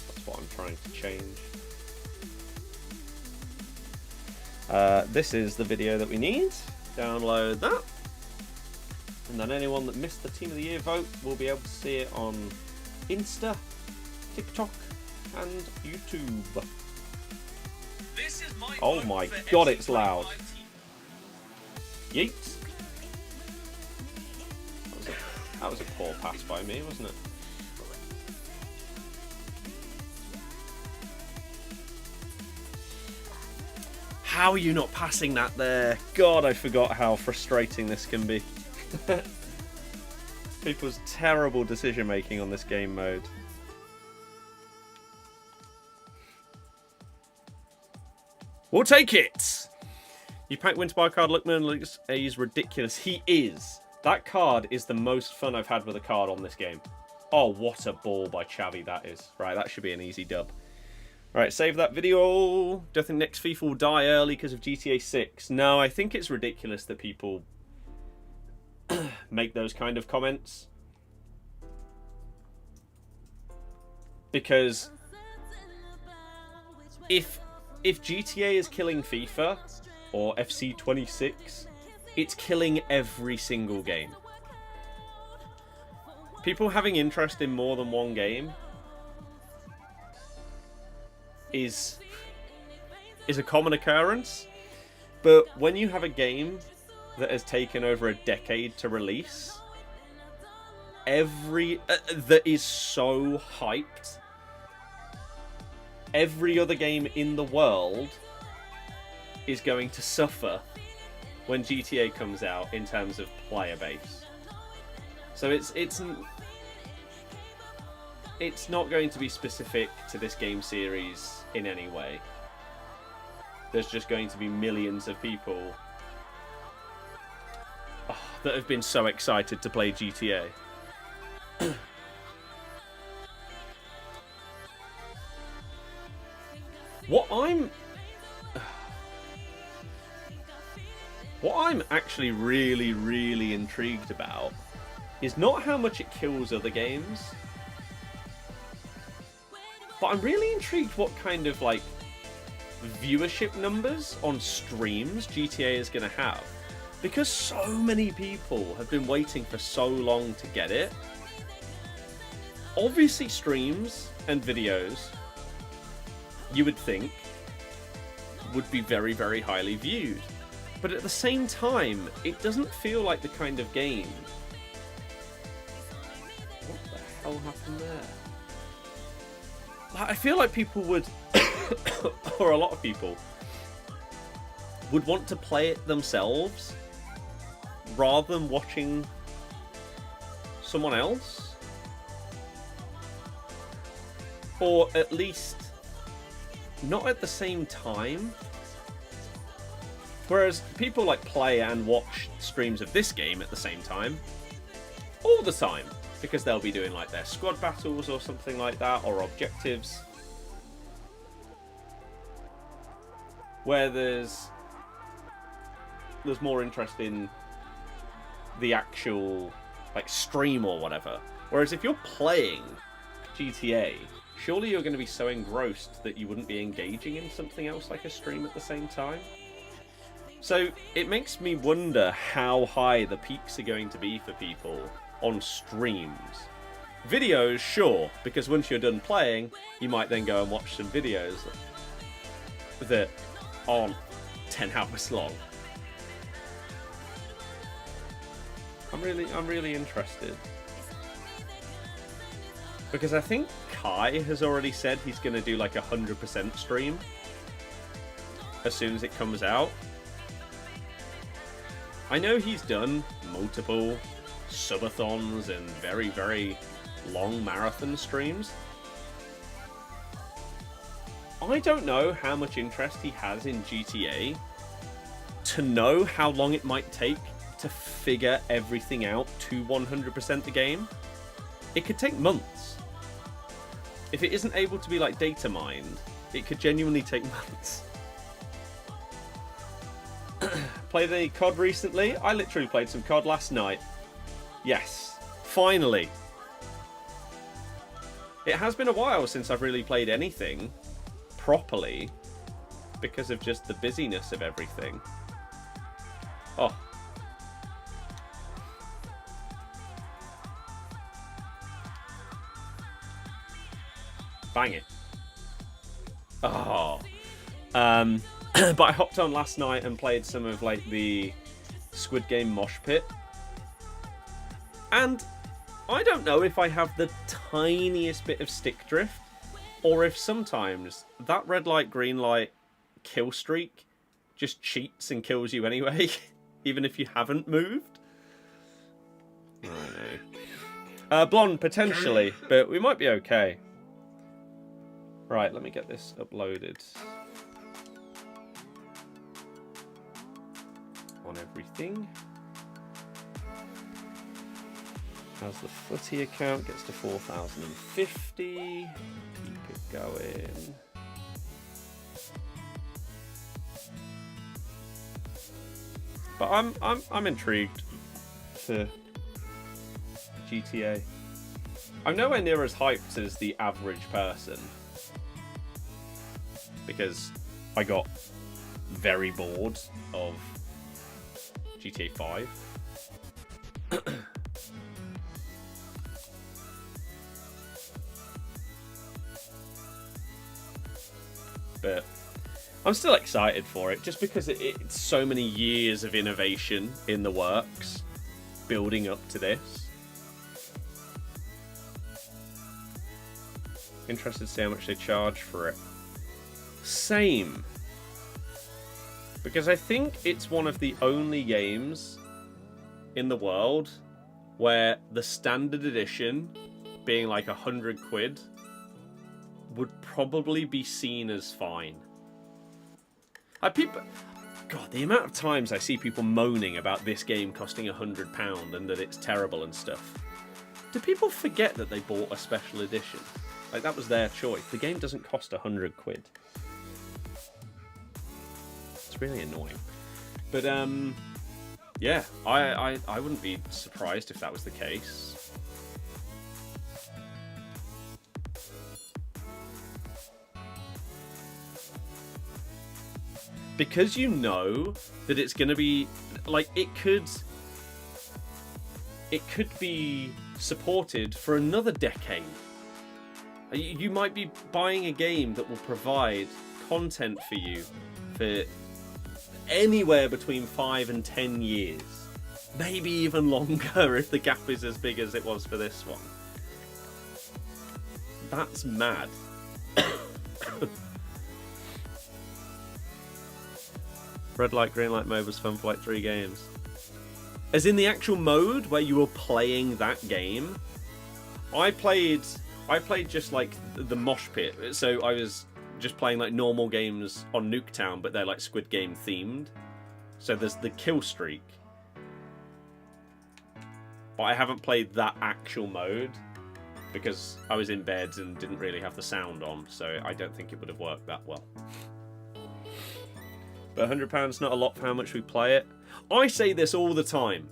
That's what I'm trying to change. This is the video that we need. Download that. And then anyone that missed the Team of the Year vote will be able to see it on Insta, TikTok, and YouTube. This is my oh my god, it's loud. Yeet. That was a poor pass by me, wasn't it? How are you not passing that there? God, I forgot how frustrating this can be. People's terrible decision making on this game mode. We'll take it! You pack Winter Bar card, Lookman looks he's ridiculous. He is. That card is the most fun I've had with a card on this game. Oh, what a ball by Xavi that is. Right, that should be an easy dub. Right, save that video. Do I think next FIFA will die early because of GTA 6? No, I think it's ridiculous that people make those kind of comments. Because if GTA is killing FIFA or FC26, it's killing every single game. People having interest in more than one game is a common occurrence, but when you have a game that has taken over a decade to release, that is so hyped, every other game in the world is going to suffer when GTA comes out in terms of player base. So it's not going to be specific to this game series in any way. There's just going to be millions of people that have been so excited to play GTA. What I'm actually really intrigued about is not how much it kills other games, but I'm really intrigued what kind of like viewership numbers on streams GTA is going to have, because so many people have been waiting for so long to get it. Obviously streams and videos, you would think, would be very highly viewed, but at the same time it doesn't feel like the kind of game. What the hell happened there? I feel like people would or a lot of people would want to play it themselves rather than watching someone else, or at least not at the same time. Whereas people like play and watch streams of this game at the same time all the time, because they'll be doing like their squad battles or something like that, or objectives, where there's more interest in the actual like stream or whatever. Whereas if you're playing GTA, surely you're going to be so engrossed that you wouldn't be engaging in something else like a stream at the same time. So it makes me wonder how high the peaks are going to be for people on streams. Videos, sure, because once you're done playing, you might then go and watch some videos that aren't 10 hours long. I'm really interested, because I think Kai has already said he's going to do like 100% stream as soon as it comes out. I know he's done multiple subathons and very long marathon streams. I don't know how much interest he has in GTA to know how long it might take to figure everything out to 100% the game. It could take months. If it isn't able to be like data mined, it could genuinely take months. Played any COD recently? I literally played some COD last night. Yes. Finally. It has been a while since I've really played anything properly because of just the busyness of everything. Oh. Bang it. Oh. But I hopped on last night and played some of like the Squid Game Mosh Pit. And I don't know if I have the tiniest bit of stick drift or if sometimes that red light, green light kill streak just cheats and kills you anyway, even if you haven't moved. I don't know. Blonde, potentially, but we might be okay. Right, let me get this uploaded. On everything. As the footy account gets to 4,050, keep it going. But I'm intrigued for GTA. I'm nowhere near as hyped as the average person because I got very bored of GTA 5. But I'm still excited for it just because it's so many years of innovation in the works building up to this. Interested to see how much they charge for it. Same. Because I think it's one of the only games in the world where the standard edition being like 100 quid would probably be seen as fine. God, the amount of times I see people moaning about this game costing £100 and that it's terrible and stuff. Do people forget that they bought a special edition? Like, that was their choice. The game doesn't cost 100 quid. It's really annoying. But, yeah, I wouldn't be surprised if that was the case. Because you know that it's going to be, like, it could be supported for another decade. You might be buying a game that will provide content for you for anywhere between 5 and 10 years. Maybe even longer if the gap is as big as it was for this one. That's mad. Red light, green light mode was fun for like 3 games. As in the actual mode where you were playing that game. I played just like the mosh pit. So I was just playing like normal games on Nuketown, but they're like Squid Game themed. So there's the kill streak. But I haven't played that actual mode because I was in bed and didn't really have the sound on. So I don't think it would have worked that well. But £100 not a lot for how much we play it. I say this all the time.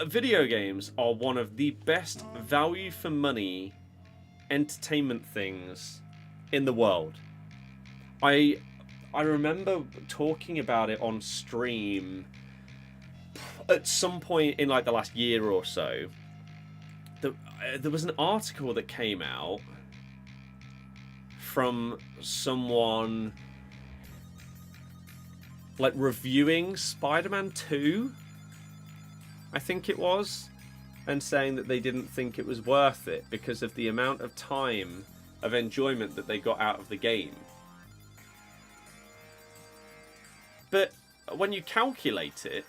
Video games are one of the best value for money entertainment things in the world. I remember talking about it on stream at some point in like the last year or so. There was an article that came out from someone like reviewing Spider-Man 2, I think it was, and saying that they didn't think it was worth it because of the amount of time of enjoyment that they got out of the game. But when you calculate it,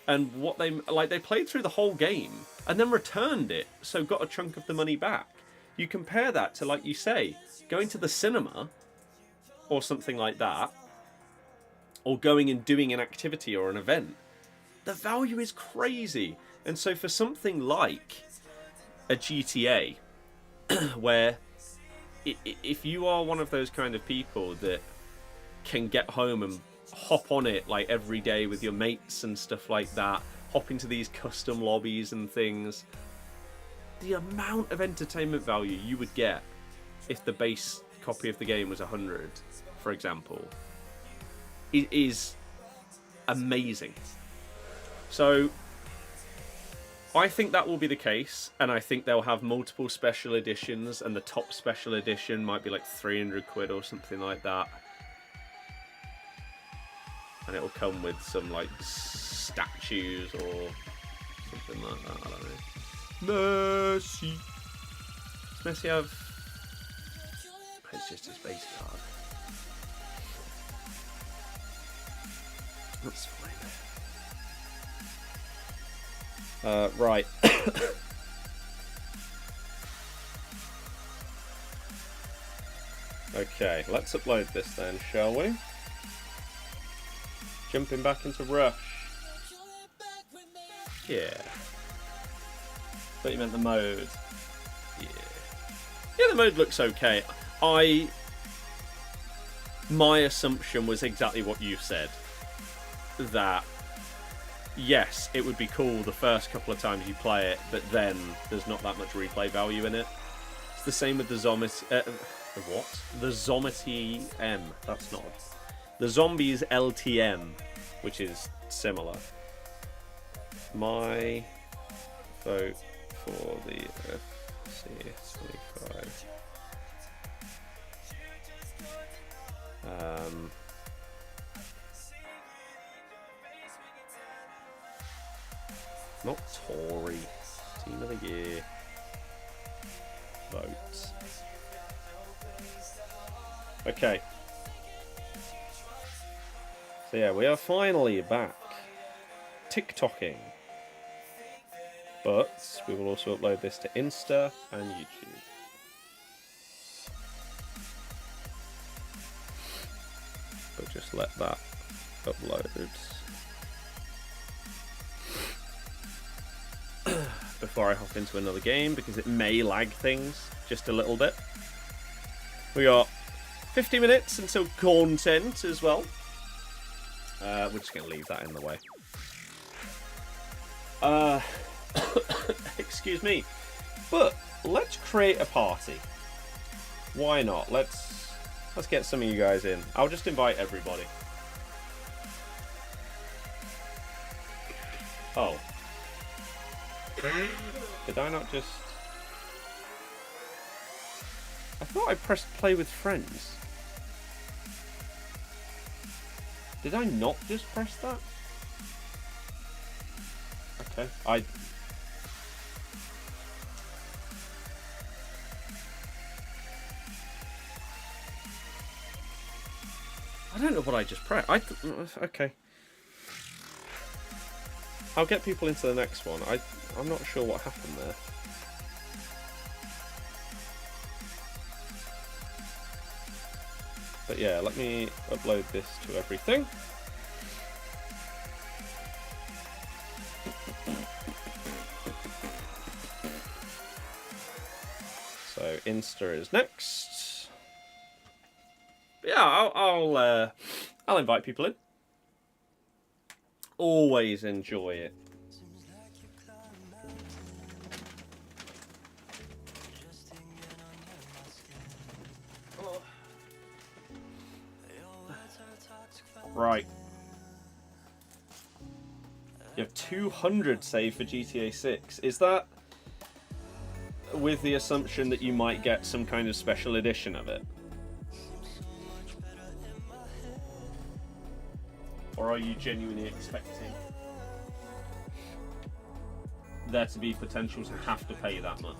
and what they played through the whole game and then returned it, so got a chunk of the money back. You compare that to, like you say, going to the cinema or something like that, or going and doing an activity or an event. The value is crazy. And so for something like a GTA, where if you are one of those kind of people that can get home and hop on it like every day with your mates and stuff like that, hop into these custom lobbies and things. The amount of entertainment value you would get if the base copy of the game was 100, for example, it is amazing. So I think that will be the case, and I think they'll have multiple special editions, and the top special edition might be like 300 quid or something like that. And it'll come with some like statues or something like that, I don't know. Messi. Does Messi have... It's just his base card. That's fine. Right. Okay, let's upload this then, shall we? Jumping back into Rush. Yeah. Thought you meant the mode. Yeah. Yeah, the mode looks okay. My assumption was exactly what you've said. That, yes, it would be cool the first couple of times you play it, but then there's not that much replay value in it. It's the same with the Zombies... what? The Zombies M. That's not... The Zombies LTM, which is similar. My vote for the FC25. Not Tory. Team of the Year. Votes. Okay. So yeah, we are finally back. TikToking. But we will also upload this to Insta and YouTube. But just let that upload before I hop into another game, because it may lag things just a little bit. We got 50 minutes until content as well. We're just going to leave that in the way. Excuse me. But let's create a party. Why not? Let's get some of you guys in. I'll just invite everybody. Oh. Did I not just... I thought I pressed play with friends. Did I not just press that? Okay, I don't know what I just pressed. Okay. I'll get people into the next one. I'm not sure what happened there. But yeah, let me upload this to everything. So Insta is next. But yeah, I'll invite people in. Always enjoy it. Right. You have 200 saved for GTA 6. Is that with the assumption that you might get some kind of special edition of it? Or are you genuinely expecting there to be potential to have to pay that much?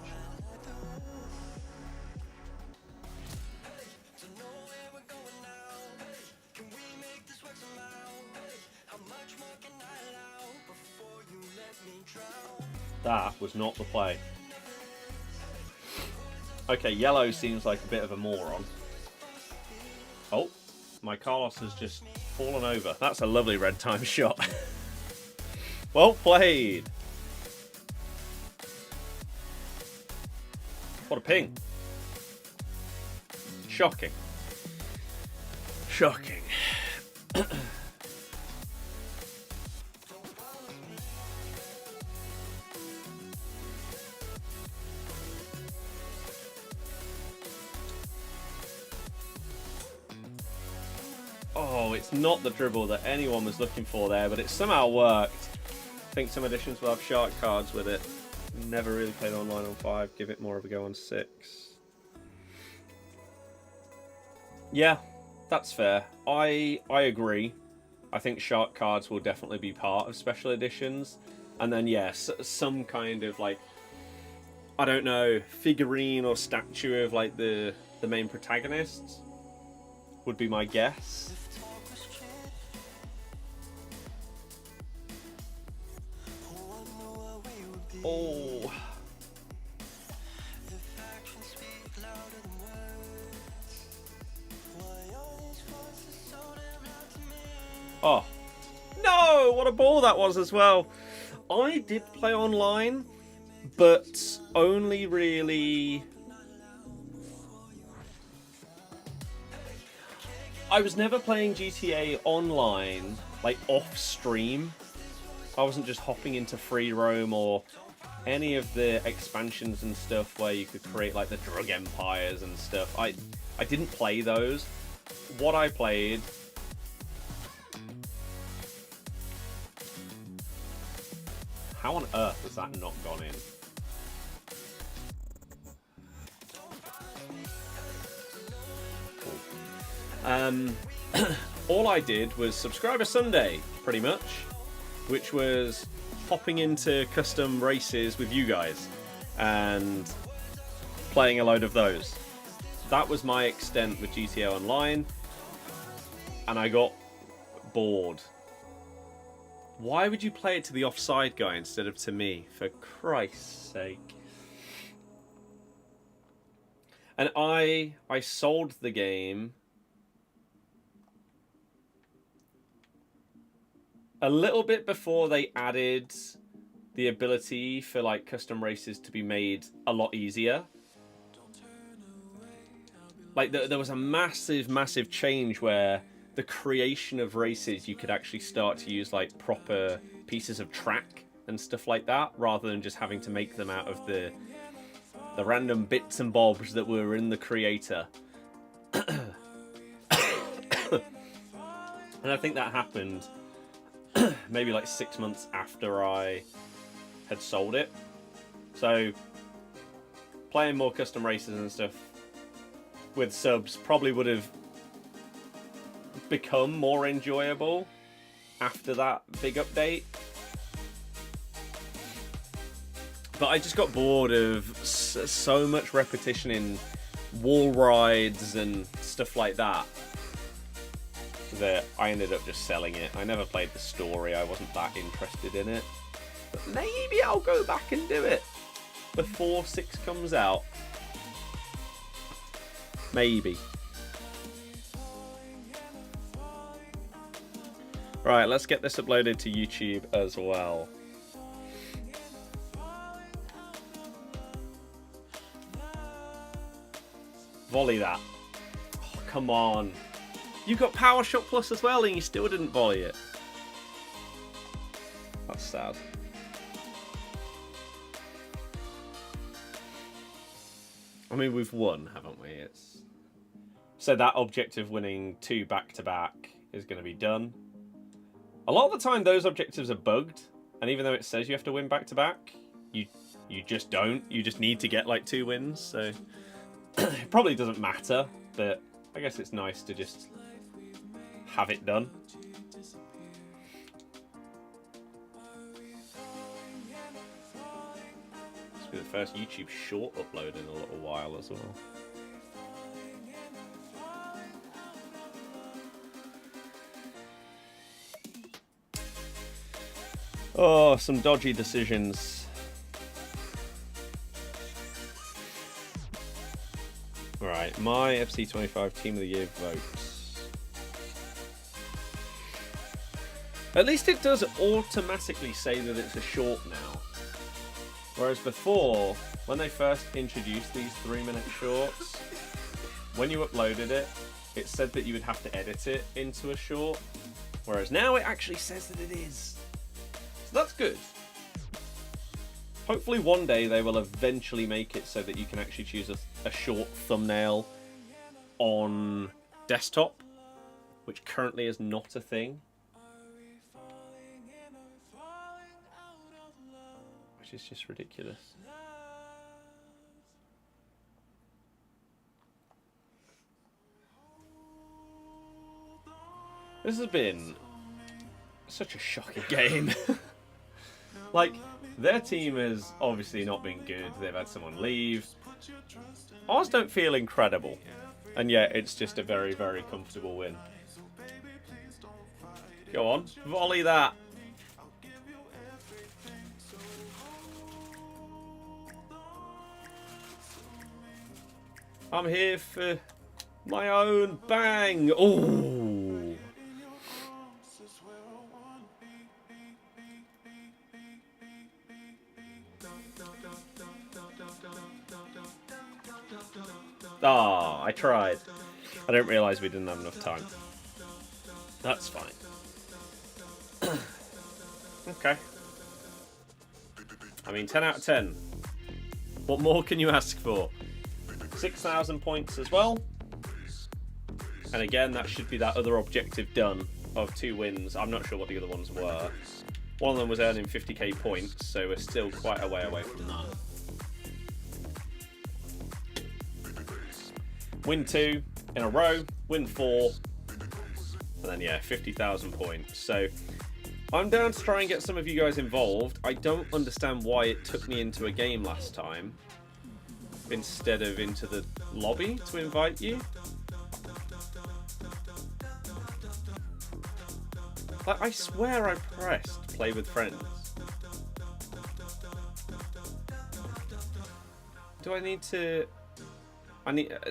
That was not the play. Okay, yellow seems like a bit of a moron. Oh, my Carlos has just fallen over. That's a lovely red time shot. Well played. What a ping. Shocking. Shocking. Oh, it's not the dribble that anyone was looking for there, but it somehow worked. I think some editions will have shark cards with it. Never really played online on 5. Give it more of a go on 6. Yeah, that's fair. I agree. I think shark cards will definitely be part of special editions. And then, yes, some kind of, like, I don't know, figurine or statue of, like, the main protagonists would be my guess. Oh. Oh. No! What a ball that was as well. I did play online, but only really... I was never playing GTA online, like, off-stream. I wasn't just hopping into free roam or any of the expansions and stuff where you could create, like, the drug empires and stuff. I didn't play those. What I played... How on earth has that not gone in? All I did was Subscriber Sunday, pretty much, which was hopping into custom races with you guys and playing a load of those. That was my extent with GTA Online, and I got bored. Why would you play it to the offside guy instead of to me? For Christ's sake. And I sold the game a little bit before they added the ability for, like, custom races to be made a lot easier. Like, there was a massive change where the creation of races, you could actually start to use, like, proper pieces of track and stuff like that, rather than just having to make them out of the random bits and bobs that were in the creator. And I think that happened maybe like 6 months after I had sold it. So playing more custom races and stuff with subs probably would have become more enjoyable after that big update. But I just got bored of so much repetition in wall rides and stuff like that that I ended up just selling it. I never played the story. I wasn't that interested in it. But maybe I'll go back and do it before 6 comes out. Maybe. Right, let's get this uploaded to YouTube as well. Volley that. Oh, come on. You got Power Shot Plus as well and you still didn't volley it. That's sad. I mean, we've won, haven't we? So that objective winning 2 back-to-back is going to be done. A lot of the time, those objectives are bugged. And even though it says you have to win back-to-back, you just don't. You just need to get, like, 2 wins. So it probably doesn't matter, but I guess it's nice to just have it done. This will be the first YouTube short upload in a little while as well. Oh, some dodgy decisions. Right, my FC25 Team of the Year votes. At least it does automatically say that it's a short now. Whereas before, when they first introduced these 3-minute shorts, when you uploaded it, it said that you would have to edit it into a short. Whereas now it actually says that it is. So that's good. Hopefully one day they will eventually make it so that you can actually choose a short thumbnail on desktop which currently is not a thing. Which is just ridiculous. This has been such a shocking game. Like, their team has obviously not been good. They've had someone leave. Ours don't feel incredible. And yet, it's just a very, very comfortable win. Go on, volley that. I'm here for my own bang. Oh. Ah, I tried. I didn't realise we didn't have enough time. That's fine. Okay. I mean, 10 out of 10. What more can you ask for? 6,000 points as well. And again, that should be that other objective done of 2 wins. I'm not sure what the other ones were. One of them was earning 50k points, so we're still quite a way away from that. Win 2 in a row, win 4, and then yeah, 50,000 points. So I'm down to try and get some of you guys involved. I don't understand why it took me into a game last time instead of into the lobby to invite you. Like, I swear I pressed play with friends. Do I need to...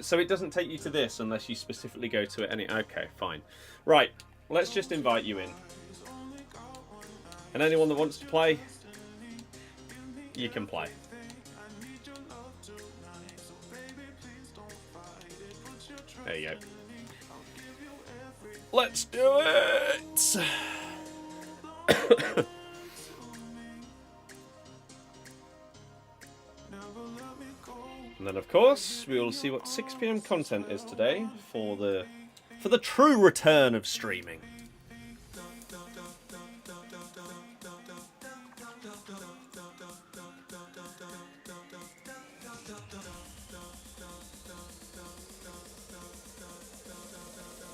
So it doesn't take you to this unless you specifically go to it. Okay, fine. Right, let's just invite you in. And anyone that wants to play, you can play. There you go. Let's do it! And then, of course, we will see what 6 PM content is today for the true return of streaming.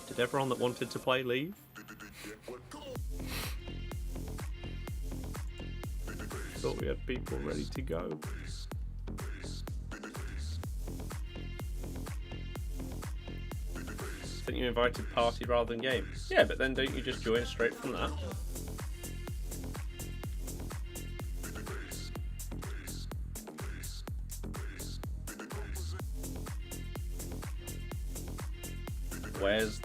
Did everyone that wanted to play leave? Thought we had people ready to go. I think you invited party rather than game. Yeah, but then don't you just join straight from that? Where's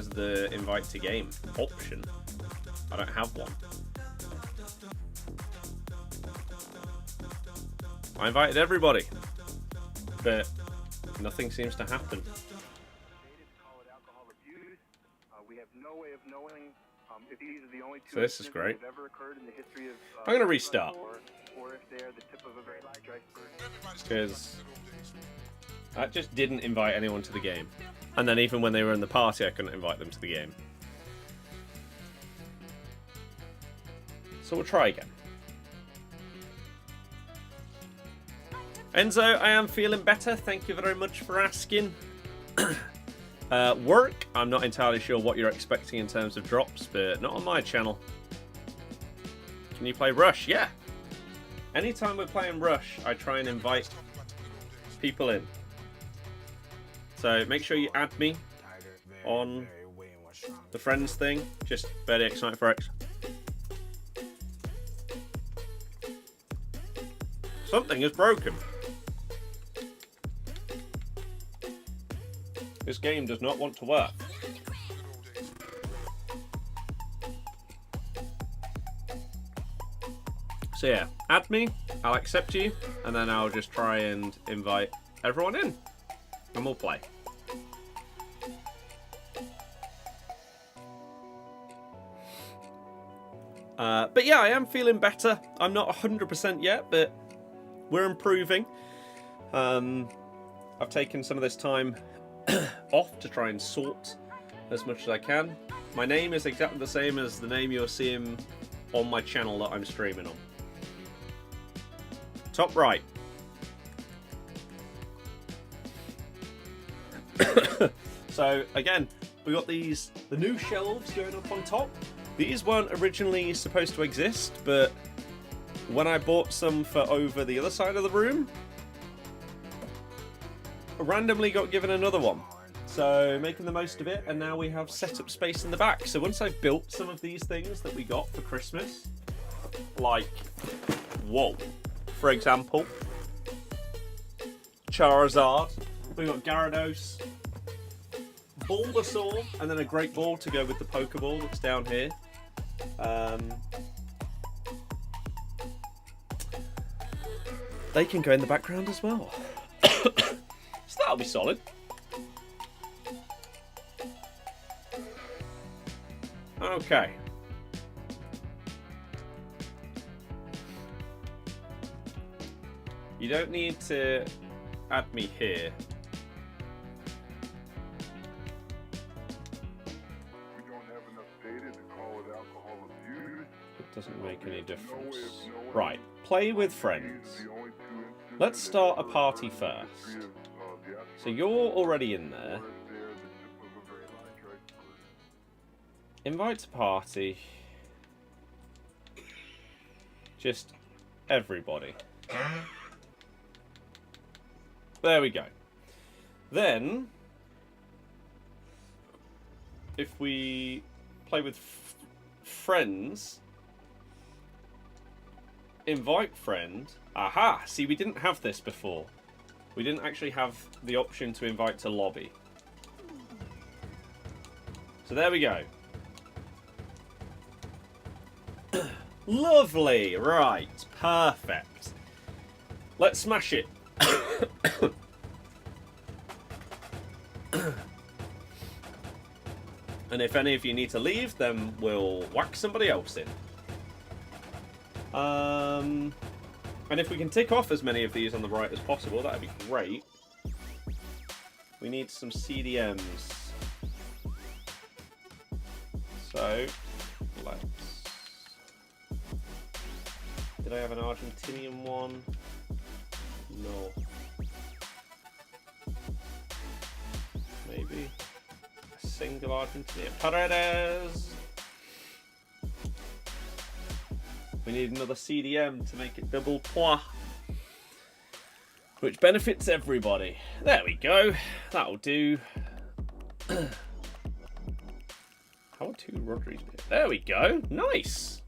the invite to game option? I don't have one. I invited everybody, but nothing seems to happen. So this is great. I'm going to restart. Because I just didn't invite anyone to the game. And then even when they were in the party, I couldn't invite them to the game. So we'll try again. Enzo, I am feeling better. Thank you very much for asking. Work, I'm not entirely sure what you're expecting in terms of drops, but not on my channel. Can you play Rush? Yeah. Anytime we're playing Rush, I try and invite people in. So make sure you add me on the friends thing. Just very excited for X. Something is broken. This game does not want to work. So yeah, add me, I'll accept you, and then I'll just try and invite everyone in, and we'll play. But yeah, I am feeling better. I'm not 100% yet, but we're improving. I've taken some of this time off to try and sort as much as I can. My name is exactly the same as the name you're seeing on my channel that I'm streaming on. Top right. So again, we got the new shelves going up on top. These weren't originally supposed to exist, but when I bought some for over the other side of the room, I randomly got given another one. So making the most of it, and now we have setup space in the back. So once I've built some of these things that we got for Christmas, like, whoa, for example, Charizard, we got Gyarados, Bulbasaur, and then a Great Ball to go with the Pokeball that's down here. They can go in the background as well. So that'll be solid. Okay. You don't need to add me here. It doesn't make any difference. Right, play with friends. Let's start a party first. So you're already in there. Invite to party. Just everybody. There we go. Then, if we play with friends, invite friend. Aha! See, we didn't have this before. We didn't actually have the option to invite to lobby. So there we go. Lovely! Right, perfect. Let's smash it. And if any of you need to leave, then we'll whack somebody else in. And if we can tick off as many of these on the right as possible, that'd be great. We need some CDMs. So, let's... Did I have an Argentinian one? No. Maybe. A single Argentinian. Paredes! We need another CDM to make it double points, which benefits everybody. There we go. That'll do. How are two Rodrygos? There we go. Nice.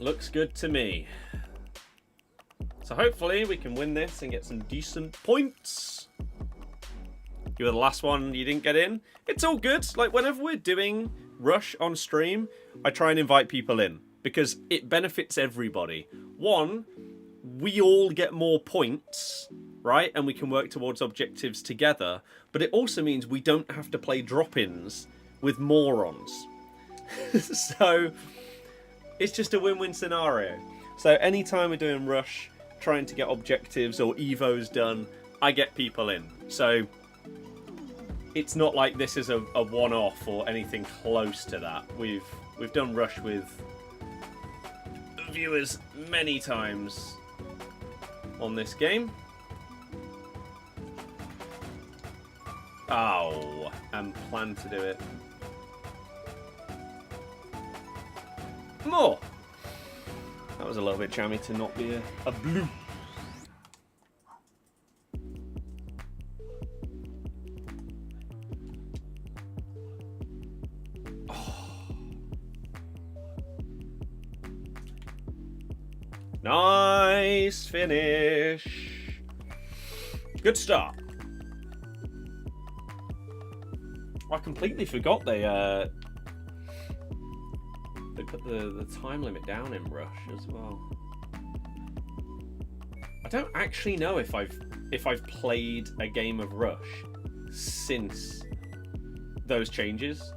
Looks good to me. So hopefully we can win this and get some decent points. You were the last one you didn't get in. It's all good. Like, whenever we're doing Rush on stream, I try and invite people in because it benefits everybody. One, we all get more points, right? And we can work towards objectives together. But it also means we don't have to play drop-ins with morons. So it's just a win-win scenario. So anytime we're doing Rush, trying to get objectives or Evos done, I get people in. So it's not like this is a one-off or anything close to that. We've done Rush with viewers many times on this game. Oh, and plan to do it. More. That was a little bit jammy to not be a blue. Nice finish. Good start. I completely forgot they put the time limit down in Rush as well. I don't actually know if I've played a game of Rush since those changes,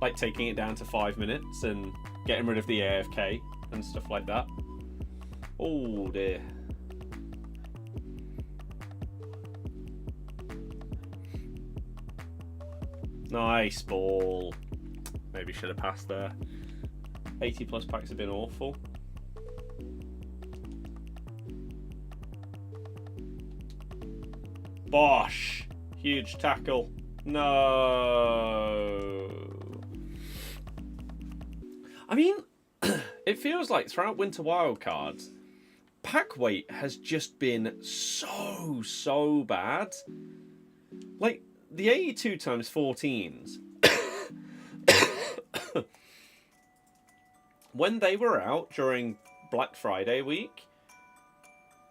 like taking it down to 5 minutes and getting rid of the AFK and stuff like that. Oh dear. Nice ball. Maybe should have passed there. 80 plus packs have been awful. Bosh! Huge tackle. No. I mean, it feels like throughout Winter Wildcards, pack weight has just been so bad. Like, the 82 times 14s, when they were out during Black Friday week,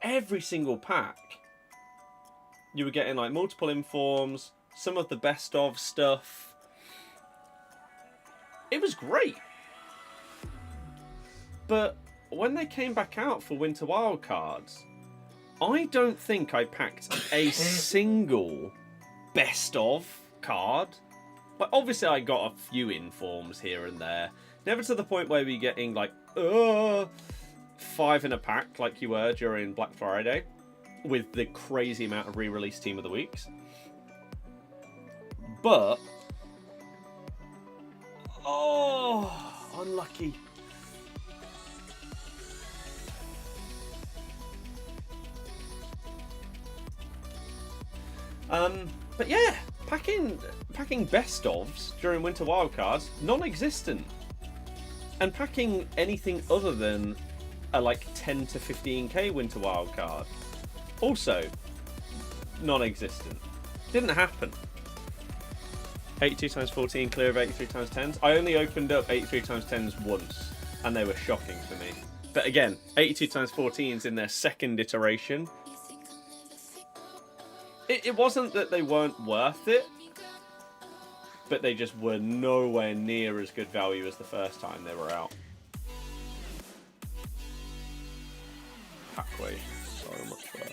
every single pack, you were getting like multiple informs, some of the best of stuff. It was great. But when they came back out for Winter Wildcards, I don't think I packed a single best of card. Like, obviously I got a few informs here and there. Never to the point where we're getting like 5 in a pack like you were during Black Friday with the crazy amount of re-release Team of the Weeks. But unlucky. But yeah, packing best ofs during Winter Wildcards, non-existent. And packing anything other than a like 10 to 15k Winter Wildcard, also non-existent. Didn't happen. 82 times 14 clear of 83 times 10s. I only opened up 83 times 10s once, and they were shocking for me. But again, 82 times 14s in their second iteration. It wasn't that they weren't worth it, but they just were nowhere near as good value as the first time they were out. Packway, so much worse.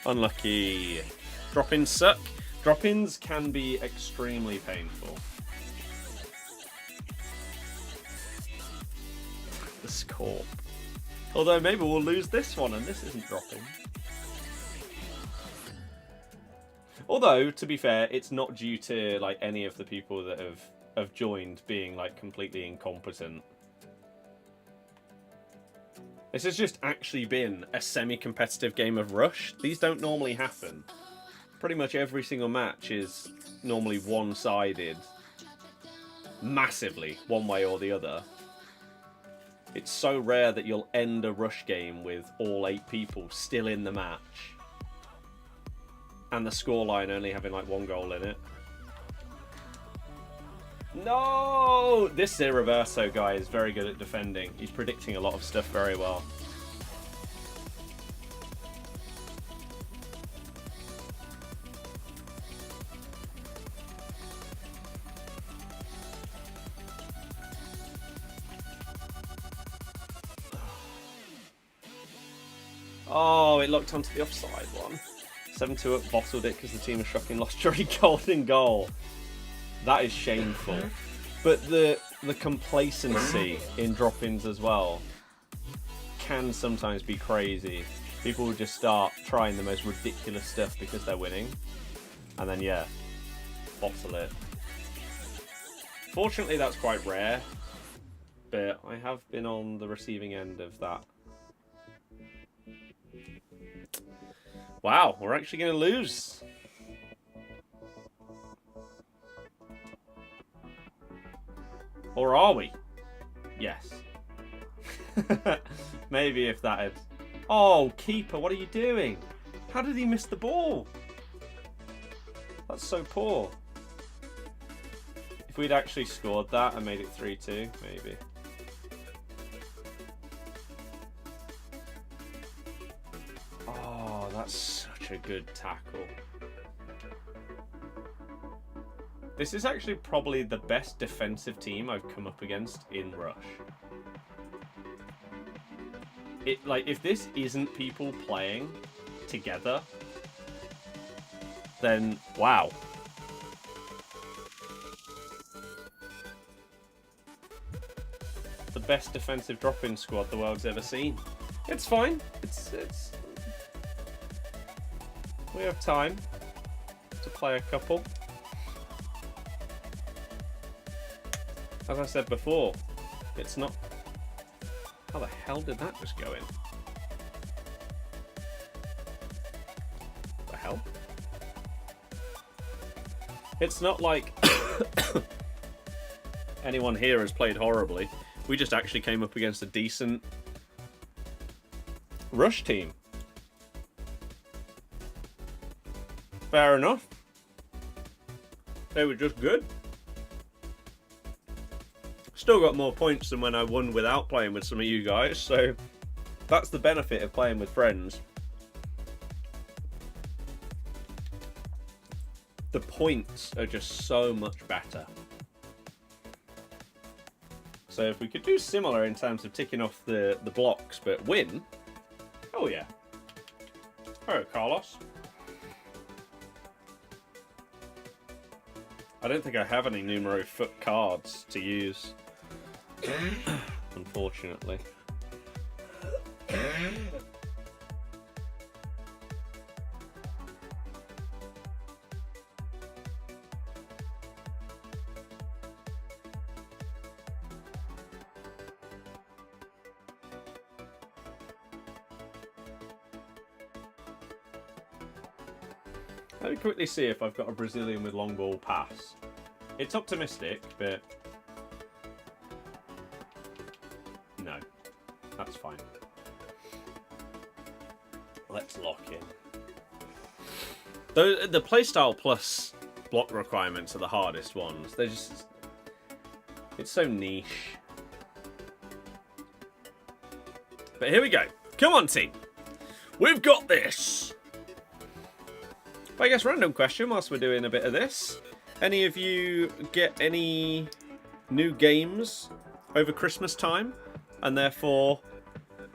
Unlucky. Drop-ins suck. Drop-ins can be extremely painful. The Scorp. Although maybe we'll lose this one and this isn't dropping. Although, to be fair, it's not due to like any of the people that have joined being like completely incompetent. This has just actually been a semi-competitive game of Rush. These don't normally happen. Pretty much every single match is normally one-sided. Massively, one way or the other. It's so rare that you'll end a Rush game with all 8 people still in the match. And the scoreline only having like 1 goal in it. No! This Irreverso guy is very good at defending. He's predicting a lot of stuff very well. Oh, it locked onto the offside one. 7-2 up, bottled it because the team was shocking, lost during golden goal. That is shameful. But the complacency in drop-ins as well can sometimes be crazy. People will just start trying the most ridiculous stuff because they're winning. And then, yeah, bottle it. Fortunately, that's quite rare. But I have been on the receiving end of that. Wow, we're actually going to lose. Or are we? Yes. Maybe if that had... Oh, keeper, what are you doing? How did he miss the ball? That's so poor. If we'd actually scored that and made it 3-2, maybe. Oh, that's such a good tackle. This is actually probably the best defensive team I've come up against in Rush. Like, if this isn't people playing together, then wow. best defensive drop-in squad the world's ever seen. It's fine. It's we have time to play a couple. As I said before, it's not... How the hell did that just go in? The hell? It's not like anyone here has played horribly. We just actually came up against a decent rush team. Fair enough. They were just good. Still got more points than when I won without playing with some of you guys, so that's the benefit of playing with friends. The points are just so much better. So if we could do similar in terms of ticking off the blocks, but win, oh yeah. Oh, Carlos. I don't think I have any numero foot cards to use. Unfortunately. Let me quickly see if I've got a Brazilian with long ball pass. It's optimistic, but no, that's fine. Let's lock in. The playstyle plus block requirements are the hardest ones. They're just... It's so niche. But here we go. Come on, team. We've got this. I guess random question whilst we're doing a bit of this. Any of you get any new games over Christmas time and therefore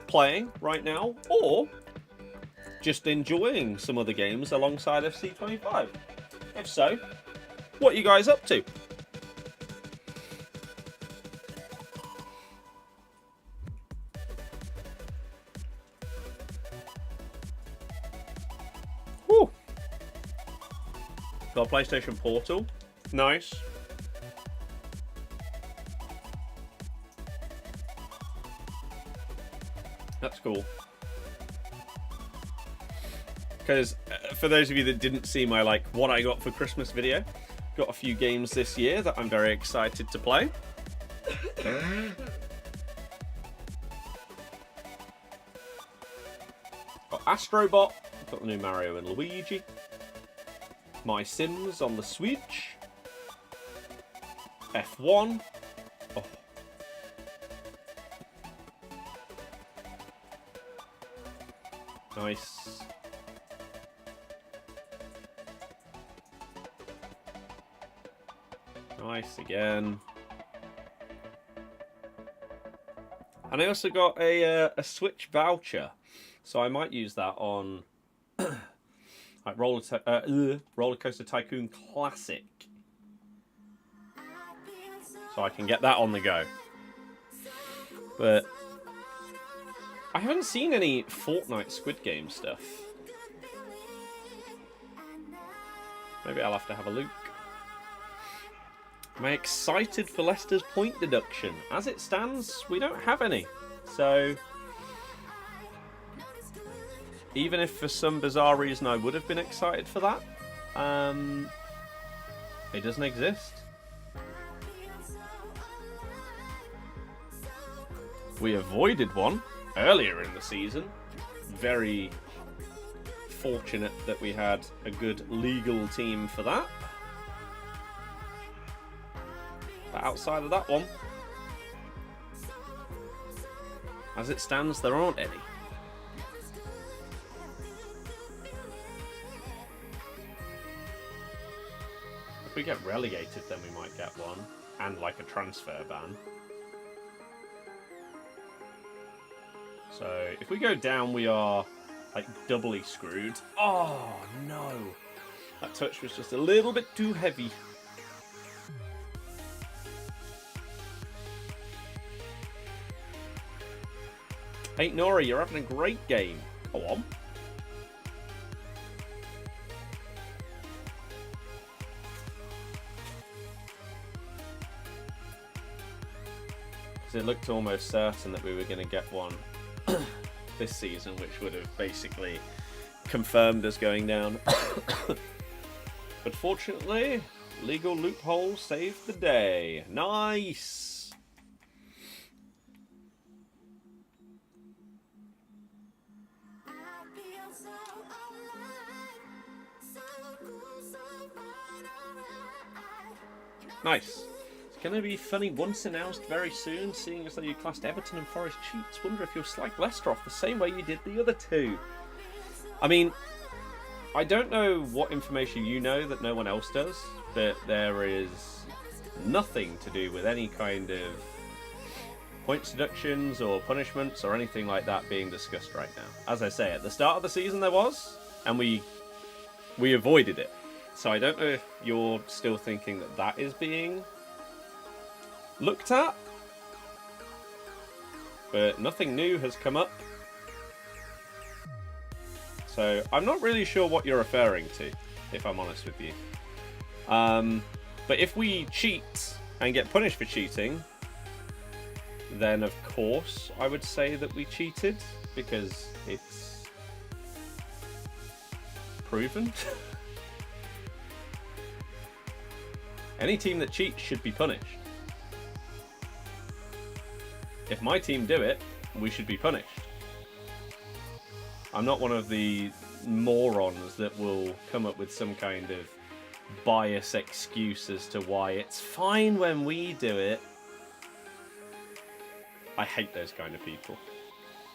playing right now, or just enjoying some other games alongside FC25? If so, what are you guys up to? Whew. Got a PlayStation Portal. Nice. That's cool. Because for those of you that didn't see my what I got for Christmas video, got a few games this year that I'm very excited to play. Got Astrobot, got the new Mario and Luigi. My Sims on the Switch. F1. Oh. Nice. Nice again. And I also got a Switch voucher, so I might use that on like Roller Coaster Tycoon Classic. So I can get that on the go. But I haven't seen any Fortnite Squid Game stuff. Maybe I'll have to have a look. Am I excited for Leicester's point deduction? As it stands, we don't have any. So even if for some bizarre reason I would have been excited for that, it doesn't exist. We avoided one earlier in the season. Very fortunate that we had a good legal team for that. But outside of that one, as it stands, there aren't any. If we get relegated, then we might get one. And like a transfer ban. So if we go down, we are like doubly screwed. Oh no! That touch was just a little bit too heavy. Hey Nora, you're having a great game. Go on. Because it looked almost certain that we were going to get one this season, which would have basically confirmed us going down. But fortunately, legal loophole saved the day. Nice! Nice. It's going to be funny once announced very soon, seeing as though you classed Everton and Forest cheats. Wonder if you'll slag Leicester off the same way you did the other two. I mean, I don't know what information you know that no one else does, but there is nothing to do with any kind of points deductions or punishments or anything like that being discussed right now. As I say, at the start of the season there was, and we avoided it. So I don't know if you're still thinking that that is being looked at, but nothing new has come up. So I'm not really sure what you're referring to, if I'm honest with you. But if we cheat and get punished for cheating, then of course I would say that we cheated, because it's proven. Any team that cheats should be punished. If my team do it, we should be punished. I'm not one of the morons that will come up with some kind of bias excuse as to why it's fine when we do it. I hate those kind of people.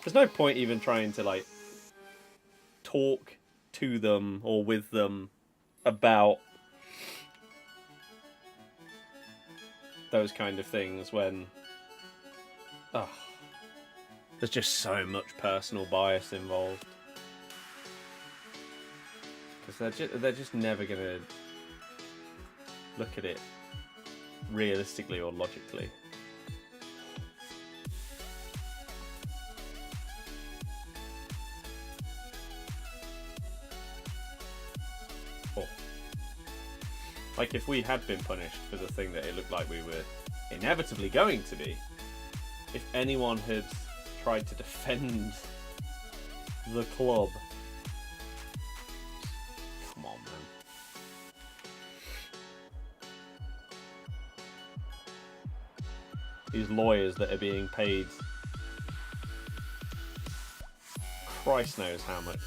There's no point even trying to, like, talk to them or with them about those kind of things when there's just so much personal bias involved. Because they're just never going to look at it realistically or logically. Oh. Like if we had been punished for the thing that it looked like we were inevitably going to be, if anyone had tried to defend the club. Come on, man. These lawyers that are being paid Christ knows how much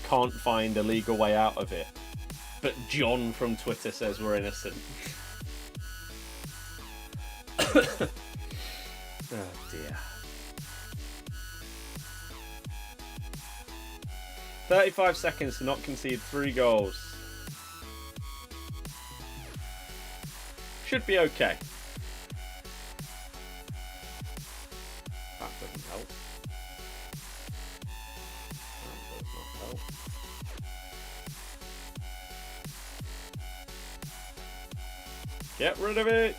can't find a legal way out of it. But John from Twitter says we're innocent. Oh dear. 35 seconds to not concede 3 goals. Should be okay. That doesn't help. That does not help. Get rid of it!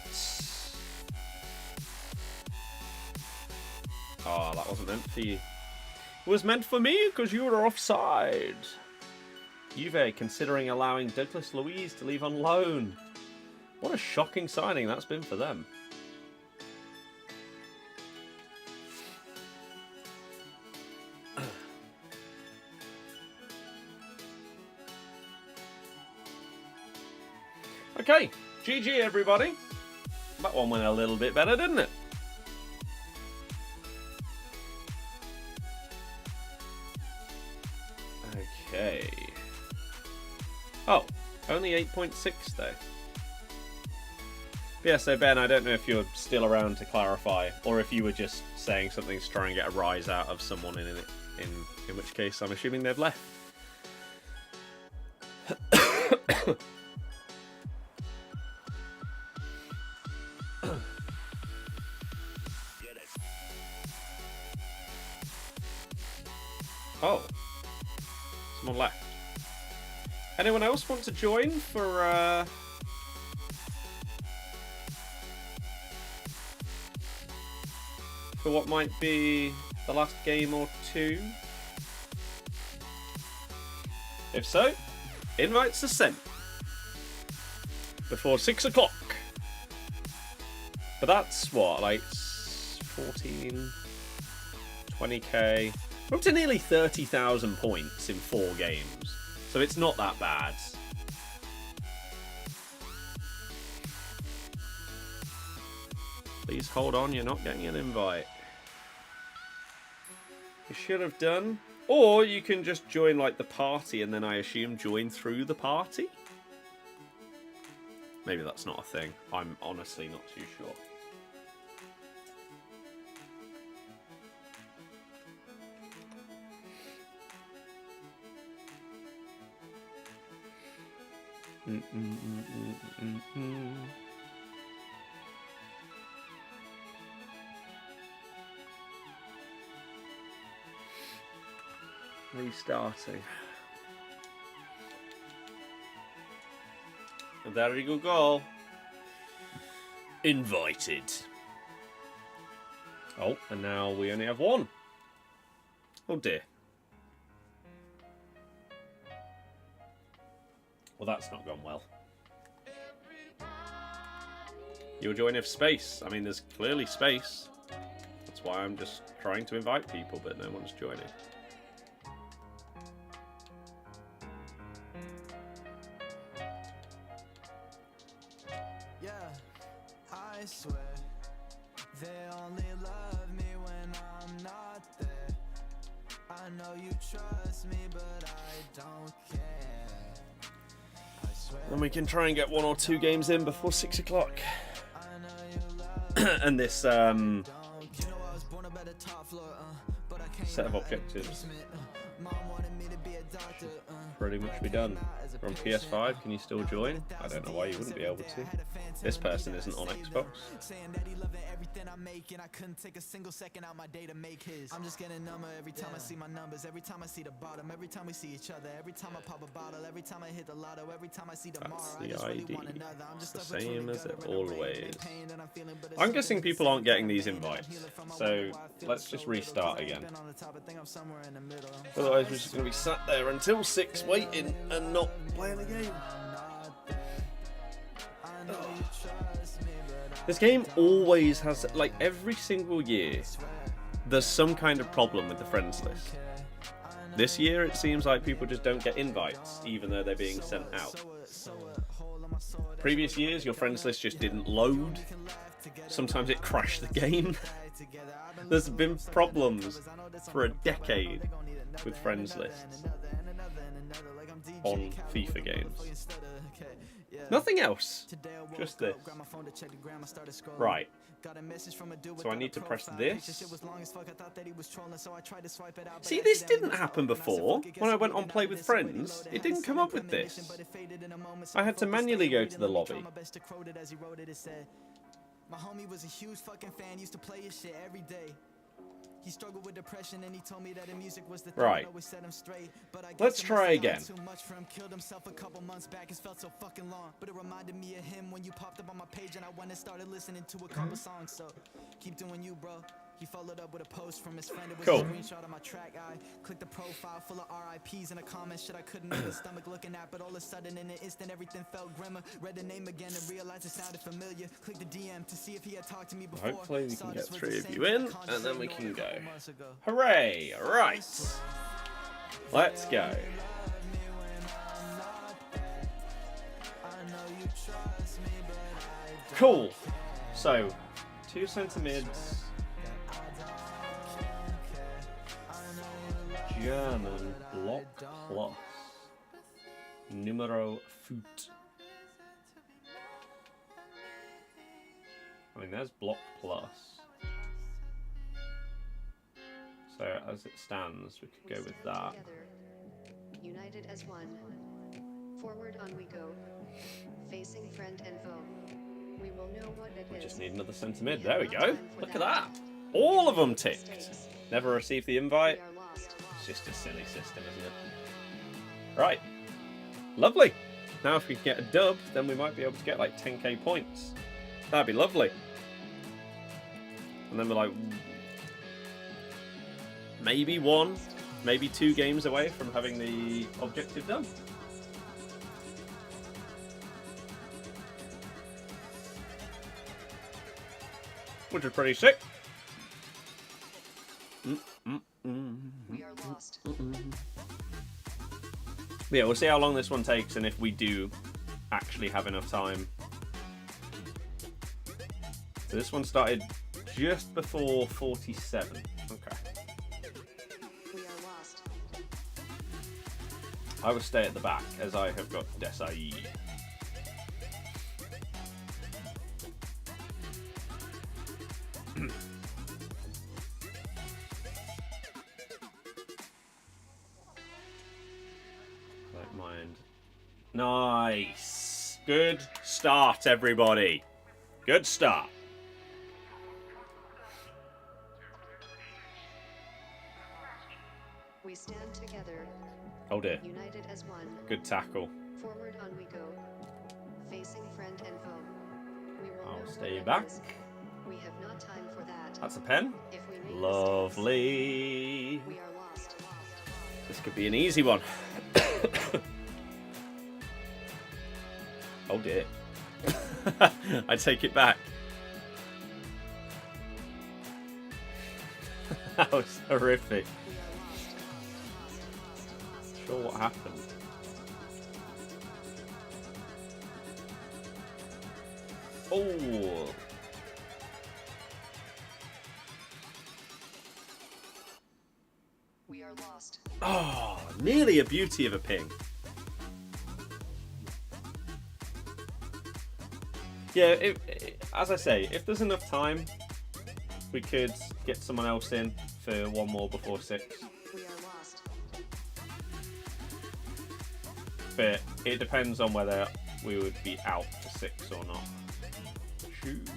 Oh, that wasn't meant for you. It was meant for me because you were offside. Juve considering allowing Douglas Luiz to leave on loan. What a shocking signing that's been for them. Okay, GG everybody. That one went a little bit better, didn't it? Okay. Oh, only 8.6 though. Yeah, so Ben, I don't know if you're still around to clarify, or if you were just saying something to try and get a rise out of someone in which case I'm assuming they've left. Oh. Someone left. Anyone else want to join for what might be the last game or two? If so, invites are sent before 6 o'clock. But that's what, like 14, 20k. We're up to nearly 30,000 points in 4 games, so it's not that bad. Please hold on, you're not getting an invite. You should have done. Or you can just join like the party and then I assume join through the party? Maybe that's not a thing. I'm honestly not too sure. Restarting. A very good goal. Invited. Oh, and now we only have one. Oh dear. Well, that's not gone well. You'll join if space. I mean, there's clearly space. That's why I'm just trying to invite people, but no one's joining. Yeah, I swear they only love me when I'm not there. I know you trust me, but I don't care. And we can try and get 1 or 2 games in before 6 o'clock. And this set of objectives pretty much be done. We're on PS5, can you still join? I don't know why you wouldn't be able to. This person isn't on Xbox. I'm just getting number every time I see my numbers, every time I see the bottom, every time we see each other, every time I pop a bottle, every time I hit the lotto, every time I see tomorrow. That's the ID. The same as it always. I'm guessing people aren't getting these invites, so let's just restart again. Otherwise we're just going to be sat there until 6 waiting and not playing a game. Oh. This game always has, like, every single year, there's some kind of problem with the friends list. This year it seems like people just don't get invites, even though they're being sent out. Previous years, your friends list just didn't load. Sometimes it crashed the game. There's been problems for a decade with friends lists on FIFA games. Nothing else, just this. Right. So I need to press this. See, this didn't happen before. When I went on Play with Friends, it didn't come up with this. I had to manually go to the lobby. My homie was a huge fucking fan, used to play his shit every day. He struggled with depression and he told me that the music was the thing that always set him straight. But I guess let's try again. Too much for him, killed himself a couple months back. It's felt so fucking long. But it reminded me of him when you popped up on my page and I went and started listening to a couple songs. So keep doing you, bro. He followed up with a post from his friend. It was a screenshot of my track. I clicked the profile full of RIPs and a comment shit I couldn't even stomach looking at. But all of a sudden in an instant everything felt grimmer. Read the name again and realized it sounded familiar. Clicked the DM to see if he had talked to me before. Hopefully we can get 3 of you in and then we can go. Hooray! Right. Let's go. Cool. So, 2 centre mids. German block plus numero foot. I mean, there's block plus. So as it stands, we could go with that. United as one. Forward on we go. Facing friend and foe. We will know what it is. We just need another centre mid. There we go. Look at that. All of them ticked. Never received the invite. It's just a silly system, isn't it? Right. Lovely. Now if we can get a dub, then we might be able to get like 10k points. That'd be lovely. And then we're like... maybe 1, maybe 2 games away from having the objective done. Which is pretty sick. We are lost. Yeah, we'll see how long this one takes and if we do actually have enough time. So this one started just before 47. Okay. We are lost. I will stay at the back as I have got Desai. Don't mind. Nice. Good start, everybody. Good start. We stand together, Oh dear. united as one. Good tackle. Forward on we go. Facing friend and foe. We will I'll know stay what back. it is. We have not time for that. That's a pen. If we make Lovely. mistakes, we are lost. This could be an easy one. Oh dear. I take it back. That was horrific. We are lost. Sure what happened. Oh. We are lost. Oh, nearly a beauty of a ping. Yeah, as I say, if there's enough time, we could get someone else in for one more before 6. We are lost. But it depends on whether we would be out for 6 or not. Shoot.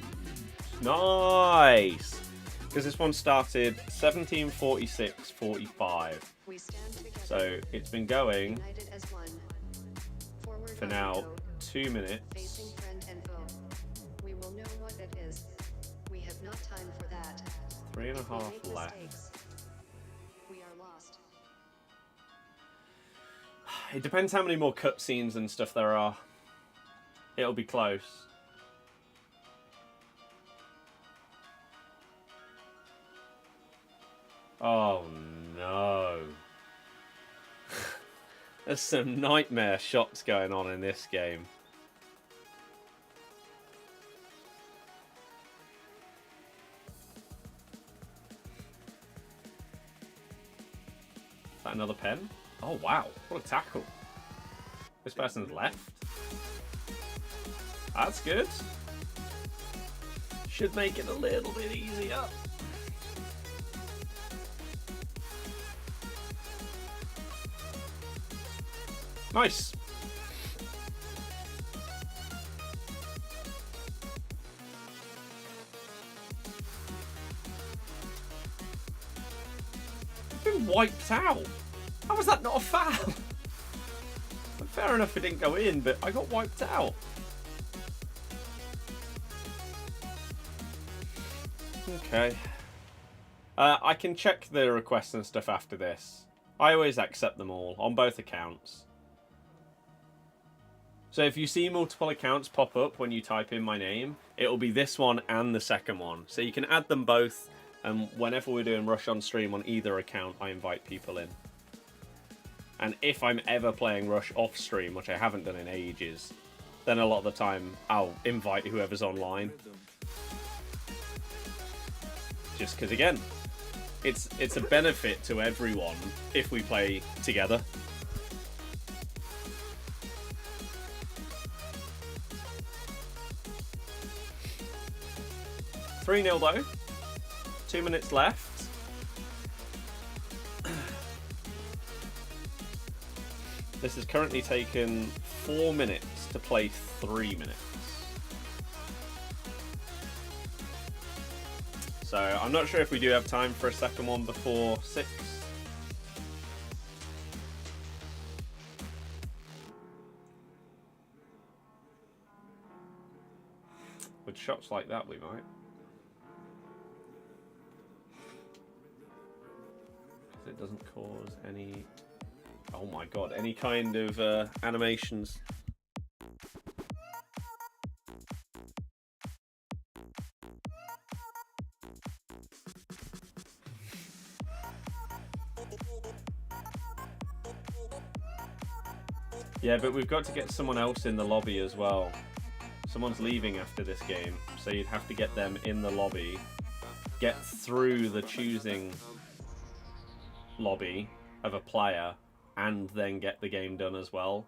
Nice! Because this one started 17:46:45. We stand together. So it's been going United as one. Forward for on now we go. 2 minutes. Facing friend and foe. We will know what it is. We have not time for that. 3.5 If we make left. mistakes, we are lost. It depends how many more cutscenes and stuff there are. It'll be close. Oh no. There's some nightmare shots going on in this game. Is that another pen? Oh wow, what a tackle. This person's left. That's good. Should make it a little bit easier. Nice. I've been wiped out. How was that not a foul? Fair enough it didn't go in, but I got wiped out. Okay. I can check the requests and stuff after this. I always accept them all, on both accounts. So if you see multiple accounts pop up when you type in my name, it'll be this one and the second one. So you can add them both, and whenever we're doing Rush on stream on either account, I invite people in. And if I'm ever playing Rush off stream, which I haven't done in ages, then a lot of the time I'll invite whoever's online. Just because, again, it's a benefit to everyone if we play together. (3-0) though. 2 minutes left. This has currently taken 4 minutes to play 3 minutes. So I'm not sure if we do have time for a second one before 6. With shots like that, we might. pause, any... Oh my god, any kind of animations. Yeah, but we've got to get someone else in the lobby as well. Someone's leaving after this game, so you'd have to get them in the lobby, get through the choosing lobby of a player, and then get the game done as well.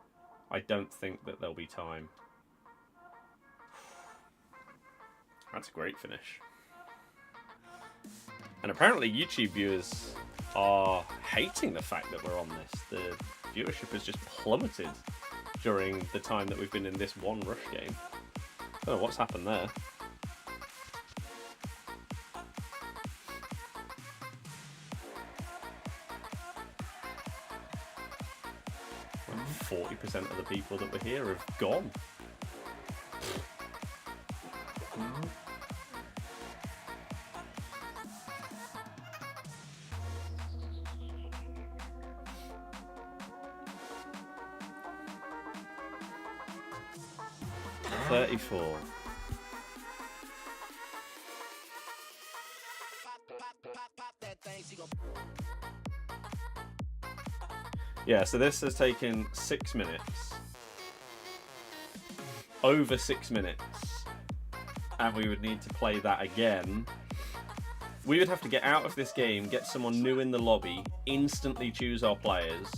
I don't think that there'll be time. That's a great finish. And apparently YouTube viewers are hating the fact that we're on this. The viewership has just plummeted during the time that we've been in this one rush game. I don't know what's happened there. Like 40% of the people that were here have gone. Yeah, so this has taken 6 minutes. Over 6 minutes. And we would need to play that again. We would have to get out of this game, get someone new in the lobby, instantly choose our players,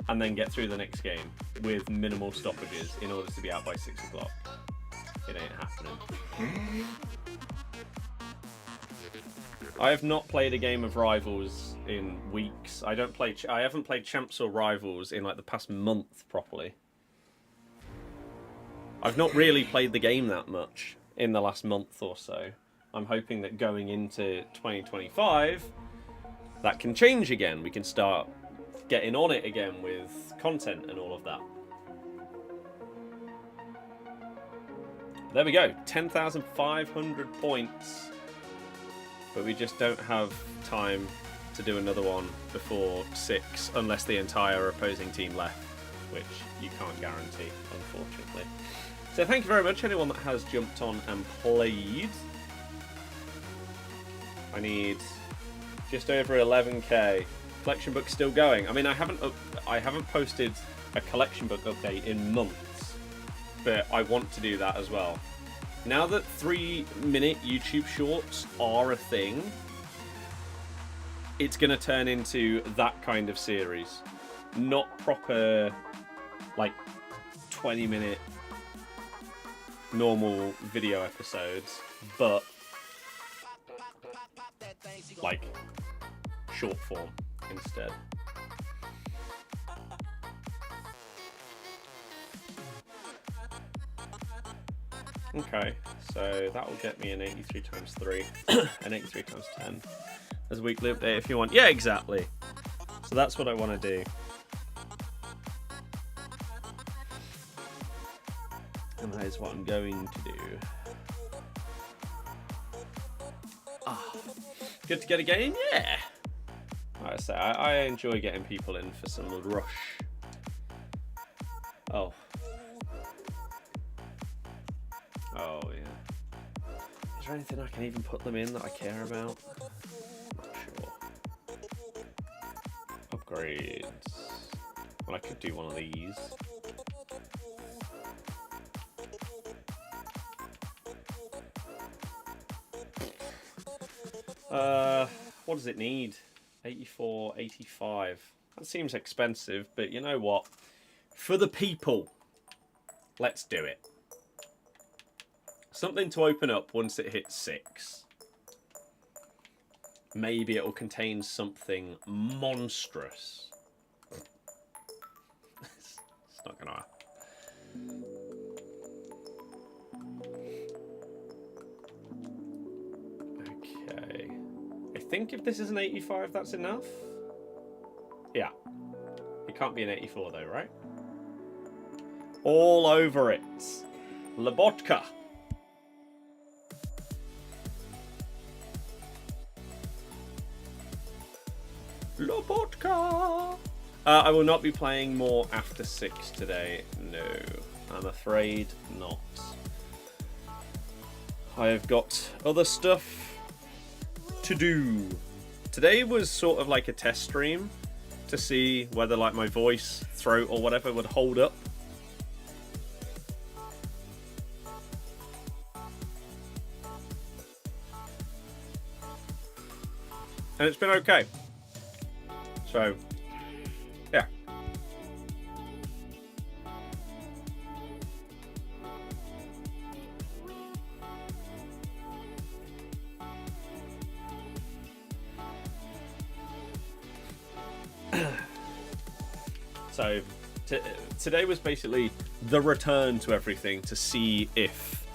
and then get through the next game with minimal stoppages in order to be out by 6 o'clock. It ain't happening. I have not played a game of Rivals in weeks. I haven't played Champs or Rivals in like the past month properly. I've not really played the game that much in the last month or so. I'm hoping that going into 2025, that can change again. We can start getting on it again with content and all of that. There we go, 10,500 points. But we just don't have time to do another one before 6 unless the entire opposing team left, which you can't guarantee, unfortunately. So thank you very much, anyone that has jumped on and played. I need just over 11k. Collection book's still going. I mean, I haven't posted a collection book update in months, but I want to do that as well. Now that 3-minute YouTube shorts are a thing, it's going to turn into that kind of series. Not proper, like, 20-minute normal video episodes, but, like, short form instead. Okay, so that will get me an 83 times 3, an 83 times 10 as a weekly update if you want. Yeah, exactly. So that's what I want to do. And that is what I'm going to do. Good to get a game? Yeah! Like I say, I enjoy getting people in for some rush. Oh. Oh, yeah. Is there anything I can even put them in that I care about? Not sure. Upgrades. Well, I could do one of these. What does it need? 84, 85. That seems expensive, but you know what? For the people, let's do it. Something to open up once it hits 6. Maybe it will contain something monstrous. It's not gonna happen. Okay. I think if this is an 85, that's enough. Yeah. It can't be an 84 though, right? All over it. Lobotka. podcast. I will not be playing more after 6 today. No, I'm afraid not. I have got other stuff to do. Today was sort of like a test stream to see whether like my voice, throat or whatever would hold up. And it's been okay. So, yeah. So, today was basically the return to everything to see if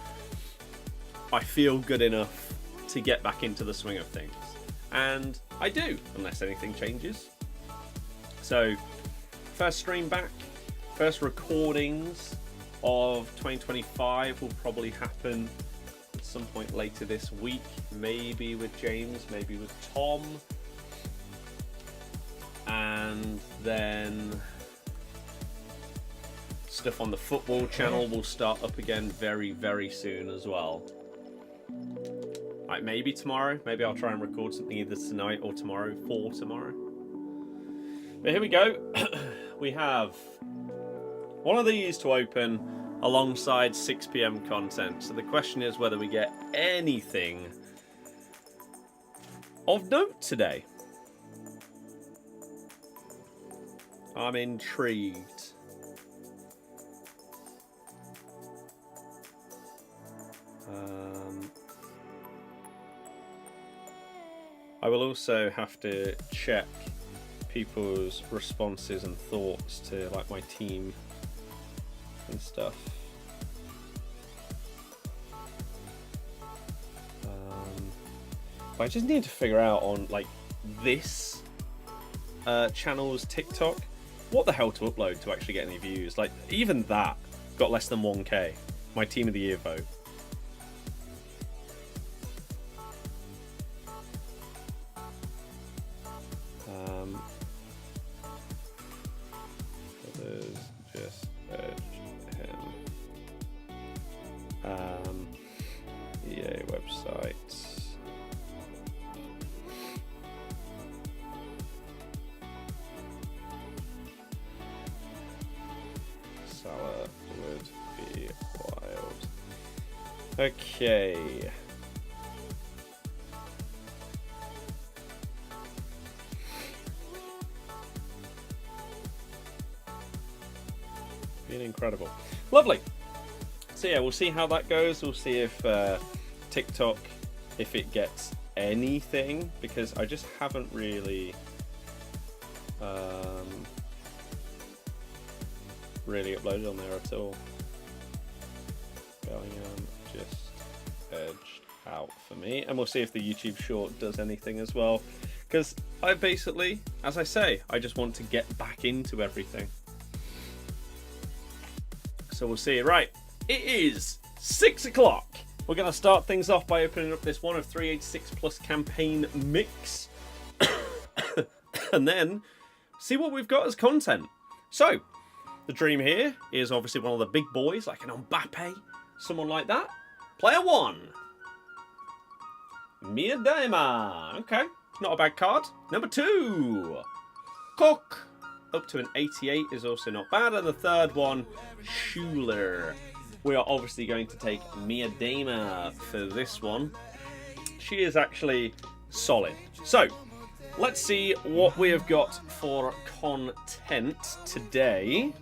I feel good enough to get back into the swing of things. And I do, unless anything changes. So, first stream back, first recordings of 2025 will probably happen at some point later this week. Maybe with James, maybe with Tom. And then stuff on the football channel will start up again very, very soon as well. Like maybe tomorrow. Maybe I'll try and record something either tonight or tomorrow for tomorrow. But here we go. We have one of these to open alongside 6 PM content. So the question is whether we get anything of note today. I'm intrigued. I will also have to check people's responses and thoughts to like my team and stuff. But I just need to figure out on like this channel's TikTok what the hell to upload to actually get any views. Like even that got less than 1K. My team of the year vote. Others just urged him. EA website. Salah would be wild. Okay. Been incredible. Lovely. So yeah, we'll see how that goes. We'll see if TikTok, if it gets anything, because I just haven't really really uploaded on there at all. Bellingham just edged out for me, and we'll see if the YouTube short does anything as well, because I basically, as I say, I just want to get back into everything. So we'll see. Right, it is 6 o'clock. We're going to start things off by opening up this one of 386 plus campaign mix and then see what we've got as content. So the dream here is obviously one of the big boys, like an Mbappe, someone like that. Player 1, Miedema. Okay, not a bad card. Number 2, Cook. Up to an 88 is also not bad. And the third one, Schuler. We are obviously going to take Miedema for this one. She is actually solid. So, let's see what we have got for content today.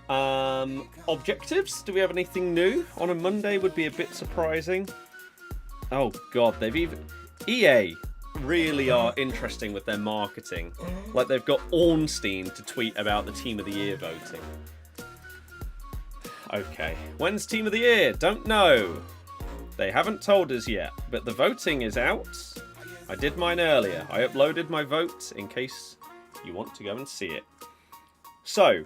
Objectives. Do we have anything new? On a Monday would be a bit surprising. Oh god, they've even... EA really are interesting with their marketing. Like they've got Ornstein to tweet about the Team of the Year voting. Okay, when's Team of the Year? Don't know. They haven't told us yet, but the voting is out. I did mine earlier. I uploaded my vote in case you want to go and see it. So,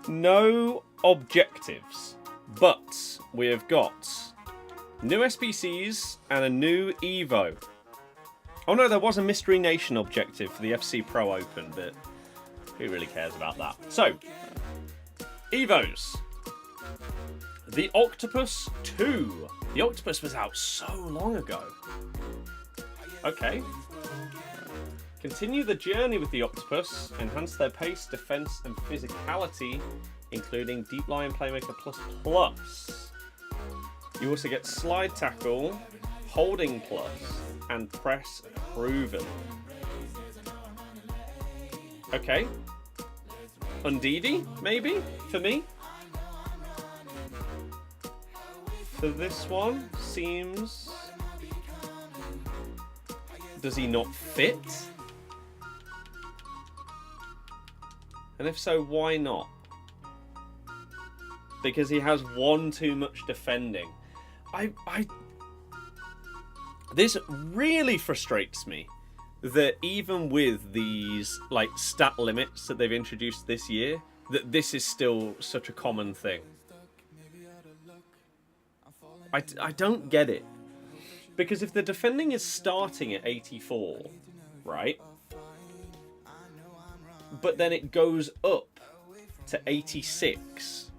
no objectives, but we have got new SBCs and a new Evo. Oh no, there was a Mystery Nation objective for the FC Pro Open, but who really cares about that? So, Evos. The Octopus 2. The Octopus was out so long ago. Okay. Continue the journey with the Octopus. Enhance their pace, defense, and physicality, including Deep Line Playmaker Plus. You also get Slide Tackle, Holding Plus, and Press Proven. Okay. Undidi, maybe, for me. For this one, seems... Does he not fit? And if so, why not? Because he has one too much defending. This really frustrates me that even with these like stat limits that they've introduced this year, that this is still such a common thing. I don't get it. Because if the defending is starting at 84, right? But then it goes up to 86.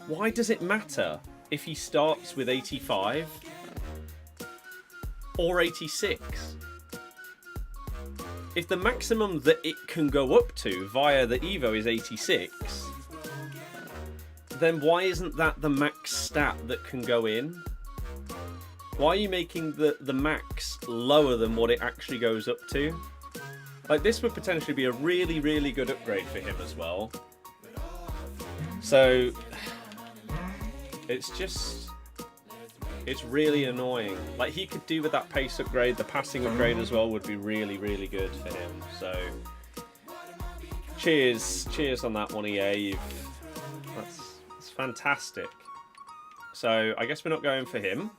Why does it matter if he starts with 85 or 86? If the maximum that it can go up to via the Evo is 86, then why isn't that the max stat that can go in? Why are you making the max lower than what it actually goes up to? Like, this would potentially be a really, really good upgrade for him as well. So, it's just... It's really annoying. Like, he could do with that pace upgrade. The passing upgrade as well would be really, really good for him. So, cheers. Cheers on that one, EA. That's fantastic. So, I guess we're not going for him.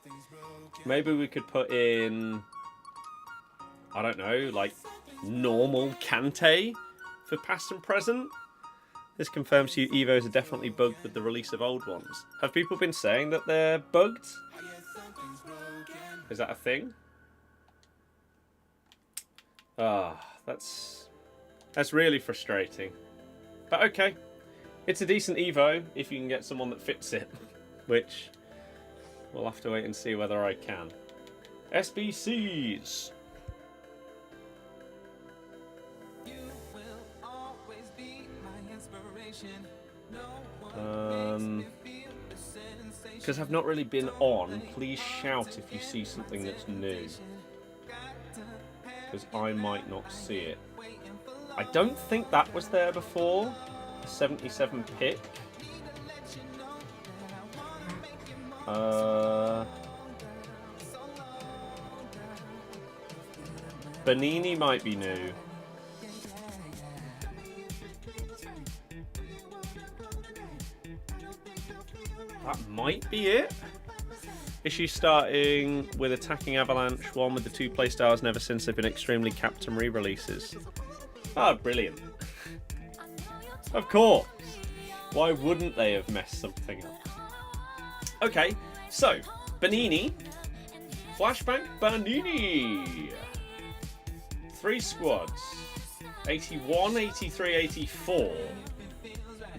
Maybe we could put in... I don't know, like, normal Kante for past and present. This confirms to you Evos are definitely bugged with the release of old ones. Have people been saying that they're bugged? Is that a thing? That's really frustrating. But okay. It's a decent Evo if you can get someone that fits it. Which we'll have to wait and see whether I can. SBCs. Because I've not really been on, please shout if you see something that's new. Because I might not see it. I don't think that was there before. A 77 pick. Bonini might be new. That might be it. Issue starting with attacking Avalanche, one with the two playstyles, never since they've been extremely capped and re-releases. Oh, brilliant. Of course. Why wouldn't they have messed something up? Okay, so, Bonini. Flashback Bonini. 3 squads. 81, 83, 84.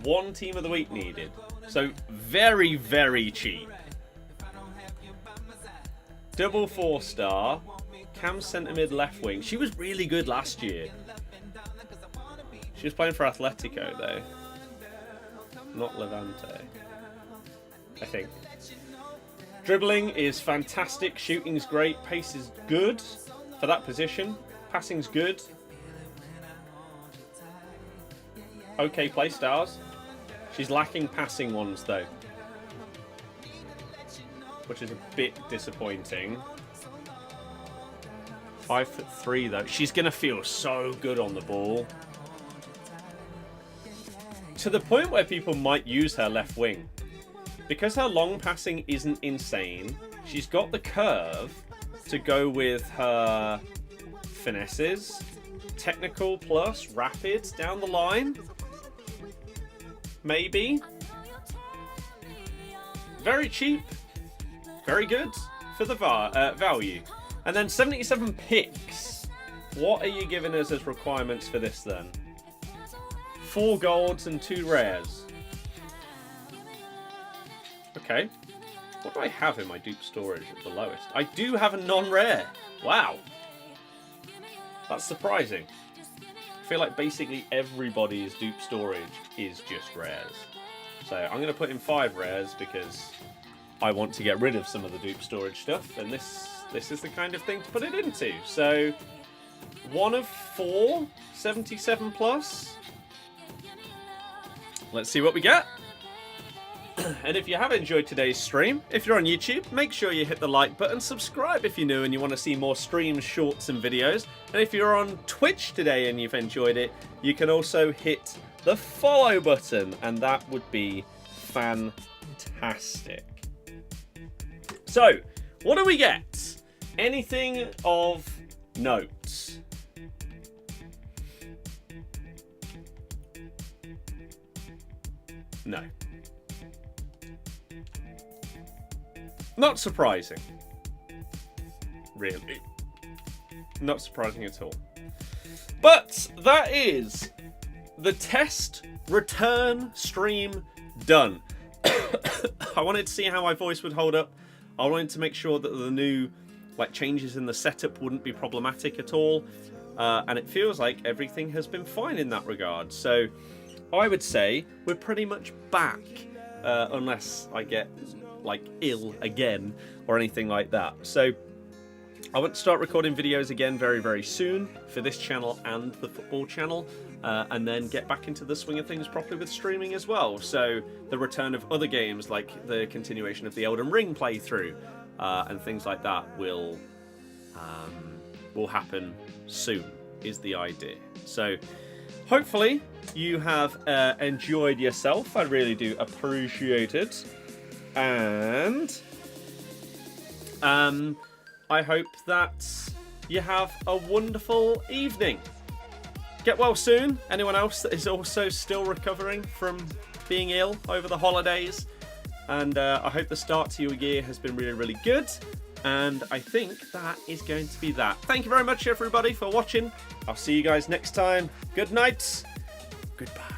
1 team of the week needed. So, very, very cheap. Double 4-star. Cam centre mid left wing. She was really good last year. She was playing for Atletico, though. Not Levante. I think. Dribbling is fantastic. Shooting's great. Pace is good for that position. Passing's good. Okay playstyles. She's lacking passing ones, though. Which is a bit disappointing. 5'3", though. She's going to feel so good on the ball. To the point where people might use her left wing. Because her long passing isn't insane, she's got the curve to go with her finesses. Technical plus rapid down the line. Maybe. Very cheap. Very good for the value. And then 77 picks. What are you giving us as requirements for this then? 4 golds and 2 rares. Okay. What do I have in my dupe storage at the lowest? I do have a non-rare. Wow. That's surprising. I feel like basically everybody's dupe storage is just rares. So I'm going to put in 5 rares because I want to get rid of some of the dupe storage stuff. And this is the kind of thing to put it into. So 1 of 4, 77 plus. Let's see what we get. And if you have enjoyed today's stream, if you're on YouTube, make sure you hit the like button, subscribe if you're new and you want to see more streams, shorts and videos. And if you're on Twitch today and you've enjoyed it, you can also hit the follow button and that would be fantastic. So, what do we get? Anything of note? No. Not surprising. Really. Not surprising at all. But that is the test return stream done. I wanted to see how my voice would hold up. I wanted to make sure that the new changes in the setup wouldn't be problematic at all. And it feels like everything has been fine in that regard. So I would say we're pretty much back. Unless I get ill again or anything like that. So I want to start recording videos again very, very soon for this channel and the football channel, and then get back into the swing of things properly with streaming as well. So the return of other games, like the continuation of the Elden Ring playthrough, and things like that will happen soon, is the idea. So hopefully you have enjoyed yourself. I really do appreciate it. And I hope that you have a wonderful evening. Get well soon. Anyone else that is also still recovering from being ill over the holidays. And I hope the start to your year has been really, really good. And I think that is going to be that. Thank you very much, everybody, for watching. I'll see you guys next time. Good night. Goodbye.